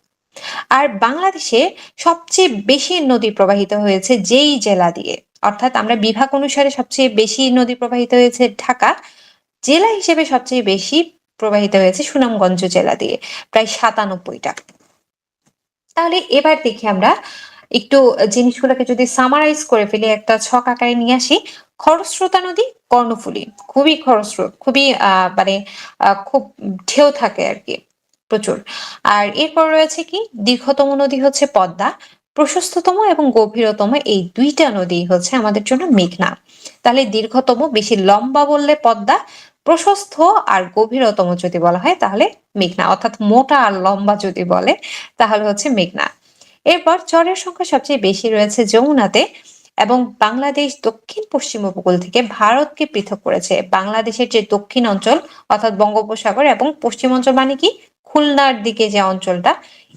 আর বাংলাদেশে সবচেয়ে বেশি নদী প্রবাহিত হয়েছে যেই জেলা দিয়ে, অর্থাৎ আমরা বিভাগ অনুসারে সবচেয়ে বেশি নদী প্রবাহিত হয়েছে ঢাকা, জেলা হিসেবে সবচেয়ে বেশি প্রবাহিত হয়েছে সুনামগঞ্জ জেলা দিয়ে, প্রায় ৯৭টা। তাহলে এবার দেখি আমরা একটু জিনিসগুলোকে যদি সামারাইজ করে ফেলি, একটা ছক আকারে নিয়ে আসি। খরস্রোতা নদী কর্ণফুলী, খুবই খরস্রোত, খুবই মানে খুব ঢেউ থাকে আর কি, প্রচুর। আর এরপর রয়েছে কি, দীর্ঘতম নদী হচ্ছে পদ্মা, প্রশস্ততম এবং গভীরতম এই দুইটা নদী হচ্ছে আমাদের জন্য মেঘনা। তাহলে দীর্ঘতম, বেশি লম্বা বললে পদ্মা, প্রশস্ত আর গভীরতম যদি বলা হয় তাহলে মেঘনা, অর্থাৎ মোটা আর লম্বা যদি বলে তাহলে হচ্ছে মেঘনা। এরপর চরের সংখ্যা সবচেয়ে বেশি রয়েছে যমুনাতে, এবং বাংলাদেশ দক্ষিণ পশ্চিম উপকূল থেকে ভারতকে পৃথক করেছে। বাংলাদেশের যে দক্ষিণ অঞ্চল, অর্থাৎ বঙ্গোপসাগর, এবং পশ্চিম অঞ্চল মানে কি, খুলনার দিকে যে অঞ্চলটা,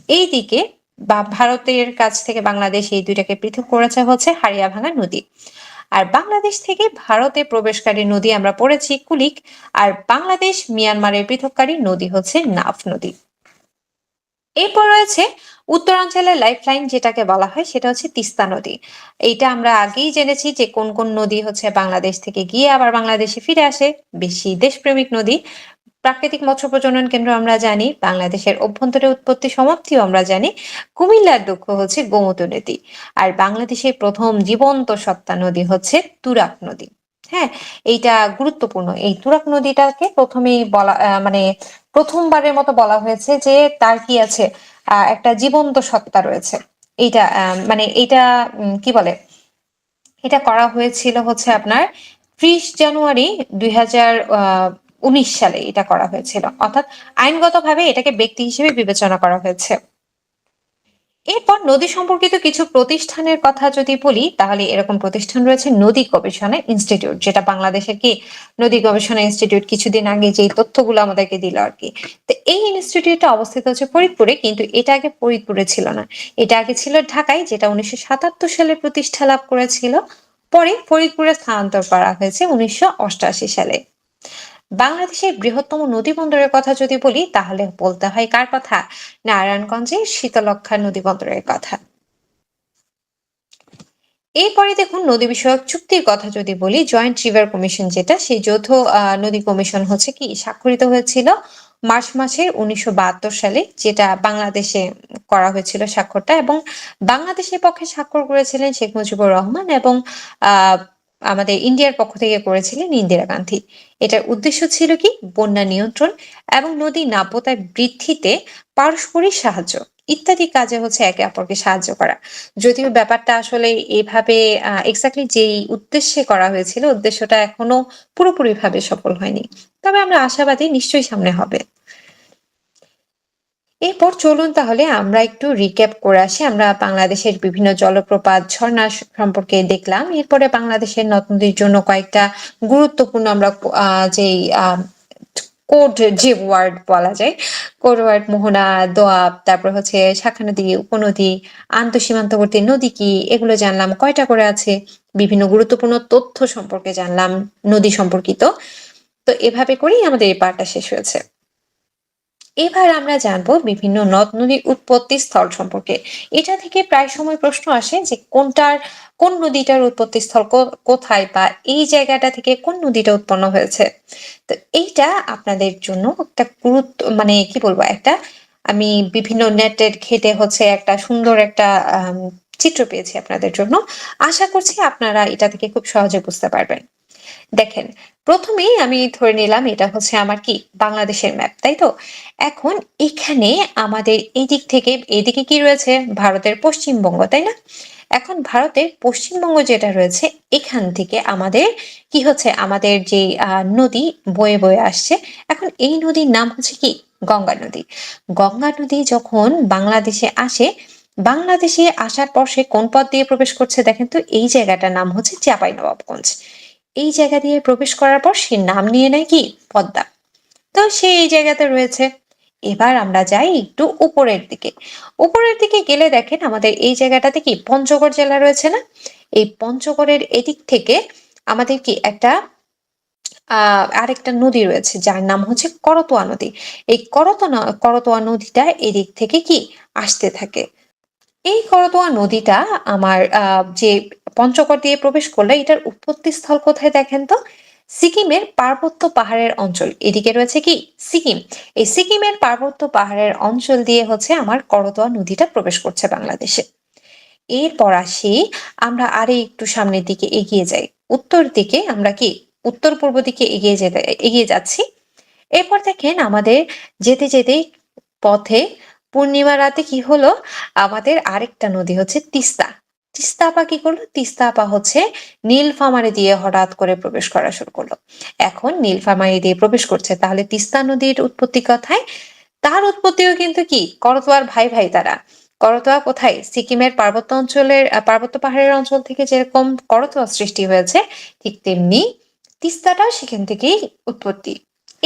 এই দিকে বা ভারতের কাছ থেকে বাংলাদেশ, এই দুইটাকে পৃথক করেছে হচ্ছে হারিয়াভাঙা নদী। আর বাংলাদেশ থেকে ভারতে প্রবেশকারী নদী আমরা পড়েছি কুলিক, আর বাংলাদেশ মিয়ানমারের পৃথককারী নদী হচ্ছে নাফ নদী। এরপর রয়েছে উত্তরাঞ্চলের লাইফলাইন যেটাকে বলা হয়, সেটা হচ্ছে তিস্তা নদী। এইটা আমরা আগেই জেনেছি যে কোন কোন নদী হচ্ছে বাংলাদেশ থেকে গিয়ে আবার বাংলাদেশে ফিরে আসে, বেশি দেশপ্রেমিক নদী। প্রাকৃতিক মৎস্য প্রজনন কেন্দ্র আমরা জানি, বাংলাদেশের অভ্যন্তরে উৎপত্তি সমাপ্তিও আমরা জানি। কুমিল্লার দুঃখ হচ্ছে গোমতী নদী। আর বাংলাদেশের প্রথম জীবন্ত সত্তা নদী হচ্ছে তুরাগ নদী। হ্যাঁ, এইটা গুরুত্বপূর্ণ। এই তুরাগ নদীটাকে প্রথমেই বলা মানে প্রথমবারের মতো বলা হয়েছে যে তার কি আছে, একটা জীবন্ত সত্তা রয়েছে। এইটা মানে এইটা কি বলে, এটা করা হয়েছিল হচ্ছে আপনার ৩০ জানুয়ারি ২০১৯ সালে এটা করা হয়েছিল, অর্থাৎ আইনগতভাবে এটাকে ব্যক্তি হিসেবে বিবেচনা করা হয়েছে। এরপর নদী সম্পর্কিত কিছু প্রতিষ্ঠানের কথা যদি বলি, তাহলে এরকম প্রতিষ্ঠান রয়েছে নদী গবেষণা ইনস্টিটিউট, যেটা বাংলাদেশের কি নদী গবেষণা ইনস্টিটিউট কিছুদিন আগে যে তথ্যগুলো আমাদেরকে দিল আর কি। তো এই ইনস্টিটিউটটা অবস্থিত হচ্ছে ফরিদপুরে, কিন্তু এটা আগে ফরিদপুরে ছিল না, এটা আগে ছিল ঢাকায়, যেটা ১৯৭৭ সালে প্রতিষ্ঠা লাভ করেছিল। পরে ফরিদপুরে স্থানান্তর করা হয়েছে ১৯৮৮ সালে। বাংলাদেশের বৃহত্তম নদী বন্দরের কথা যদি বলি, তাহলে বলতে হয় কার কথা? নারায়ণগঞ্জের শীতলক্ষ্যা নদী বন্দরের কথা। এরপরে দেখুন, নদী বিষয়ক চুক্তির কথা যদি বলি, জয়েন্ট রিভার কমিশন, যেটা সেই যৌথ নদী কমিশন হচ্ছে কি স্বাক্ষরিত হয়েছিল মার্চ মাসের ১৯৭২ সালে, যেটা বাংলাদেশে করা হয়েছিল স্বাক্ষরটা, এবং বাংলাদেশের পক্ষে স্বাক্ষর করেছিলেন শেখ মুজিবুর রহমান, এবং আহ আমাদের ইন্ডিয়ার পক্ষ থেকে করেছিলেন ইন্দিরা গান্ধী। এটার উদ্দেশ্য ছিল কি, বন্যা নিয়ন্ত্রণ এবং নদী নাব্যতা বৃদ্ধিতে পারস্পরিক সাহায্য ইত্যাদি কাজে হচ্ছে একে অপরকে সাহায্য করা। যদিও ব্যাপারটা আসলে এভাবে এক্স্যাক্টলি যেই উদ্দেশ্যে করা হয়েছিল, উদ্দেশ্যটা এখনো পুরোপুরিভাবে সফল হয়নি, তবে আমরা আশাবাদী নিশ্চয়ই সামনে হবে। এরপর চলুন তাহলে আমরা একটু রিক্যাপ করে আসি। আমরা বাংলাদেশের বিভিন্ন জলপ্রপাত, ঝর্ণা সম্পর্কে দেখলাম। এরপরে বাংলাদেশের নদ নদীর জন্য কয়েকটা গুরুত্বপূর্ণ আমরা যেই কোড, যে ওয়ার্ড বলা যায়, কোড ওয়ার্ড, মোহনা, দোয়াব, তারপর হচ্ছে শাখা নদী, উপনদী, আন্তঃসীমান্তবর্তী নদী কি, এগুলো জানলাম, কয়টা করে আছে, বিভিন্ন গুরুত্বপূর্ণ তথ্য সম্পর্কে জানলাম নদী সম্পর্কিত। তো এভাবে করেই আমাদের এই পার্টটা শেষ হয়েছে। এবার আমরা জানবো বিভিন্ন নদ নদীর উৎপত্তি স্থল সম্পর্কে। এটা থেকে প্রায় সময় প্রশ্ন আসে যে কোন নদীটার উৎপত্তি স্থল কোথায়, বা এই জায়গাটা থেকে কোন নদীটা উৎপন্ন হয়েছে। তো এইটা আপনাদের জন্য একটা গুরুত্ব, মানে কি বলবো, একটা আমি বিভিন্ন নেটের ঘেটে হচ্ছে একটা সুন্দর একটা চিত্র পেয়েছি আপনাদের জন্য। আশা করছি আপনারা এটা থেকে খুব সহজে বুঝতে পারবেন। দেখেন, প্রথমেই আমি ধরে নিলাম এটা হচ্ছে আমার কি বাংলাদেশের ম্যাপ, তাই তো? এখন এখানে আমাদের এদিক থেকে এদিকে কি রয়েছে? ভারতের পশ্চিমবঙ্গ, তাই না? এখন ভারতের পশ্চিমবঙ্গ যেটা রয়েছে এখান থেকে আমাদের কি হচ্ছে, আমাদের যে নদী বয়ে বয়ে আসছে। এখন এই নদীর নাম হচ্ছে কি গঙ্গা নদী। গঙ্গা নদী যখন বাংলাদেশে আসে, বাংলাদেশে আসার পর সে কোন পথ দিয়ে প্রবেশ করছে দেখেন তো, এই জায়গাটার নাম হচ্ছে চাঁপাইনবাবগঞ্জ। এই জায়গা দিয়ে প্রবেশ করার পর সে নাম নিয়ে নেয় কি পদ্মা। তো সে এই জায়গাতে রয়েছে। এবার আমরা যাই একটু উপরের দিকে। উপরের দিকে গেলে দেখেন আমাদের এই জায়গাটাতে কি পঞ্চগড় জেলা রয়েছে না? এই পঞ্চগড়ের এদিক থেকে আমাদের কি একটা আরেকটা নদী রয়েছে যার নাম হচ্ছে করতোয়া নদী। এই করতোয়া নদীটা এদিক থেকে কি আসতে থাকে। এই করতোয়া নদীটা আমার যে পঞ্চগড় দিয়ে প্রবেশ করলে এটার উৎপত্তি স্থল কোথায় দেখেন তো? সিকিমের পার্বত্য পাহাড়ের অঞ্চল। এদিকে রয়েছে কি সিকিম। এই সিকিমের পার্বত্য পাহাড়ের অঞ্চল দিয়ে হচ্ছে আমার করতোয়া নদীটা প্রবেশ করছে বাংলাদেশে। এরপর আসি, আমরা আরে একটু সামনের দিকে এগিয়ে যাই। উত্তর দিকে আমরা কি উত্তর পূর্ব দিকে এগিয়ে যাচ্ছি। এরপর দেখেন আমাদের যেতে যেতে পথে পূর্ণিমা রাতে কি হলো, আমাদের আরেকটা নদী হচ্ছে তিস্তা। তিস্তা আপা কি করলো? তিস্তা আপা হচ্ছে নীলফামারী দিয়ে হঠাৎ করে প্রবেশ করা শুরু করলো। এখন নীলফামারী দিয়ে প্রবেশ করছে, তাহলে তিস্তা নদীর উৎপত্তি কোথায়? তার উৎপত্তিও কিন্তু কি করতোয়ার ভাই ভাই তারা। করতোয়া কোথায়? সিকিমের পার্বত্য পাহাড়ের অঞ্চল থেকে যেরকম করতোয়া সৃষ্টি হয়েছে, ঠিক তেমনি তিস্তাটাও সেখান থেকেই উৎপত্তি।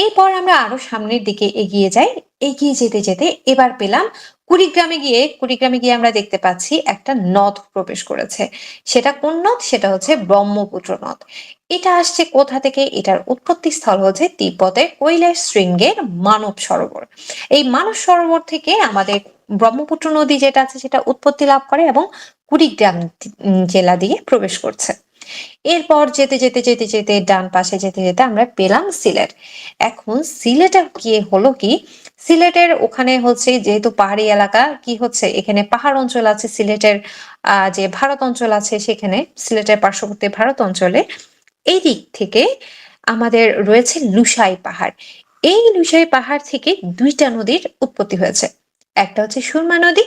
এরপর আমরা আরো সামনের দিকে এগিয়ে যাই। এগিয়ে যেতে যেতে এবার পেলাম কুড়িগ্রামে গিয়ে আমরা দেখতে পাচ্ছি একটা নদ প্রবেশ করেছে। সেটা কোন নদ? সেটা হচ্ছে ব্রহ্মপুত্র নদ। এটা আসছে কোথা থেকে? এটার উৎপত্তি স্থল হচ্ছে তিব্বতের কৈলাস শৃঙ্গের মানব সরোবর। এই মানব সরোবর থেকে আমাদের ব্রহ্মপুত্র নদী যেটা আছে সেটা উৎপত্তি লাভ করে এবং কুড়িগ্রাম জেলা দিয়ে প্রবেশ করছে। এরপর যেতে ডান পাশে যেতে যেতে আমরা পেলাম সিলেট। এখন সিলেটের কি হলো কি, সিলেটের ওখানে হচ্ছে যেহেতু পাহাড়ি এলাকা, কি হচ্ছে এখানে পাহাড় অঞ্চল আছে। সিলেটের যে ভারত অঞ্চল আছে সেখানে, সিলেটের পার্শ্ববর্তী ভারত অঞ্চলে এই দিক থেকে আমাদের রয়েছে লুসাই পাহাড়। এই লুসাই পাহাড় থেকে দুইটা নদীর উৎপত্তি হয়েছে। একটা হচ্ছে সুরমা নদী,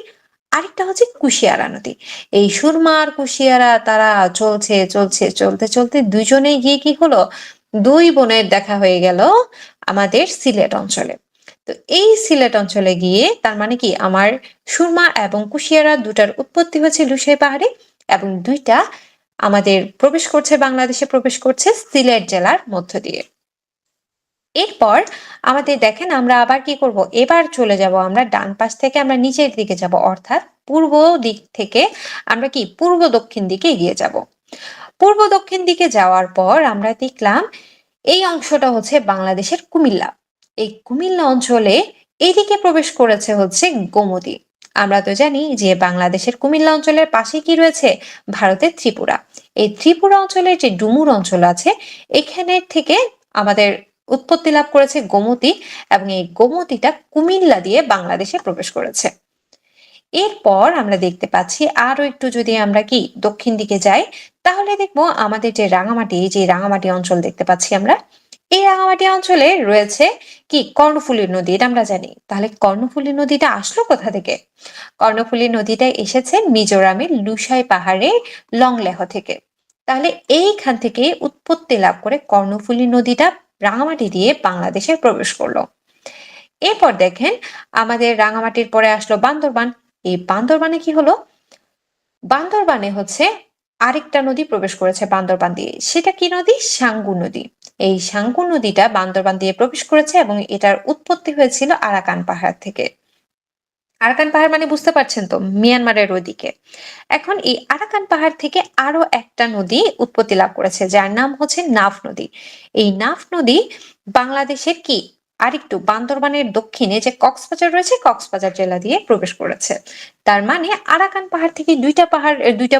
আরেকটা হচ্ছে কুশিয়ারা নদী। এই সুরমা আর কুশিয়ারা তারা চলতে চলতে দুইজনে গিয়ে কি হলো, দুই বোনের দেখা হয়ে গেল আমাদের সিলেট অঞ্চলে। তো এই সিলেট অঞ্চলে গিয়ে তার মানে কি আমার সুরমা এবং কুশিয়ারা দুটার উৎপত্তি হচ্ছে লুসাই পাহাড়ে, এবং দুইটা আমাদের বাংলাদেশে প্রবেশ করছে সিলেট জেলার মধ্য দিয়ে। এরপর আমাদের দেখেন আমরা আবার কি করব, এবার চলে যাব আমরা ডান পাশ থেকে আমরা নিচের দিকে যাব, অর্থাৎ পূর্ব দিক থেকে আমরা কি পূর্ব দক্ষিণ দিকে এগিয়ে যাব। পূর্ব দক্ষিণ দিকে যাওয়ার পর আমরা দেখলাম এই অংশটা হচ্ছে বাংলাদেশের কুমিল্লা। এই কুমিল্লা অঞ্চলে এইদিকে প্রবেশ করেছে হচ্ছে গোমতী। আমরা তো জানি যে বাংলাদেশের কুমিল্লা অঞ্চলের পাশে কি রয়েছে, ভারতের ত্রিপুরা। এই ত্রিপুরা অঞ্চলের যে ডুমুর অঞ্চল আছে, এখানে থেকে আমাদের উৎপত্তি লাভ করেছে গোমতী, এবং এই গোমতীটা কুমিল্লা দিয়ে বাংলাদেশে প্রবেশ করেছে। এরপর আমরা দেখতে পাচ্ছি আরো একটু যদি আমরা কি দক্ষিণ দিকে যাই, তাহলে দেখবো আমাদের যে রাঙামাটি অঞ্চল দেখতে পাচ্ছি আমরা। এই রাঙামাটি অঞ্চলে রয়েছে কি কর্ণফুলী নদী, এটা আমরা জানি। তাহলে কর্ণফুলী নদীটা আসলো কোথা থেকে? কর্ণফুলী নদীটা এসেছে মিজোরামের লুসাই পাহাড়ের লংলেহ থেকে। তাহলে এইখান থেকে উৎপত্তি লাভ করে কর্ণফুলী নদীটা রাঙামাটি দিয়ে বাংলাদেশে প্রবেশ করলো। এরপর দেখেন আমাদের রাঙামাটির পরে আসলো বান্দরবান। এই বান্দরবানে কি হলো, বান্দরবানে হচ্ছে আরেকটা নদী প্রবেশ করেছে বান্দরবান দিয়ে। সেটা কি নদী? সাঙ্গু নদী। এই সাঙ্গু নদীটা বান্দরবান দিয়ে প্রবেশ করেছে এবং এটার উৎপত্তি হয়েছিল আরাকান পাহাড় থেকে। আরাকান পাহাড় মানে বুঝতে পারছেন তো, মিয়ানমারের ওইদিকে। এখন এই আরাকান পাহাড় থেকে আরো একটা নদী উৎপত্তি লাভ করেছে যার নাম হচ্ছে নাফ নদী। এই নাফ নদী বাংলাদেশের কি আরেকটু বান্দরবানের দক্ষিণে যে কক্সবাজার রয়েছে, কক্সবাজার জেলা দিয়ে প্রবেশ করেছে। তার মানে আরাকান পাহাড় থেকে দুইটা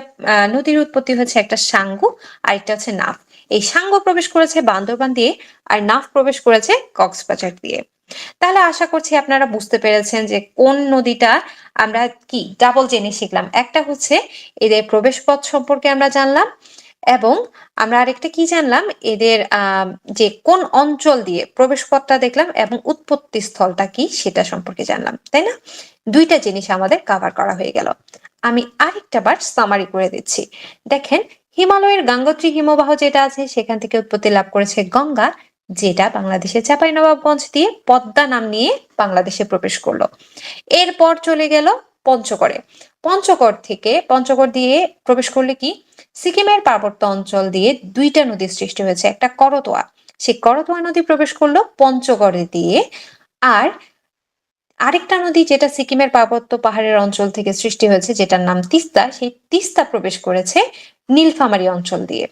নদীর উৎপত্তি হয়েছে, একটা সাঙ্গু আর একটা হচ্ছে নাফ। এই সাঙ্গু প্রবেশ করেছে বান্দরবান দিয়ে, আর নাফ প্রবেশ করেছে কক্সবাজার দিয়ে। তাহলে আশা করছি আপনারা বুঝতে পেরেছেন যে কোন নদীটা আমরা কি ডাবল জেনে শিখলাম। একটা হচ্ছে এদের প্রবেশ পথ সম্পর্কে আমরা জানলাম, এবং আমরা আরেকটা কি জানলাম, এদের যে কোন অঞ্চল দিয়ে প্রবেশপথটা দেখলাম এবং উৎপত্তি স্থলটা কি সেটা সম্পর্কে জানলাম, তাই না? দুইটা জিনিস আমাদের কভার করা হয়ে গেল। আমি আরেকটা বার সামারি করে দিচ্ছি। দেখেন, হিমালয়ের গঙ্গোত্রী হিমবাহ যেটা আছে সেখান থেকে উৎপত্তি লাভ করেছে গঙ্গা, যেটা বাংলাদেশের চাঁপাইনবাবগঞ্জ দিয়ে পদ্মা নাম নিয়ে বাংলাদেশে প্রবেশ করলো। এরপর চলে গেল পঞ্চগড়ে। পঞ্চগড় দিয়ে প্রবেশ করলে কি সিকিমের পার্বত্য অঞ্চল দিয়ে দুইটা নদীর সৃষ্টি হয়েছে, একটা করতোয়া, সেই করতোয়া নদী প্রবেশ করলো পঞ্চগড়ে দিয়ে। আর আরেকটা নদী যেটা সিকিমের পার্বত্য পাহাড়ের অঞ্চল থেকে সৃষ্টি হয়েছে, যেটার নাম তিস্তা, সেই তিস্তা প্রবেশ করেছে নীলফামারী অঞ্চল দিয়ে।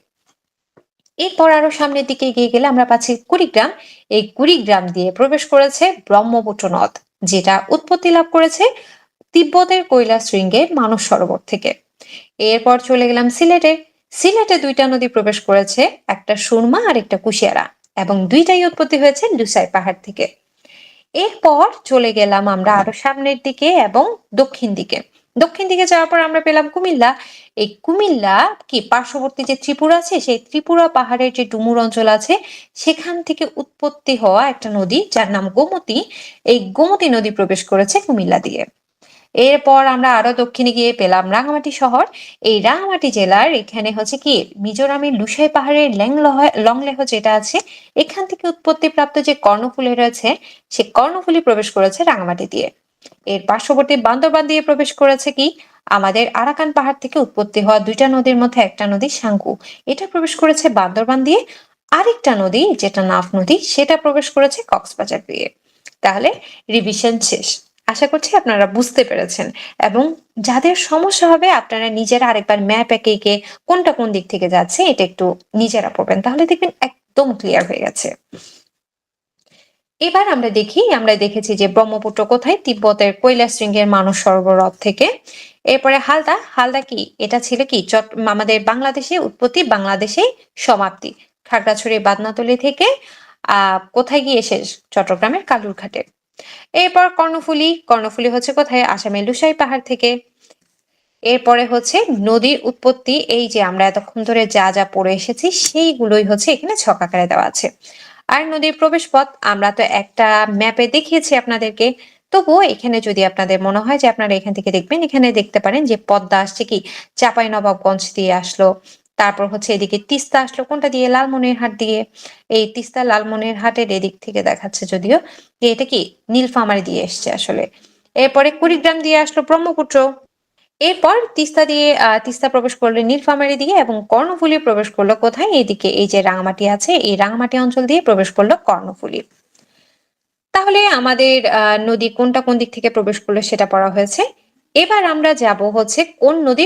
এরপর আরো সামনের দিকে এগিয়ে গেলে আমরা পাচ্ছি কুড়িগ্রাম। এই কুড়িগ্রাম দিয়ে প্রবেশ করেছে ব্রহ্মপুত্র নদ, যেটা উৎপত্তি লাভ করেছে তিব্বতের কৈলাস শৃঙ্গের মানস সরোবর থেকে। এরপর চলে গেলাম সিলেটে দুইটা নদী প্রবেশ করেছে, একটা সুরমা আর একটা কুশিয়ারা, এবং দুইটাই উৎপত্তি হয়েছে লুসাই পাহাড় থেকে। এরপর চলে গেলাম আমরা আরো সামনের দিকে এবং দক্ষিণ দিকে যাওয়ার পর আমরা পেলাম কুমিল্লা। এই কুমিল্লা কি পার্শ্ববর্তী যে ত্রিপুরা আছে, সেই ত্রিপুরা পাহাড়ের যে ডুমুর অঞ্চল আছে সেখান থেকে উৎপত্তি হওয়া একটা নদী যার নাম গোমতী। এই গোমতী নদী প্রবেশ করেছে কুমিল্লা দিয়ে। এরপর আমরা আরো দক্ষিণে গিয়ে পেলাম রাঙামাটি শহর। এই রাঙামাটি জেলার এখানে হচ্ছে কি মিজোরামের লুসাই পাহাড়ের লংলেহ যেটা আছে, এখান থেকে উৎপত্তিপ্রাপ্ত যে কর্ণফুলী রয়েছে, সে কর্ণফুলী প্রবেশ করেছে রাঙামাটি দিয়ে। এর পার্শ্ববর্তী বান্দরবান দিয়ে প্রবেশ করেছে কি আমাদের আরাকান পাহাড় থেকে উৎপত্তি হওয়া দুইটা নদীর মধ্যে একটা নদী সাঙ্গু, এটা প্রবেশ করেছে বান্দরবান দিয়ে। আরেকটা নদী যেটা নাফ নদী, সেটা প্রবেশ করেছে কক্সবাজার দিয়ে। তাহলে রিভিশন শেষ। আশা করছি আপনারা বুঝতে পেরেছেন, এবং যাদের সমস্যা হবে আপনারা নিজেরা আরেকবার ম্যাপ এঁকে এঁকে কোনটা কোন দিক থেকে যাচ্ছে এটা একটু নিজেরা পড়বেন, তাহলে দেখবেন একদম ক্লিয়ার হয়ে গেছে। এবার আমরা দেখেছি যে ব্রহ্মপুত্র কোথায়, তিব্বতের কৈলাস শৃঙ্গের মানস সরোবর হ্রদ থেকে। এরপরে হালদা কি এটা ছিল কি আমাদের বাংলাদেশে উৎপত্তি, বাংলাদেশে সমাপ্তি, খাগড়াছড়ি বাদনাতলী থেকে কোথায় গিয়ে শেষ, চট্টগ্রামের কালুরঘাটে। এরপর কর্ণফুলী হচ্ছে কোথায়, আসামের লুসাই পাহাড় থেকে। এরপরে হচ্ছে নদীর উৎপত্তি, এই যে আমরা এতক্ষণ ধরে যা যা পড়ে এসেছি সেইগুলোই হচ্ছে এখানে ছকাকারে দেওয়া আছে। আর নদীর প্রবেশ পথ আমরা তো একটা ম্যাপে দেখিয়েছি আপনাদেরকে, তবুও এখানে যদি আপনাদের মনে হয় যে আপনারা এখান থেকে দেখবেন, এখানে দেখতে পারেন যে পদ্মা আসছে কি চাঁপাইনবাবগঞ্জ দিয়ে আসলো, তারপর হচ্ছে এদিকে তিস্তা আসলো কোনটা দিয়ে, লালমনিরহাট দিয়ে। এই তিস্তা লালমনিরহাটের এদিক থেকে দেখাচ্ছে যদিও যে এটা কি নীলফামারী দিয়ে এসছে আসলে। এরপরে কুড়িগ্রাম দিয়ে আসলো ব্রহ্মপুত্র। এরপর তিস্তা প্রবেশ করলো নীলফামারী দিয়ে, এবং কর্ণফুলী প্রবেশ করলো কোথায়, এইদিকে এই যে রাঙামাটি আছে, এই রাঙামাটি অঞ্চল দিয়ে প্রবেশ করলো কর্ণফুলী। তাহলে আমাদের নদী কোনটা কোন দিক থেকে প্রবেশ করলো সেটা পড়া হয়েছে। এবার আমরা যাব হচ্ছে কোন নদী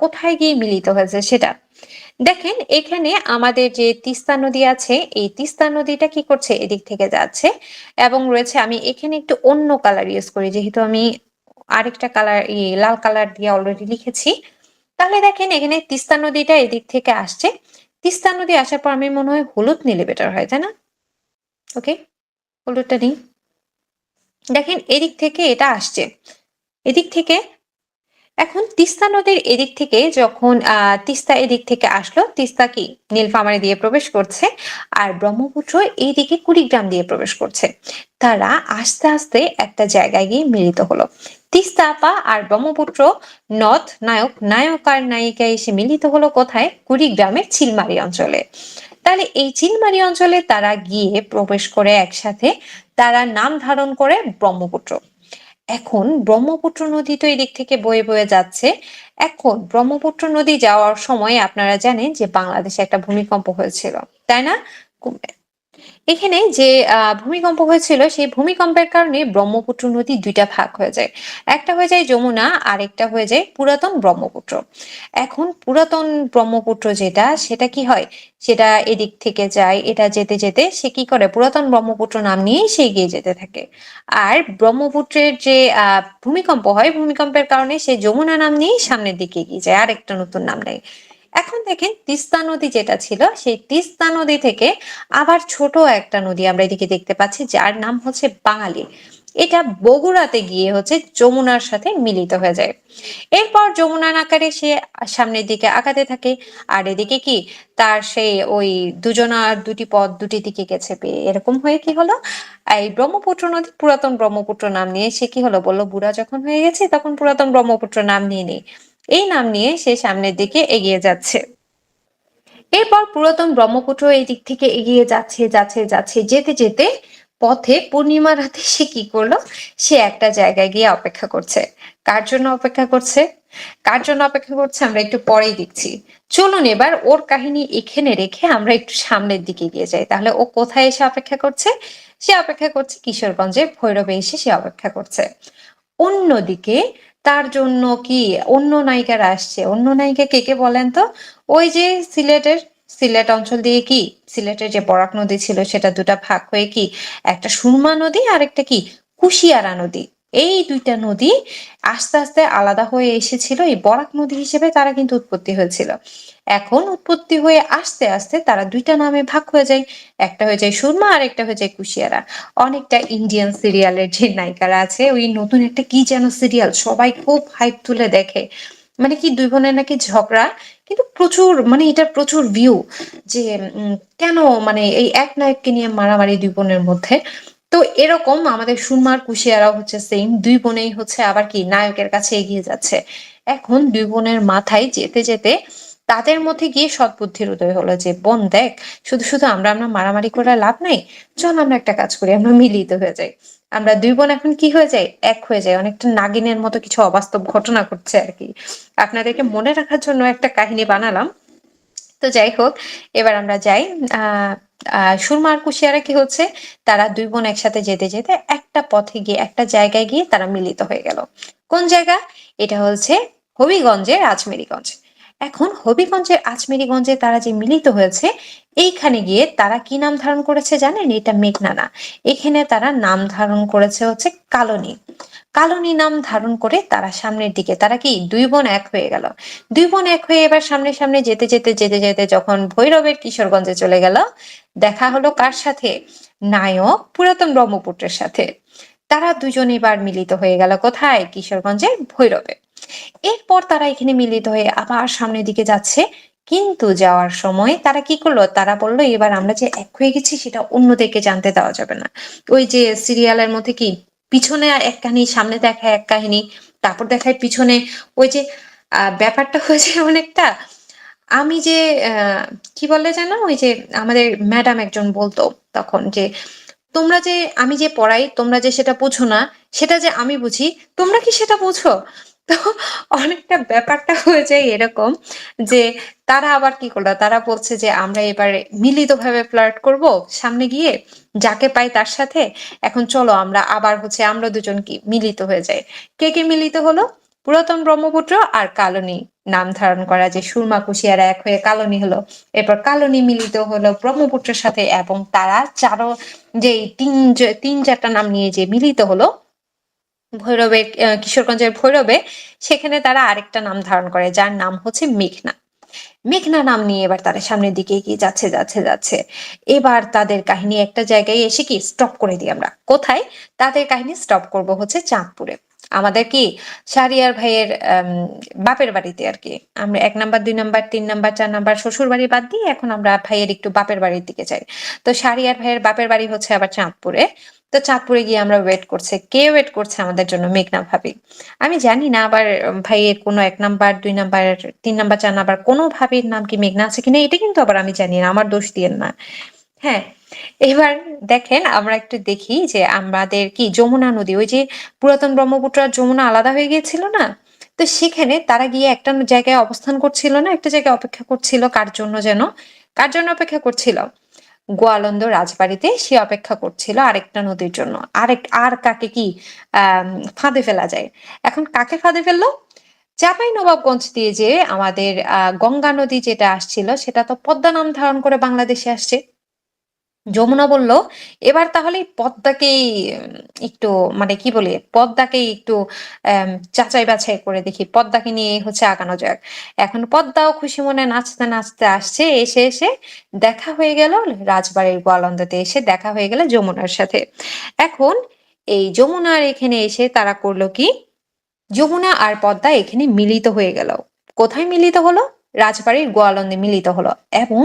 কোথায় গিয়ে মিলিত হয়েছে সেটা। দেখেন, এখানে আমাদের যে তিস্তা নদী আছে, এই তিস্তা নদীটা কি করছে, এদিক থেকে যাচ্ছে এবং রয়েছে, আমি এখানে একটু অন্য কালার ইউজ করি যেহেতু আমি আরেকটা কালার লাল কালার দিয়ে অলরেডি লিখেছি। তাহলে দেখেন এখানে তিস্তা নদীটা এদিক থেকে আসছে। তিস্তা নদী আসার পর আমি মনে হয় হলুদ নিলে বেটার হয়, তাই না? ওকে, হলুদটা নিই। দেখেন এদিক থেকে এটা আসছে, এদিক থেকে। এখন তিস্তা নদীর এদিক থেকে যখন তিস্তা এদিক থেকে আসলো, তিস্তা কি নীলফামারী দিয়ে প্রবেশ করছে, আর ব্রহ্মপুত্র এইদিকে কুড়িগ্রাম দিয়ে প্রবেশ করছে। তারা আস্তে আস্তে একটা জায়গায় গিয়ে মিলিত হলো। তিস্তা আপা আর ব্রহ্মপুত্র নদ নায়ক আর নায়িকা এসে মিলিত হলো কোথায়, কুড়িগ্রামের চিলমারি অঞ্চলে। তাহলে এই চিলমারি অঞ্চলে তারা গিয়ে প্রবেশ করে একসাথে, তারা নাম ধারণ করে ব্রহ্মপুত্র। এখন ব্রহ্মপুত্র নদী তো এদিক থেকে বয়ে বয়ে যাচ্ছে। এখন ব্রহ্মপুত্র নদী যাওয়ার সময় আপনারা জানেন যে বাংলাদেশে একটা ভূমিকম্প হয়েছিল, তাই না? এখানে যে ভূমিকম্প হয়েছিল, সেই ভূমিকম্পের কারণে ব্রহ্মপুত্র নদী দুইটা ভাগ হয়ে যায়, একটা হয়ে যায় যমুনা আর একটা হয়ে যায় পুরাতন ব্রহ্মপুত্র। এখন পুরাতন ব্রহ্মপুত্র যেটা, সেটা কি হয়, সেটা এদিক থেকে যায়, এটা যেতে যেতে সে কি করে পুরাতন ব্রহ্মপুত্র নাম নিয়ে সে এগিয়ে যেতে থাকে। আর ব্রহ্মপুত্রের যে ভূমিকম্প হয়, ভূমিকম্পের কারণে সে যমুনা নাম নিয়ে সামনের দিকে এগিয়ে যায়, আর একটা নতুন নাম নেয়। এখন দেখেন তিস্তা নদী যেটা ছিল, সেই তিস্তা নদী থেকে আবার ছোট একটা নদী আমরা এদিকে দেখতে পাচ্ছি, যার নাম হচ্ছে বাঙালি। এটা বগুড়াতে গিয়ে হচ্ছে যমুনার সাথে মিলিত হয়ে যায়। এরপর যমুনার আকারে সে সামনের দিকে আগাতে থাকে, আর এদিকে কি তার সেই ওই দুজনার দুটি পথ দুটি দিকে গেছে পেয়ে এরকম হয়ে কি হলো, এই ব্রহ্মপুত্র নদী পুরাতন ব্রহ্মপুত্র নাম নিয়ে সে কি হলো, বললো বুড়া যখন হয়ে গেছে তখন পুরাতন ব্রহ্মপুত্র নাম নিয়ে নেই। এই নাম নিয়ে সে সামনের দিকে এগিয়ে যাচ্ছে। এরপর পুরাতন ব্রহ্মপুত্র এই দিক থেকে এগিয়ে যাচ্ছে যাচ্ছে যাচ্ছে, যেতে যেতে পথে পূর্ণিমা রাতে সে কি করলো, সে একটা জায়গায় গিয়ে অপেক্ষা করছে। কার জন্য অপেক্ষা করছে, কার জন্য অপেক্ষা করছে আমরা একটু পরেই দেখছি। চলুন এবার ওর কাহিনী এখানে রেখে আমরা একটু সামনের দিকে এগিয়ে যাই। তাহলে ও কোথায় এসে অপেক্ষা করছে, সে অপেক্ষা করছে কিশোরগঞ্জে ভৈরবে এসে সে অপেক্ষা করছে। অন্যদিকে তার জন্য কি অন্য নায়িকারা আসছে, অন্য নায়িকা কে কে বলেন তো, ওই যে সিলেট অঞ্চল দিয়ে কি সিলেটের যে বরাক নদী ছিল সেটা দুটা ভাগ হয়ে কি একটা সুরমা নদী আর একটা কি কুশিয়ারা নদী, এই দুইটা নদী আস্তে আস্তে আলাদা হয়ে এসেছিল, এই বরাক নদী হিসেবে তারা কিন্তু উৎপত্তি হয়েছিল। এখন উৎপত্তি হয়ে আস্তে আস্তে তারা দুইটা নামে ভাগ হয়ে যায়, একটা হয়ে যায় সুরমা আর একটা হয়ে যায় কুশিয়ারা। অনেকটা ইন্ডিয়ান সিরিয়ালের যে নায়িকারা আছে, ওই নতুন একটা কি যেন সিরিয়াল সবাই খুব হাইপ তুলে দেখে, মানে কি দুই বোনের নাকি ঝগড়া, কিন্তু প্রচুর মানে এটা প্রচুর ভিউ, যে কেন মানে এই এক নায়ককে নিয়ে মারামারি দুই বোনের মধ্যে। তো এরকম আমাদের সুরমার কুশিয়ারাও হচ্ছে সেম, দুই বোনেই হচ্ছে আবার কি নায়কের কাছে এগিয়ে যাচ্ছে। এখন দুই বোনের মাথায় যেতে যেতে তাদের মধ্যে গিয়ে সৎবুদ্ধির উদয় হলো যে বোন দেখ, শুধু শুধু আমরা আমরা মারামারি করে লাভ নাই, চল আমরা একটা কাজ করি, আমরা মিলিত হয়ে যাই। আমরা দুই বোন এখন কি হয়ে যাই, এক হয়ে যায়, অনেকটা নাগিনের মতো কিছু অবাস্তব ঘটনা ঘটছে আর কি। আপনাদেরকে মনে রাখার জন্য একটা কাহিনী বানালাম। তো যাই হোক, এবার আমরা যাই। আহ সুরমা আর কুশিয়ারা কি হচ্ছে, তারা দুই বোন একসাথে যেতে যেতে একটা পথে গিয়ে একটা জায়গায় গিয়ে তারা মিলিত হয়ে গেল। কোন জায়গা, এটা হচ্ছে হবিগঞ্জের আজমেরীগঞ্জ। এখন হবিগঞ্জের আজমেরীগঞ্জে তারা যে মিলিত হয়েছে, এইখানে গিয়ে তারা কি নাম ধারণ করেছে জানেন, এটা মেঘনা না, এখানে তারা নাম ধারণ করেছে হচ্ছে কালনী। কালনী নাম ধারণ করে তারা সামনের দিকে, তারা কি দুই বোন এক হয়ে গেল। দুই বোন এক হয়ে এবার সামনে সামনে যেতে যেতে যেতে যেতে যখন ভৈরবের কিশোরগঞ্জে চলে গেল, দেখা হলো কার সাথে, নায়ক পুরাতন ব্রহ্মপুত্রের সাথে। তারা দুজন এবার মিলিত হয়ে গেল কোথায়, কিশোরগঞ্জের ভৈরবে। এরপর তারা এখানে মিলিত হয়ে আবার সামনের দিকে যাচ্ছে, কিন্তু যাওয়ার সময় তারা কি করলো, তারা বললো এবার আমরা যে এক হয়ে গেছি সেটা অন্যদেরকে জানতে দেওয়া যাবে না। ওই যে সিরিয়ালের মধ্যে কি পিছনে এক কাহিনী সামনে দেখায় এক কাহিনী, তারপর দেখায় পিছনে, ওই যে ব্যাপারটা হয়েছে অনেকটা, আমি যে কি বলে যেন, ওই যে আমাদের ম্যাডাম একজন বলতো তখন যে তোমরা যে আমি যে পড়াই তোমরা যে সেটা বুঝো না, সেটা যে আমি বুঝি তোমরা কি সেটা বুঝো। তো অনেকটা ব্যাপারটা হয়ে যায় এরকম, যে তারা আবার কি করলো, তারা বলছে যে আমরা এবারে মিলিতভাবে ফ্লার্ট করব সামনে গিয়ে, যাকে পাই তার সাথে। এখন চলো আমরা আবার হচ্ছে আমরা দুজন কি মিলিত হয়ে যাই। কে কে মিলিত হলো, পুরাতন ব্রহ্মপুত্র আর কালনী নাম ধারণ করা যে সুরমা কুশিয়ারা এক হয়ে কালনী হলো। এরপর কালনী মিলিত হলো ব্রহ্মপুত্রের সাথে, এবং তারা চারো যে তিন চারটা নাম নিয়ে যে মিলিত হলো ভৈরবে, কিশোরগঞ্জের ভৈরবে, সেখানে তারা আরেকটা নাম ধারণ করে যার নাম হচ্ছে মেঘনা। মেঘনা নাম নিয়ে এবার তারা সামনের দিকে এগিয়ে যাচ্ছে যাচ্ছে যাচ্ছে। এবার তাদের কাহিনী একটা জায়গায় এসে কি স্টপ করে দিই আমরা, কোথায়, তাদের কাহিনী স্টপ করব হচ্ছে চাঁদপুরে। আমাদের কি শাহরিয়ার ভাইয়ের বাপের বাড়িতে আর কি, আমরা 1 নাম্বার 2 নাম্বার 3 নাম্বার 4 নাম্বার শ্বশুর বাড়ি বাদ দিয়ে এখন আমরা ভাইয়ের একটু বাপের বাড়ির দিকে যাই। তো শাহরিয়ার ভাইয়ের বাপের বাড়ি হচ্ছে আবার চাঁদপুরে। তো চাঁদপুরে গিয়ে আমরা ওয়েট করছে, কে ওয়েট করছে আমাদের জন্য, মেঘনা ভাবি। আমি জানি না আবার ভাইয়ের কোনো 1 নাম্বার 2 নাম্বার 3 নাম্বার 4 নাম্বার কোনো ভাবির নাম কি মেঘনা আছে কিনা, এটা কিন্তু আবার আমি জানি না, আমার দোষ দিয়েন না। হ্যাঁ, এবার দেখেন আমরা একটু দেখি যে আমাদের কি যমুনা নদী, ওই যে পুরাতন ব্রহ্মপুত্র আর যমুনা আলাদা হয়ে গিয়েছিল না, তো সেখানে তারা গিয়ে একটা জায়গায় অবস্থান করছিল না, একটা জায়গায় অপেক্ষা করছিল কার জন্য যেন, কার জন্য অপেক্ষা করছিল, গোয়ালন্দ রাজবাড়িতে সে অপেক্ষা করছিল আরেকটা নদীর জন্য। আর কাকে কি আহ ফাঁদে ফেলা যায়, এখন কাকে ফাঁদে ফেললো, চাঁপাই নবাবগঞ্জ দিয়ে যে আমাদের গঙ্গা নদী যেটা আসছিল সেটা তো পদ্মা নাম ধারণ করে বাংলাদেশে আসছে। যমুনা বলল এবার তাহলে পদ্মাকেই একটু মানে কি বলে পদ্মাকেই একটু যাচাই বাছাই করে দেখি, পদ্মাকে নিয়ে হচ্ছে আগানো যাক। এখন পদ্মাও খুশি মনে নাচতে নাচতে আসছে, এসে এসে দেখা হয়ে গেল রাজবাড়ির গোয়ালন্দতে, এসে দেখা হয়ে গেল যমুনার সাথে। এখন এই যমুনার এখানে এসে তারা করলো কি, যমুনা আর পদ্মা এখানে মিলিত হয়ে গেল। কোথায় মিলিত হলো? রাজবাড়ির গোয়ালন্দে মিলিত হলো। এবং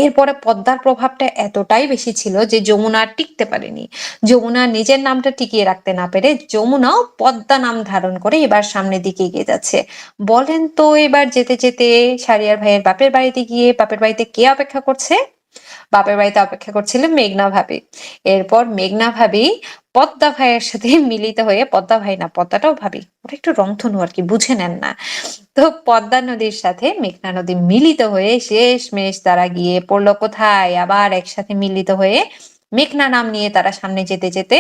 এরপরে পদ্মার প্রভাবটা এতটাই বেশি ছিল যে যমুনা আর টিকতে পারেনি। যমুনা নিজের নামটা টিকিয়ে রাখতে না পেরে যমুনাও পদ্মা নাম ধারণ করে এবার সামনের দিকে এগিয়ে যাচ্ছে। বলেন তো এবার যেতে যেতে শারিয়ার ভাইয়ের বাপের বাড়িতে গিয়ে বাপের বাড়িতে কে অপেক্ষা করছে? বাপের বাড়িতে অপেক্ষা করছিল মেঘনা ভাবি। এরপর মেঘনা ভাবি পদ্মা ভাইয়ের সাথে মিলিত হয়ে, পদ্মা ভাই না, পদ্মাটাও ভাবি, ওটা একটু রংধনু আর কি, বুঝে নেন না। তো পদ্মা নদীর সাথে মেঘনা নদী মিলিত হয়ে শেষমেশ তারা গিয়ে পড়লো কোথায়? আবার একসাথে মিলিত হয়ে মেঘনা নাম নিয়ে তারা সামনে যেতে যেতে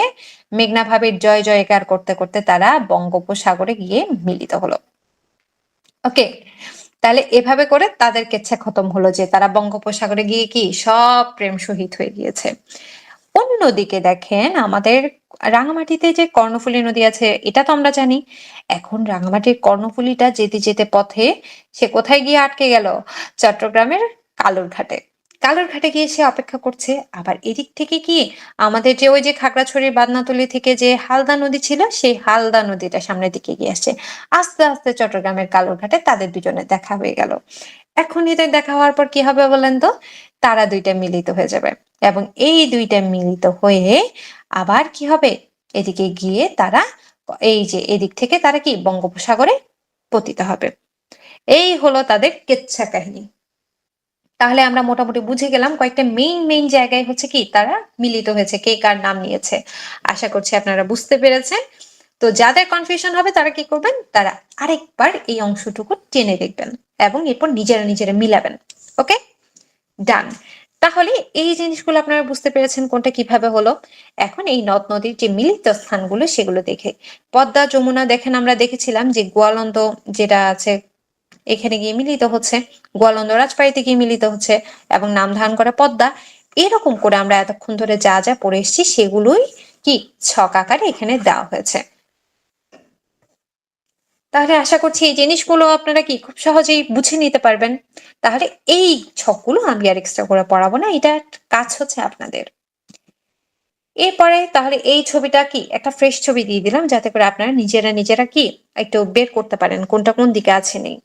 মেঘনা ভাবির জয় জয়কার করতে করতে তারা বঙ্গোপসাগরে গিয়ে মিলিত হলো। ওকে, তাহলে এভাবে করে তাদের কেচ্ছা খতম হলো যে তারা বঙ্গোপসাগরে গিয়ে কি সব প্রেম শহীদ হয়ে গিয়েছে। অন্যদিকে দেখেন আমাদের রাঙামাটিতে যে কর্ণফুলী নদী আছে এটা তো আমরা জানি। এখন রাঙামাটির কর্ণফুলীটা যেতে যেতে পথে সে কোথায় গিয়ে আটকে গেল? চট্টগ্রামের কালুরঘাটে। কালুরঘাটে গিয়ে সে অপেক্ষা করছে। আবার এদিক থেকে কি আমাদের যে ওই যে খাগড়াছড়ির বাদনাতলী থেকে যে হালদা নদী ছিল সেই হালদা নদীটা সামনের দিকে গিয়ে আসছে। আস্তে আস্তে চট্টগ্রামের কালুরঘাটে তাদের দুজনের দেখা হয়ে গেল। এখন এদের দেখা হওয়ার পর কি হবে বলেন তো? তারা দুইটা মিলিত হয়ে যাবে এবং এই দুইটা মিলিত হয়ে আবার কি হবে? এদিকে গিয়ে তারা এই যে এদিক থেকে তারা কি বঙ্গোপসাগরে পতিত হবে। এই হলো তাদের কেচ্ছা কাহিনী। তাহলে আমরা মোটামুটি বুঝে গেলাম কয়েকটা মেইন মেইন জায়গায় হচ্ছে কি তারা মিলিত হয়েছে, কে কার নাম নিয়েছে। আশা করছি আপনারা বুঝতে পেরেছেন। তো যাদের কনফিউশন হবে তারা কি করবেন? তারা আরেকবার এই অংশটুকু টেনে দেখবেন এবং এরপর নিজেরা নিজেরা মিলাবেন। ওকে, ডান। তাহলে এই জিনিসগুলো আপনারা বুঝতে পেরেছেন কোনটা কিভাবে হলো। এখন এই নদ নদীর যে মিলিত স্থানগুলো সেগুলো দেখে, পদ্মা যমুনা দেখেন আমরা দেখেছিলাম যে গোয়ালন্দ যেটা আছে এখানে গিয়ে মিলিত হচ্ছে, গোয়ালন্দ রাজবাড়িতে গিয়ে মিলিত হচ্ছে এবং নাম ধারণ করে পদ্মা। এরকম করে আমরা এতক্ষণ ধরে যা যা পড়ে এসেছি সেগুলোই কি ছক আকারে এখানে দেওয়া হয়েছে। তাহলে আশা করছি এই জিনিসগুলো আপনারা কি খুব সহজেই বুঝে নিতে পারবেন। তাহলে এই ছকগুলো আমি আর এক্সট্রা করে পড়াবো না, এটা কাজ হচ্ছে আপনাদের। এরপরে তাহলে এই ছবিটা কি একটা ফ্রেশ ছবি দিয়ে দিলাম যাতে করে আপনারা নিজেরা নিজেরা কি একটু বের করতে পারেন কোনটা কোন দিকে আছে নেই।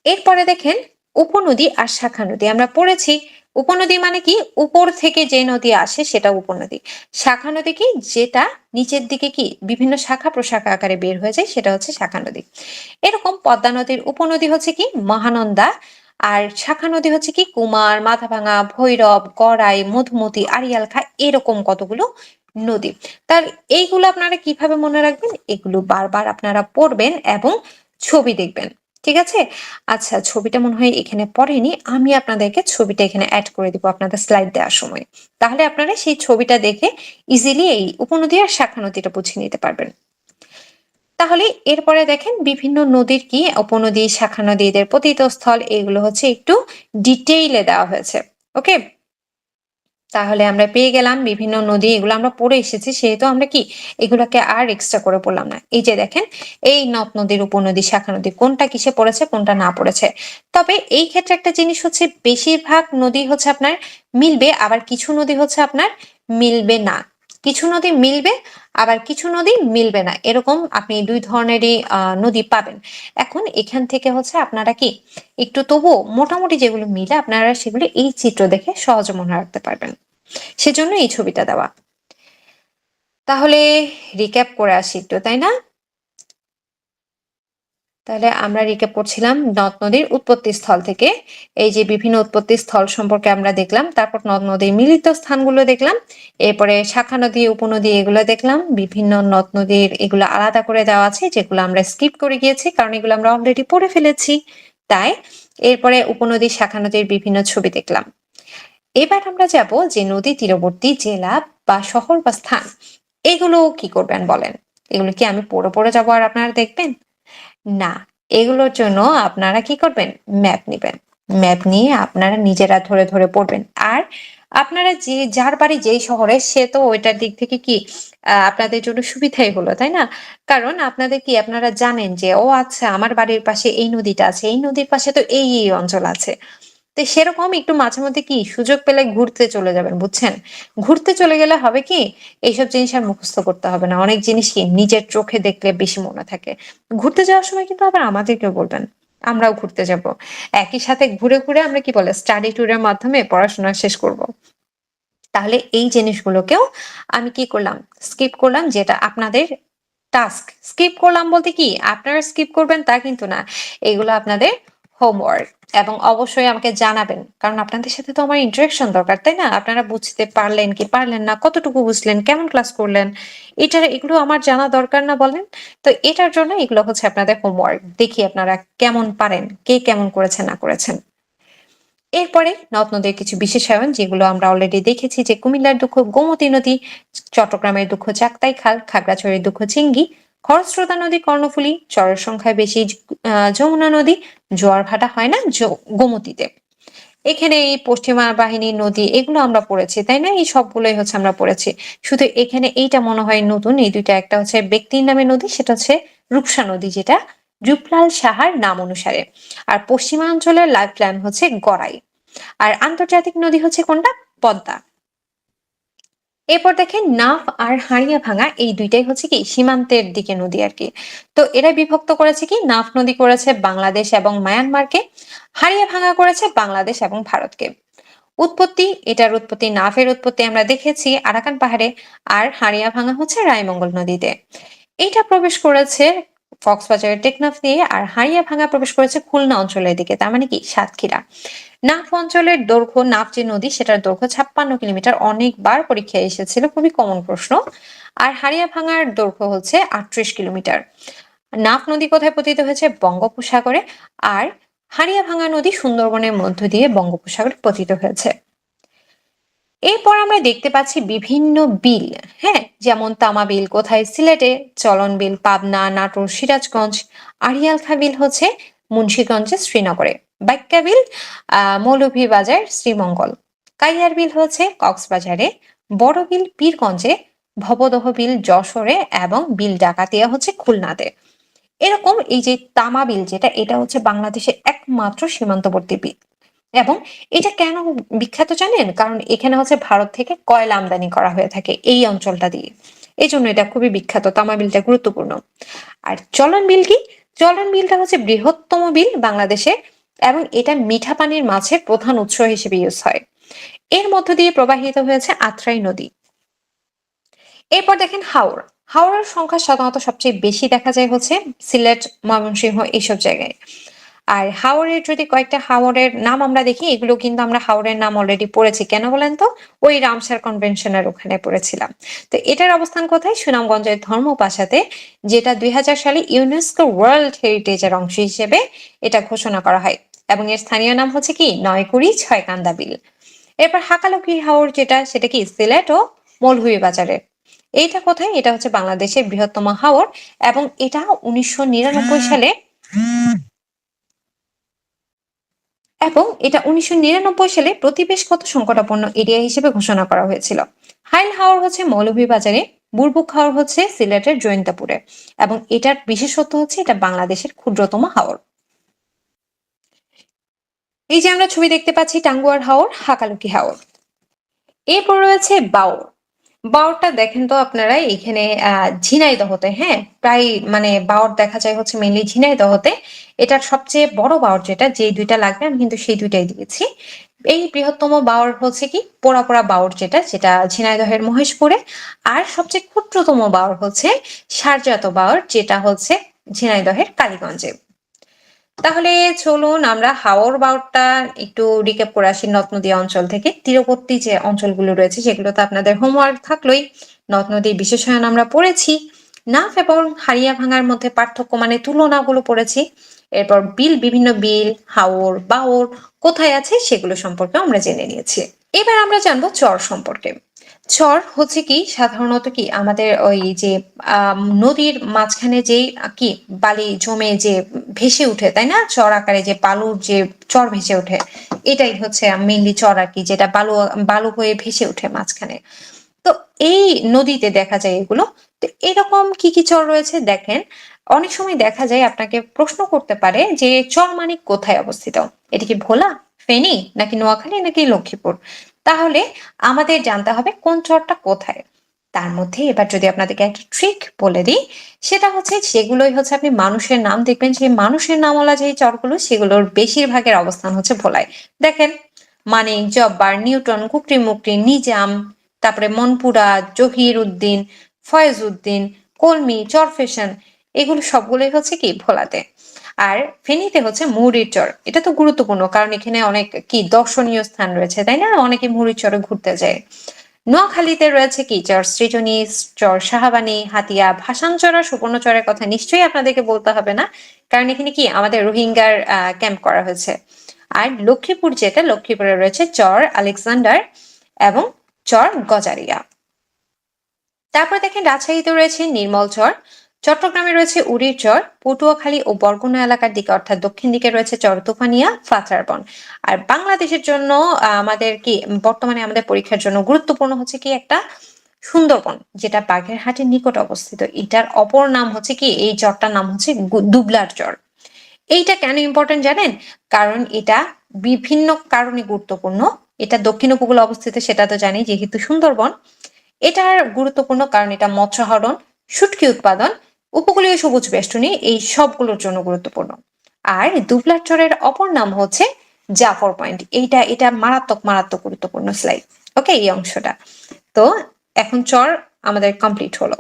এরপরে দেখেন উপনদী আর শাখা নদী আমরা পড়েছি। উপনদী মানে কি উপর থেকে যে নদী আসে সেটা উপনদী। শাখা নদী কি যেটা নিচের দিকে কি বিভিন্ন শাখা প্রশাখা আকারে বের হয়ে যায় সেটা হচ্ছে শাখা নদী। এরকম পদ্মা নদীর উপনদী হচ্ছে কি মহানন্দা, আর শাখা নদী হচ্ছে কি কুমার, মাথাভাঙা, ভৈরব, গড়াই, মধুমতি, আড়িয়ালখা, এরকম কতগুলো নদী। তার এইগুলো আপনারা কিভাবে মনে রাখবেন? এগুলো বারবার আপনারা পড়বেন এবং ছবি দেখবেন। ঠিক আছে? আচ্ছা, ছবিটা মনে হয় এখানে পড়েনি, আমি আপনাদেরকে ছবিটা এখানে অ্যাড করে দিব আপনাদের স্লাইড দেওয়ার সময়। তাহলে আপনারা সেই ছবিটা দেখে ইজিলি এই উপনদী আর শাখা নদীটা বুঝে নিতে পারবেন। তাহলে এরপরে দেখেন বিভিন্ন নদীর কি উপনদী, শাখা নদী, এদের পতিতস্থল এগুলো হচ্ছে একটু ডিটেইলে দেওয়া হয়েছে। ওকে, তাহলে আমরা পেয়ে গেলাম বিভিন্ন নদী, এগুলো আমরা পড়ে এসেছি সেহেতু আমরা কি এগুলোকে আর এক্সট্রা করে পড়লাম না। এই যে দেখেন এই নদ নদীর উপনদী শাখা নদী কোনটা কিসে পড়েছে কোনটা না পড়েছে। তবে এই ক্ষেত্রে একটা জিনিস হচ্ছে বেশিরভাগ নদী হচ্ছে আপনার মিলবে, আবার কিছু নদী হচ্ছে আপনার মিলবে না। কিছু নদী মিলবে আবার কিছু নদী মিলবে না, এরকম আপনি দুই ধরনেরই নদী পাবেন। এখন এখান থেকে হচ্ছে আপনারা কি একটু তবুও মোটামুটি যেগুলো মিলে আপনারা সেগুলো এই চিত্র দেখে সহজে মনে রাখতে পারবেন, সেজন্য এই ছবিটা দেওয়া। তাহলে রিক্যাপ করে আসি একটু, তাই না? তাহলে আমরা রিক্যাপ করছিলাম নদ নদীর উৎপত্তি স্থল থেকে, এই যে বিভিন্ন উৎপত্তি স্থল সম্পর্কে আমরা দেখলাম, তারপর নদ নদীর মিলিত স্থানগুলো দেখলাম, এরপরে শাখা নদী উপনদী এগুলো দেখলাম, বিভিন্ন নদ নদীর এগুলো আলাদা করে দেওয়া আছে যেগুলো আমরা স্কিপ করে গিয়েছি কারণ এগুলো আমরা অলরেডি পড়ে ফেলেছি তাই। এরপরে উপনদী শাখা নদীর বিভিন্ন ছবি দেখলাম। এবার আমরা যাব যে নদী তীরবর্তী জেলা বা শহর বা স্থান এগুলো কি করবেন বলেন? এগুলো কি আমি পড়ে পড়ে যাবো আর আপনারা দেখবেন? না, এগুলোর জন্য আপনারা কি করবেন? ম্যাপ নিবেন। ম্যাপ নিয়ে আপনারা নিজেরা ধরে ধরে পড়বেন। আর আপনারা যে যার বাড়ি যেই শহরে সে তো ওইটার দিক থেকে কি আপনাদের জন্য সুবিধাই হলো, তাই না? কারণ আপনাদের কি আপনারা জানেন যে ও আচ্ছা আমার বাড়ির পাশে এই নদীটা আছে, এই নদীর পাশে তো এই অঞ্চল আছে। তো তো সেরকম একটু মাঝে মধ্যে কি সুযোগ পেলে ঘুরতে চলে যাবেন, বুঝছেন? ঘুরতে চলে গেলে হবে কি, এইসব জিনিস আর মুখস্থ করতে হবে না। অনেক জিনিস কি নিজের চোখে দেখলে বেশি মনে থাকে। ঘুরতে যাওয়ার সময় কিন্তু আবার আমাদেরকেও বলবেন, আমরাও ঘুরতে যাব। একই সাথে ঘুরে ঘুরে আমরা কি বলে স্টাডি ট্যুরের মাধ্যমে পড়াশোনা শেষ করব। তাহলে এই জিনিসগুলোকেও আমি কি করলাম, স্কিপ করলাম, যেটা আপনাদের টাস্ক। স্কিপ করলাম বলতে কি আপনারা স্কিপ করবেন তা কিন্তু না, এগুলো আপনাদের হোমওয়ার্ক। এবং অবশ্যই আমাকে জানাবেন, কারণ আপনাদের সাথে তো আমার ইন্টারেকশন দরকার, তাই না? আপনারা বুঝতে পারলেন কি পারলেন না, কতটুকু বুঝলেন, কেমন ক্লাস করলেন, এগুলো আমার জানা দরকার না বলেন? তো এটার জন্য এগুলো হচ্ছে আপনাদের হোমওয়ার্ক। দেখি আপনারা কেমন পারেন, কে কেমন করেছেন না করেছেন। এরপরে নদ নদীর কিছু বিশেষায়ন, যেগুলো আমরা অলরেডি দেখেছি, যে কুমিল্লার দুঃখ গোমতী নদী, চট্টগ্রামের দুঃখ চাকতাই খাল, খাগড়াছড়ির দুঃখ চিঙ্গি, খরস্রোতা নদী কর্ণফুলী, চরের সংখ্যায় বেশি যমুনা নদী, জোয়ার ভাটা হয় না গোমতীতে। এখানে এই পশ্চিমা বাহিনী নদী এগুলো আমরা পড়েছি, তাই না? এই সবগুলোই হচ্ছে আমরা পড়েছি। শুধু এখানে এইটা মনে হয় নতুন, এই দুইটা, একটা হচ্ছে ব্যক্তির নামে নদী, সেটা হচ্ছে রূপসা নদী, যেটা রূপলাল সাহার নাম অনুসারে। আর পশ্চিমাঞ্চলের লাইফ লাইন হচ্ছে গড়াই। আর আন্তর্জাতিক নদী হচ্ছে কোনটা? পদ্মা। এরপর দেখেন নাফ আর হাড়িয়া ভাঙা, এই দুইটাই হচ্ছে কি সীমান্তের দিকে নদী আর কি। তো এরা বিভক্ত করেছে কি, নাফ নদী করেছে বাংলাদেশ এবং মায়ানমারকে, হাড়িয়া ভাঙা করেছে বাংলাদেশ এবং ভারতকে। উৎপত্তি, এটার উৎপত্তি, নাফের উৎপত্তি আমরা দেখেছি আরাকান পাহাড়ে, আর হাড়িয়া ভাঙা হচ্ছে রায়মঙ্গল নদীতে। এটা প্রবেশ করেছে কক্সবাজারের টেকনাফ দিয়ে, আর হাড়িয়া ভাঙা প্রবেশ করেছে খুলনা অঞ্চলের দিকে, তার মানে কি সাতক্ষীরা। নাফ অঞ্চলের দৈর্ঘ্য, নাফ যে নদী সেটার দৈর্ঘ্য 56 কিলোমিটার, অনেকবার পরীক্ষায় এসেছিল, খুবই কমন প্রশ্ন। আর হাড়িয়া ভাঙার দৈর্ঘ্য হচ্ছে 38 কিলোমিটার। নাফ নদী কোথায় পতিত হয়েছে? বঙ্গোপসাগরে। আর হাড়িয়া ভাঙা নদী সুন্দরবনের মধ্য দিয়ে বঙ্গোপসাগরে পতিত হয়েছে। এরপর আমরা দেখতে পাচ্ছি বিভিন্ন বিল, হ্যাঁ, যেমন তামা বিল কোথায়? সিলেটে। চলন বিল পাবনা, নাটোর, সিরাজগঞ্জ। আড়িয়ালখা বিল হচ্ছে মুন্সিগঞ্জে, শ্রীনগরে। বাক্যা বিল মৌলভীবাজার, শ্রীমঙ্গল। কাইয়ার বিল হচ্ছে কক্সবাজারে। বড় বিল পীরগঞ্জে। ভবদহ বিল যশোরে, এবং বিল ডাকাতিয়া হচ্ছে খুলনাতে। এরকম এই যে তামা বিল, যেটা এটা হচ্ছে বাংলাদেশের একমাত্র সীমান্তবর্তী বিল। এবং এটা কেন বিখ্যাত জানেন? কারণ এখানে হচ্ছে ভারত থেকে কয়লা আমদানি করা হয়ে থাকে এই অঞ্চলটা দিয়ে, এই জন্য এটা খুবই বিখ্যাত, তামা বিলটা গুরুত্বপূর্ণ। আর চলন বিল কি? চলন বিলটা হচ্ছে বৃহত্তম বিল বাংলাদেশে, এবং এটা মিঠা পানির মাছের প্রধান উৎস হিসেবে ইউজ হয়। এর মধ্য দিয়ে প্রবাহিত হয়েছে আত্রাই নদী। এরপর দেখেন হাওর। হাওরের সংখ্যা সাধারণত সবচেয়ে বেশি দেখা যায় হচ্ছে সিলেট, ময়মনসিংহ, এইসব জায়গায়। আর হাওরের যদি কয়েকটা হাওরের নাম আমরা দেখি, এগুলো কিন্তু আমরা হাওরের নাম অলরেডি পড়েছি, কেন বলেন তো? ওই রামসার কনভেনশনের ওখানে পড়েছিলাম। তো এটার অবস্থান কোথায়? সুনামগঞ্জের ধর্মপাশাতে, যেটা 2000 সালে ইউনেস্কো ওয়ার্ল্ড হেরিটেজের অংশ হিসেবে এটা ঘোষণা করা হয়। এবং এর স্থানীয় নাম হচ্ছে কি নয়কুড়ি ছয়কান্দা বিল। এরপর হাকালুকি হাওর, যেটা সেটা কি সিলেট ও মৌলভীবাজারে। এইটা কোথায়? এটা হচ্ছে বাংলাদেশের বৃহত্তম হাওর, এবং এটা 1999 সালে প্রতিবেশগত সংকটাপন্ন এরিয়া হিসেবে ঘোষণা করা হয়েছিল। হাইল হাওর হচ্ছে মৌলভীবাজারে, বুরবুক হাওর হচ্ছে সিলেটের জৈন্তাপুরে, এবং এটার বিশেষত্ব হচ্ছে এটা বাংলাদেশের ক্ষুদ্রতম হাওর। এই যে আমরা ছবি দেখতে পাচ্ছি, টাঙ্গুয়ার হাওর, হাকালুকি হাওর। এরপর রয়েছে বাওর। বাওরটা দেখেন তো আপনারা, এখানে ঝিনাইদহতে, হ্যাঁ, প্রায় মানে বাওর দেখা যায় হচ্ছে মেইনলি ঝিনাইদহতে। এটার সবচেয়ে বড় বাওর, যেটা যে দুইটা লাগবে আমি কিন্তু সেই দুইটাই দিয়েছি। এই বৃহত্তম বাওর হচ্ছে কি পোড়া পোড়া বাওর, যেটা যেটা ঝিনাইদহের মহেশপুরে। আর সবচেয়ে ক্ষুদ্রতম বাওর হচ্ছে সারজাত বাওর, যেটা হচ্ছে ঝিনাইদহের কালীগঞ্জে। তাহলে চলুন আমরা হাওর বাওরটা একটু রিক্যাপ করে আসি। নদ নদী অঞ্চল থেকে তীরবর্তী যে অঞ্চলগুলো রয়েছে সেগুলো তো আপনাদের হোমওয়ার্ক থাকলোই। নদ নদীর বিশেষায়ন আমরা পড়েছি, নাফ এবং হাড়িয়া ভাঙার মধ্যে পার্থক্য মানে তুলনাগুলো পড়েছি। এরপর বিল, বিভিন্ন বিল, হাওর, বাওর কোথায় আছে সেগুলো সম্পর্কে আমরা জেনে নিয়েছি। এবার আমরা জানবো চর সম্পর্কে। চর হচ্ছে কি সাধারণত কি আমাদের ওই যে নদীর মাঝখানে যে কি বালি জমে যে ভেসে উঠে, তাই না? চর আকারে যে বালুর যে চর ভেসে ওঠে, এটাই হচ্ছে মেইনলি চর আর কি, যেটা বালু বালু হয়ে ভেসে ওঠে মাঝখানে। তো এই নদীতে দেখা যায় এগুলো। তো এরকম কি কি চর রয়েছে দেখেন। অনেক সময় দেখা যায় আপনাকে প্রশ্ন করতে পারে যে চর মানিক কোথায় অবস্থিত? এটা কি ভোলা, ফেনী নাকি নোয়াখালী নাকি লক্ষ্মীপুর? তাহলে আমাদের জানতে হবে কোন চরটা কোথায়। তার মধ্যে এবার যদি আপনাদেরকে একটা ট্রিক বলে দিই, সেটা হচ্ছে যেগুলোই হচ্ছে আপনি মানুষের নাম দেখবেন, সেই মানুষের নামওয়ালা যে চরগুলো সেগুলোর বেশিরভাগের অবস্থান হচ্ছে ভোলায়। দেখেন, মানিক, জব্বার, নিউটন, কুকরি মুকরি, নিজাম, তারপরে মনপুরা, জহির উদ্দিন, ফয়েজ উদ্দিন, কলমি, চরফেশন, এগুলো সবগুলোই হচ্ছে কি ভোলাতে। আর ফেনীতে হচ্ছে মুহুরীর চর। এটা তো গুরুত্বপূর্ণ, কারণ এখানে অনেক কি দর্শনীয় স্থান রয়েছে, তাই না? অনেকে মুহুরীর চরে ঘুরতে যায়। নোয়াখালীতে রয়েছে কি চর সৃজনী, চর সাহাবানী, হাতিয়া, ভাসানচর আর সুবর্ণচরের কথা নিশ্চয়ই আপনাদেরকে বলতে হবে না, কারণ এখানে কি আমাদের রোহিঙ্গার ক্যাম্প করা হয়েছে। আর লক্ষ্মীপুর, যেটা লক্ষ্মীপুরে রয়েছে চর আলেকজান্ডার এবং চর গজারিয়া। তারপর দেখেন রাজশাহীতে রয়েছে নির্মল চর, চট্টগ্রামে রয়েছে উড়ির চর, পটুয়াখালী ও বরগুনা এলাকার দিকে অর্থাৎ দক্ষিণ দিকে রয়েছে চর তুফানিয়া, ফাচারবন। আর বাংলাদেশের জন্য আমাদের কি বর্তমানে আমাদের পরীক্ষার জন্য গুরুত্বপূর্ণ হচ্ছে কি একটা সুন্দরবন, যেটা বাগেরহাটের নিকট অবস্থিত। এটার অপর নাম হচ্ছে কি, এই চরটার নাম হচ্ছে দুবলার চর। এইটা কেন ইম্পর্টেন্ট জানেন? কারণ এটা বিভিন্ন কারণে গুরুত্বপূর্ণ। এটা দক্ষিণ উপকূলে অবস্থিত, সেটা তো জানি, যেহেতু সুন্দরবন। এটার গুরুত্বপূর্ণ কারণ এটা মৎস্যাহরণ, শুটকি উৎপাদন, উপকূলীয় সবুজ বেষ্টনী, এই সবগুলোর জন্য গুরুত্বপূর্ণ। আর দুবলার চরের অপর নাম হচ্ছে জাফর পয়েন্ট। এটা মারাত্মক মারাত্মক গুরুত্বপূর্ণ স্লাইড। ওকে, এই অংশটা। তো এখন চর আমাদের কমপ্লিট হলো।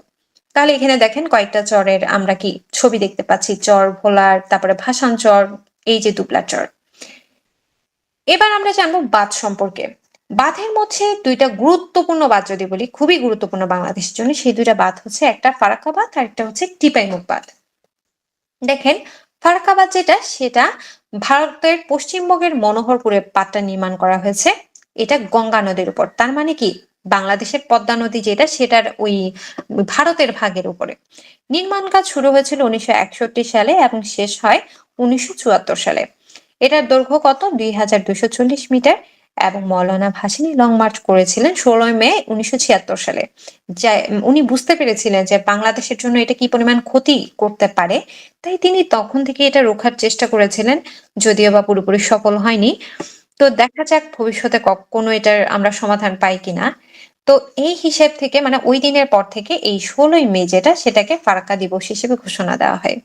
তাহলে এখানে দেখেন কয়েকটা চরের আমরা কি ছবি দেখতে পাচ্ছি, চর ভোলার, তারপরে ভাসান চর, এই যে দুবলার চর। এবার আমরা জানবো বাঁধ সম্পর্কে। বাঁধের মধ্যে দুইটা গুরুত্বপূর্ণ বাঁধ যদি বলি, খুবই গুরুত্বপূর্ণ বাংলাদেশের জন্য, সেই দুইটা বাঁধ হচ্ছে একটা ফারাক্কা বাঁধ আর একটা হচ্ছে টিপাইমুখ বাঁধ। দেখেন, ফারাক্কা বাঁধ যেটা, সেটা ভারতের পশ্চিমবঙ্গের মনোহরপুরে বাঁধটা নির্মাণ করা হয়েছে। এটা গঙ্গা নদীর উপর, তার মানে কি বাংলাদেশের পদ্মা নদী যেটা, সেটার ওই ভারতের ভাগের উপরে। নির্মাণ কাজ শুরু হয়েছিল 1961 সালে এবং শেষ হয় 1974 সালে। এটার দৈর্ঘ্য কত? 2240 মিটার। এবং মৌলানা ভাসানী লং মার্চ করেছিলেন 16 মে 1976 সালে। যা উনি বুঝতে পেরেছিলেন যে বাংলাদেশের জন্য এটা কি পরিমাণ ক্ষতি করতে পারে, তাই তিনি তখন থেকে এটা রোখার চেষ্টা করেছিলেন, যদিও বা পুরোপুরি সফল হয়নি। তো দেখা যাক ভবিষ্যতে কখনো এটার আমরা সমাধান পাই কিনা। তো এই হিসেব থেকে মানে ওই দিনের পর থেকে এই 16ই মে যেটা, সেটাকে ফারাক্কা দিবস হিসেবে ঘোষণা দেওয়া হয়।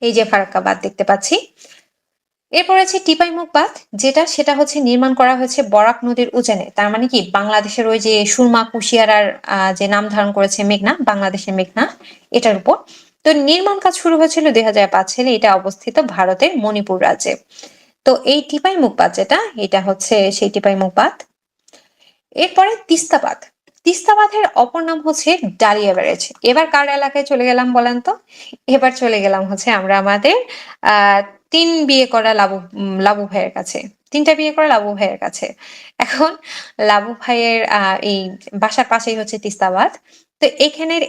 এই যে ফারাক্কা বাঁধ দেখতে পাচ্ছি। এরপর আছে টিপাইমুখ বাঁধ, যেটা সেটা হচ্ছে নির্মাণ করা হয়েছে বরাক নদীর উজানে। তার মানে কি বাংলাদেশের ওই যে সুরমা কুশিয়ারার যে নাম ধারণ করেছে মেঘনা, বাংলাদেশের মেঘনা, এটার উপর। তো নির্মাণ কাজ শুরু হয়েছিল 2005 সালে। এটা অবস্থিত ভারতের মণিপুর রাজ্যে। তো এই টিপাইমুখ বাঁধ যেটা, এটা হচ্ছে সেই টিপাইমুখ বাঁধ। এরপরে তিস্তা বাঁধ। তিস্তা বাঁধের অপর নাম হচ্ছে ডালিয়া ব্যারেজ। এবার কার এলাকায় চলে গেলাম বলেন তো? এবার চলে গেলাম হচ্ছে আমরা আমাদের আহ 3 বিয়ে করা লাবু ভাইয়ের কাছে। 3টা বিয়ে করা লাবু ভাইয়ের কাছে। এখন লাবু ভাইয়ের এই বাসার পাশেই হচ্ছে তিস্তা বাঁধ। তো এখানের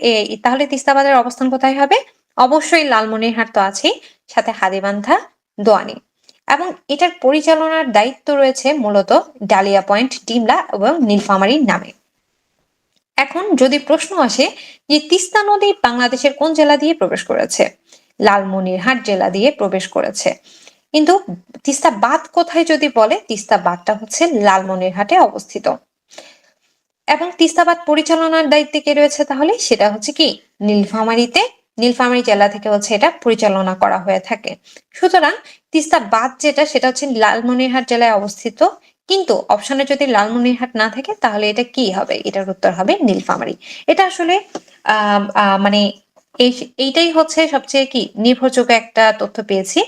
তাহলে তিস্তা বাঁধের অবস্থান কোথায় হবে? অবশ্যই লালমনিরহাট তো আছেই, সাথে হাতীবান্ধা, দোয়ানি। এবং এটার পরিচালনার দায়িত্ব রয়েছে মূলত ডালিয়া পয়েন্ট, ডিমলা এবং নীলফামারীর নামে। এখন যদি প্রশ্ন আসে যে তিস্তা নদী বাংলাদেশের কোন জেলা দিয়ে প্রবেশ করেছে? লালমনিরহাট জেলা দিয়ে প্রবেশ করেছে। কিন্তু তিস্তা বাঁধ কোথায় যদি বলে, তিস্তা বাঁধটা হচ্ছে লালমনিরহাটে অবস্থিত। এবং তিস্তা বাঁধ পরিচালনার দায়িত্বে কে রয়েছে তাহলে? সেটা হচ্ছে কি নীলফামারীতে, নীলফামারী জেলা থেকে হচ্ছে এটা পরিচালনা করা হয়ে থাকে। সুতরাং তিস্তা বাঁধ যেটা, সেটা হচ্ছে লালমনিরহাট জেলায় অবস্থিত। কিন্তু অপশনে যদি লালমনিরহাট না থাকে, তাহলে এটা কি হবে? এটার উত্তর হবে নীলফামারী। এটা আসলে মানে এইটাই হচ্ছে সবচেয়ে কি নির্ভরযোগ্য একটা তথ্য পেয়েছি।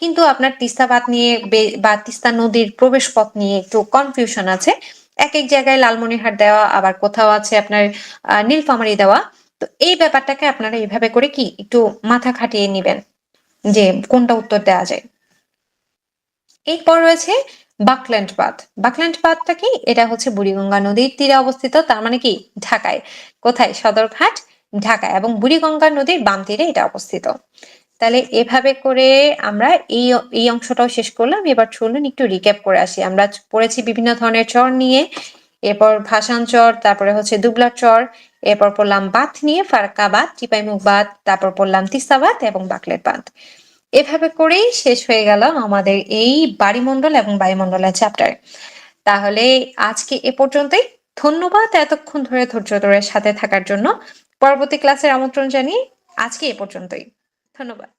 কিন্তু আপনার তিস্তা বাঁধ নিয়ে বা তিস্তা নদীর প্রবেশ পথ নিয়ে একটু কনফিউশন আছে। এক এক জায়গায় লালমনিরহাট দেওয়া, আবার কোথাও আছে আপনার নীলফামারী দেওয়া। তো এই ব্যাপারটাকে আপনারা এইভাবে করে কি একটু মাথা খাটিয়ে নিবেন যে কোনটা উত্তর দেওয়া যায়। এরপর রয়েছে বাকল্যান্ড বাঁধ। বাকল্যান্ড বাঁধটা কি? এটা হচ্ছে বুড়িগঙ্গা নদীর তীরে অবস্থিত। তার মানে কি ঢাকায়। কোথায়? সদরঘাট, ঢাকা। এবং বুড়িগঙ্গা নদীর বাম তীরে এটা অবস্থিত। তাহলে এভাবে করে আমরা এই এই অংশটাও শেষ করলাম। এবার চলুন একটু রিক্যাপ করে আসি। আমরা পড়েছি বিভিন্ন ধরনের চর নিয়ে, এরপর ভাসান চর, তারপরে হচ্ছে দুবলার চর, এরপর পড়লাম বাঁধ নিয়ে, ফারাক্কা বাঁধ, টিপাইমুখ বাঁধ, তারপর পড়লাম তিস্তা বাঁধ এবং বাকলেট বাঁধ। এভাবে করেই শেষ হয়ে গেল আমাদের এই বাড়িমণ্ডল এবং বায়ুমণ্ডলের চ্যাপ্টার। তাহলে আজকে এ পর্যন্তই। ধন্যবাদ এতক্ষণ ধরে ধৈর্য ধরে সাথে থাকার জন্য। পরবর্তী ক্লাসের আমন্ত্রণ জানিয়ে আজকে এ পর্যন্তই। ধন্যবাদ।